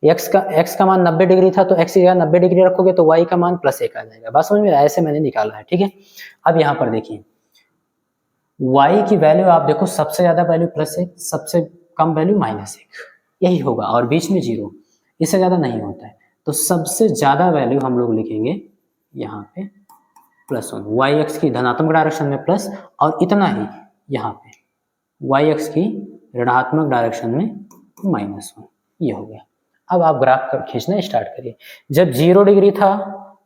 x का मान 90 डिग्री था तो x की जगह 90 डिग्री रखोगे तो y का मान +1 आ जाएगा। बात समझ में? ऐसे मैंने निकाला है। ठीक है, अब यहाँ पर देखिए y की वैल्यू आप देखो, सबसे ज्यादा वैल्यू +1, सबसे कम वैल्यू -1, यही होगा, और बीच में 0, इससे ज्यादा नहीं होता है। तो सबसे ज्यादा वैल्यू हम लोग लिखेंगे यहाँ पे +1, y अक्ष की धनात्मक डायरेक्शन में प्लस, और इतना ही यहाँ पे y अक्ष की ऋणात्मक डायरेक्शन में -1, ये हो गया। अब आप ग्राफ खींचना स्टार्ट करिए। जब 0 डिग्री था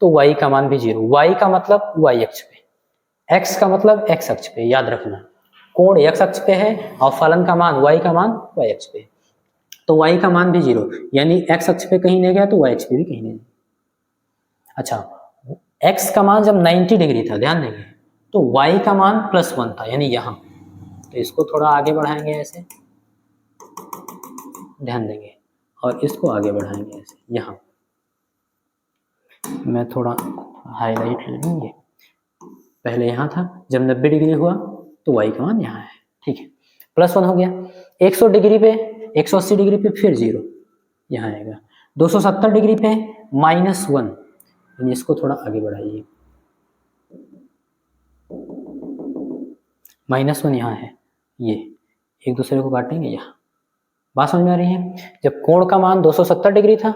तो y का मान भी 0, y का मतलब y अक्ष पे, x का मतलब x अक्ष पे, याद रखना कोण x अक्ष पे है और फलन का मान y का मान y अक्ष पे, तो y का मान भी 0, यानी x अक्ष पे कहीं नहीं गया तो y अक्ष पे भी कहीं नहीं गया। अच्छा, x का मान जब 90 डिग्री था, ध्यान देंगे, तो y का मान +1 था, यानी यहाँ। तो इसको थोड़ा आगे बढ़ाएंगे ऐसे, ध्यान देंगे, और इसको आगे बढ़ाएंगे ऐसे, यहाँ। मैं थोड़ा हाईलाइट ले लूँगी। पहले यहाँ था, जब 90 डिग्री हुआ तो y का मान यहाँ है, ठीक है, +1 हो गया। 100 डिग्री पे, 180 डिग्री पे फिर 0 यहाँ आएगा। 270 डिग्री पे -1, यानी इसको थोड़ा आगे बढ़ाइए, -1 यहाँ है, ये एक दूसरे को काटेंगे यहाँ। बात समझ में आ रही है? जब कोण का मान 270 डिग्री था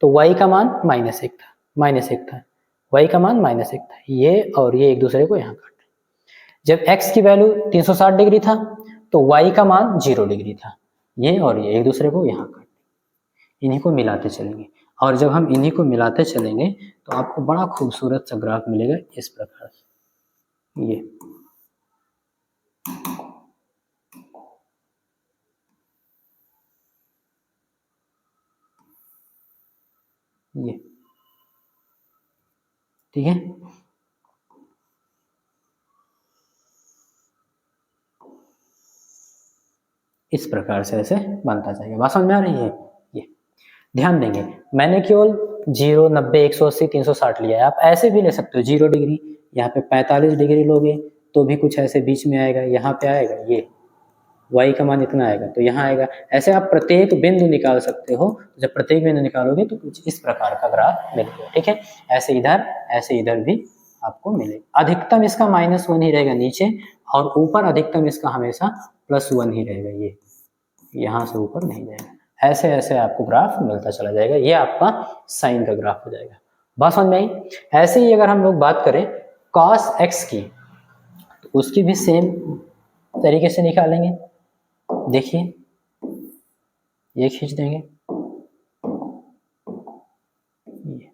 तो y का मान -1 था, y का मान -1 था, ये और ये एक दूसरे को यहाँ काटे। जब x की वैल्यू 360 डिग्री था तो y का मान 0 डिग्री था, ये और ये एक दूसरे को यहाँ काटे। इन्हीं को मिलाते चलेंगे, और जब हम इन्हीं को मिलाते चलेंगे तो आपको बड़ा खूबसूरत सा ग्राफ मिलेगा इस प्रकार से। ये ठीक है, इस प्रकार से ऐसे बनता जाएगा। बात समझ में आ रही है? ये ध्यान देंगे, मैंने केवल 0, 90, 180, 360 लिया है, आप ऐसे भी ले सकते हो। 0 डिग्री, यहाँ पे 45 डिग्री लोगे तो भी कुछ ऐसे बीच में आएगा, यहाँ पे आएगा, ये y का मान इतना आएगा तो यहाँ आएगा। ऐसे आप प्रत्येक बिंदु निकाल सकते हो। जब प्रत्येक बिंदु निकालोगे तो कुछ इस प्रकार का ग्राफ मिलेगा, ठीक है। ऐसे इधर भी आपको मिलेगा। अधिकतम इसका -1 ही रहेगा नीचे, और ऊपर अधिकतम इसका हमेशा +1 ही रहेगा, ये यहाँ से ऊपर नहीं जाएगा। ऐसे ऐसे आपको ग्राफ मिलता चला जाएगा, ये आपका साइन का ग्राफ हो जाएगा। बात समझ में आई? ऐसे ही अगर हम लोग बात करें cos x की, तो उसकी भी सेम तरीके से निकालेंगे। देखिए, ये खींच देंगे, ये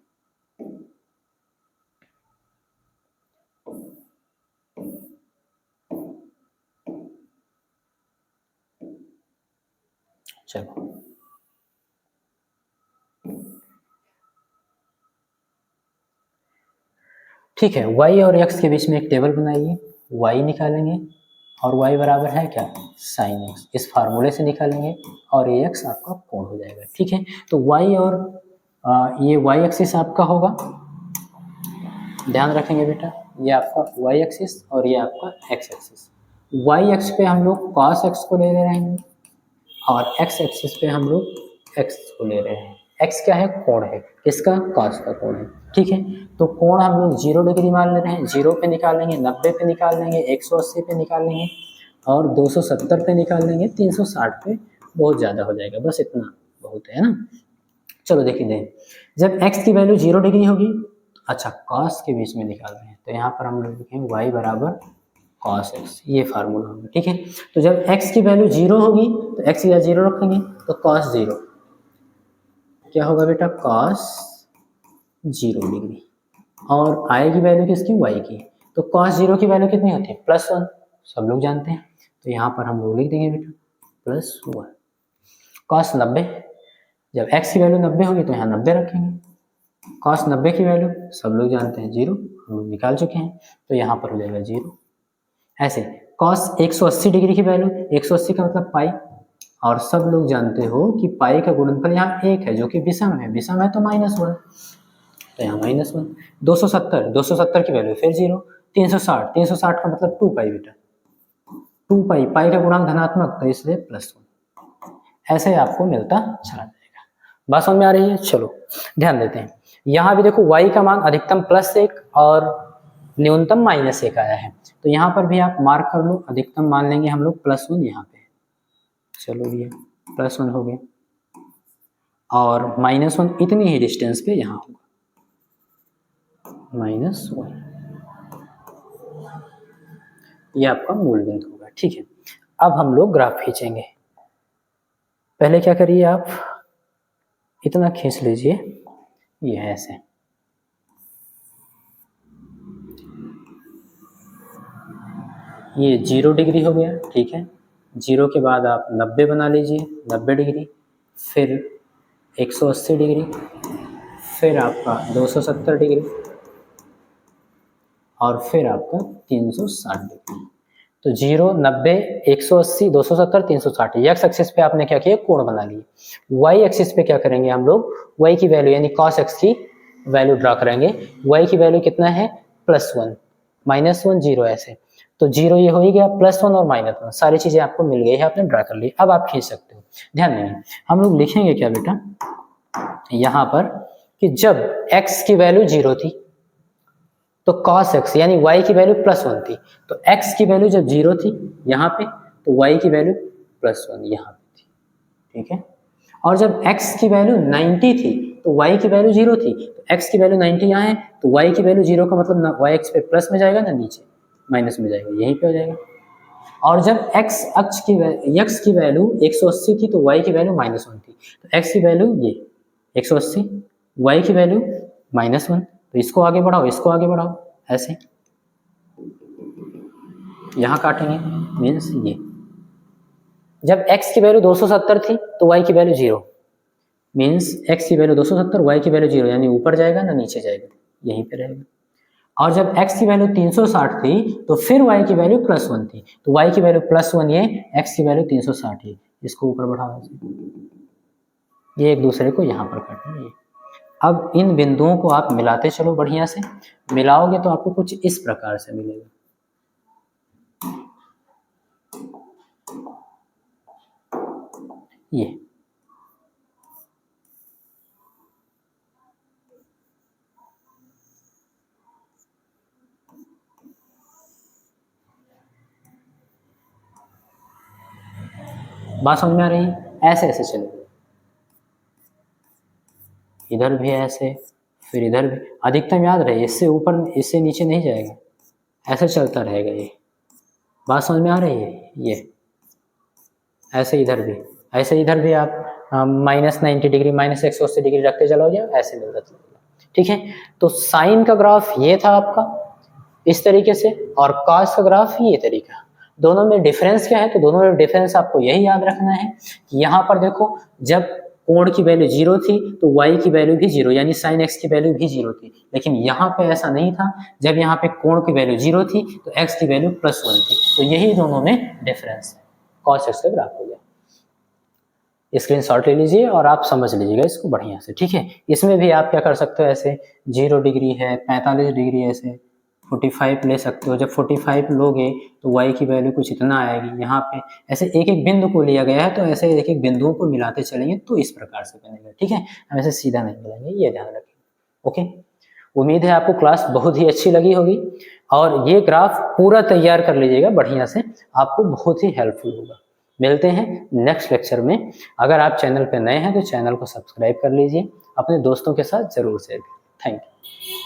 चलो, ठीक है। y और x के बीच में एक टेबल बनाइए, y निकालेंगे और y बराबर है क्या, sin x, इस फार्मूले से निकालेंगे, और ये x आपका कोण हो जाएगा, ठीक है। तो y और ये y एक्सिस आपका होगा, ध्यान रखेंगे बेटा, ये आपका y एक्सिस और ये आपका x एक्सिस। y एक्स पे हम लोग cos x को ले रहे हैं, और x एक्सिस पे हम लोग x को ले रहे हैं। x क्या है, कोण है, किसका, cos का कोण है, ठीक है। तो कोण हम लोग 0 डिग्री मान ले रहे हैं, 0 पे निकाल लेंगे, 90 पे निकाल लेंगे, 180 पे निकाल लेंगे, और 270 पे निकाल लेंगे, 360 पे बहुत ज़्यादा हो जाएगा, बस इतना बहुत है ना। चलो देखिए दें, जब x की वैल्यू 0 डिग्री होगी, अच्छा cos के बीच में निकाल रहे हैं, तो यहाँ पर हम लोग लिखेंगे y बराबर cos x, ये फार्मूला होगा, ठीक है। तो जब x की वैल्यू 0 होगी तो x या 0 रखेंगे, तो cos 0 क्या होगा बेटा, cos 0 डिग्री, और आएगी वैल्यू किसकी, y की। तो cos 0 की वैल्यू कितनी होती है, +1, सब लोग जानते हैं। तो यहाँ पर हम लोग लिख देंगे बेटा +1। cos 90, जब x की वैल्यू 90 होगी तो यहाँ 90 रखेंगे। cos 90 की वैल्यू सब लोग जानते हैं 0, हम लोग निकाल चुके हैं, तो यहाँ पर हो जाएगा 0। ऐसे cos 180 डिग्री की वैल्यू, 180 का मतलब पाई, और सब लोग जानते हो कि पाई का गुणनफल यहाँ 1 है, जो कि विषम है, विषम है तो -1, तो यहाँ -1। 270 की वैल्यू फिर 0, 360 का मतलब 2 पाई बेटा, 2 पाई, पाई का गुणांक धनात्मक, तो इसलिए +1। ऐसे आपको मिलता चला जाएगा। बात समझ में आ रही है? चलो ध्यान देते हैं, यहाँ भी देखो y का मान अधिकतम +1 और न्यूनतम -1 आया है, तो यहाँ पर भी आप मार्क कर लो, अधिकतम मान लेंगे हम लोग +1 यहाँ पे। चलो ये +1 हो गया, और -1 इतनी ही डिस्टेंस पे यहाँ होगा, -1, ये आपका मूल बिंदु होगा, ठीक है। अब हम लोग ग्राफ खींचेंगे। पहले क्या करिए, आप इतना खींच लीजिए, ये है ऐसे, ये 0 डिग्री हो गया, ठीक है। 0 के बाद आप 90 बना लीजिए, 90 डिग्री, फिर 180 डिग्री, फिर आपका 270 डिग्री, और फिर आपका 360 डिग्री। तो 0, 90, 180, 270, 360। एक्स एक्सिस पे आपने क्या किया, कोण बना लिए। वाई एक्सिस पे क्या करेंगे हम लोग, वाई की वैल्यू यानी कॉस एक्स की वैल्यू ड्रा करेंगे। वाई की वैल्यू कितना है, +1, -1, 0 ऐसे। तो 0 ये हो ही गया, +1 और -1 सारी चीजें आपको मिल गई है, आपने ड्रा कर ली। अब आप खींच सकते हो। ध्यान देंगे हम लोग लिखेंगे क्या बेटा यहाँ पर कि जब x की वैल्यू 0 थी तो cos x यानी y की वैल्यू +1 थी, तो x की वैल्यू जब 0 थी यहाँ पे तो y की वैल्यू +1 यहाँ पे थी, ठीक है। और जब x की वैल्यू 90 थी तो y की वैल्यू 0 थी, तो x की वैल्यू 90 यहाँ है तो y की वैल्यू 0 का मतलब ना y एक्स पे प्लस में जाएगा ना नीचे माइनस में जाएगा, यहीं पे हो जाएगा। और जब x की वैल्यू 180 थी तो y की वैल्यू -1 थी, तो x की वैल्यू ये 180, y की वैल्यू -1, तो इसको आगे बढ़ाओ, इसको आगे बढ़ाओ, ऐसे यहां काटेंगे, मीन्स ये जब x की वैल्यू 270 थी तो y की वैल्यू 0, मीन्स x की वैल्यू 270, y की वैल्यू 0, यानी ऊपर जाएगा ना नीचे जाएगा, यहीं पे रहेगा। और जब x की वैल्यू 360 थी तो फिर y की वैल्यू +1 थी, तो y की वैल्यू +1 ये, x की वैल्यू 360 है, इसको ऊपर बढ़ाओ, ये एक दूसरे को यहाँ पर काटेंगे। अब इन बिंदुओं को आप मिलाते चलो, बढ़िया से मिलाओगे तो आपको कुछ इस प्रकार से मिलेगा। ये बात समझ में आ रही है, ऐसे ऐसे चलेगा, इधर भी ऐसे, फिर इधर भी, अधिकतम याद रहे इससे ऊपर इससे नीचे नहीं जाएगा, ऐसे चलता रहेगा ये। बात समझ में आ रही है, ये ऐसे इधर भी, ऐसे इधर भी आप -90 डिग्री -180 डिग्री रखते चलोगे, ऐसे मिलता चलेगा, ठीक है। तो साइन का ग्राफ ये था आपका इस तरीके से, और कॉस का ग्राफ ये तरीका। दोनों में डिफरेंस क्या है, तो दोनों में डिफरेंस आपको यही याद रखना है कि यहाँ पर देखो जब कोण की वैल्यू 0 थी तो y की वैल्यू भी 0 यानी साइन x की वैल्यू भी 0 थी, लेकिन यहाँ पे ऐसा नहीं था, जब यहाँ पे कोण की वैल्यू 0 थी तो x की वैल्यू +1 थी, तो यही दोनों में डिफरेंस है। कॉस एक्स का ग्राफ हो गया, स्क्रीनशॉट ले लीजिए और आप समझ लीजिएगा इसको बढ़िया से, ठीक है। इसमें भी आप क्या कर सकते हो, ऐसे 0 डिग्री है, 45 डिग्री, ऐसे 45 ले सकते हो। जब 45 लोगे तो y की वैल्यू कुछ इतना आएगी, यहाँ पे ऐसे एक एक बिंदु को लिया गया है, तो ऐसे एक एक बिंदुओं को मिलाते चलेंगे तो इस प्रकार से बनेगा, ठीक है। हम ऐसे सीधा नहीं मिलाएंगे, ये ध्यान रखें, ओके। उम्मीद है आपको क्लास बहुत ही अच्छी लगी होगी, और ये ग्राफ पूरा तैयार कर लीजिएगा बढ़िया से, आपको बहुत ही हेल्पफुल होगा। मिलते हैं नेक्स्ट लेक्चर में। अगर आप चैनल पर नए हैं तो चैनल को सब्सक्राइब कर लीजिए, अपने दोस्तों के साथ जरूर शेयर करें। Thank you.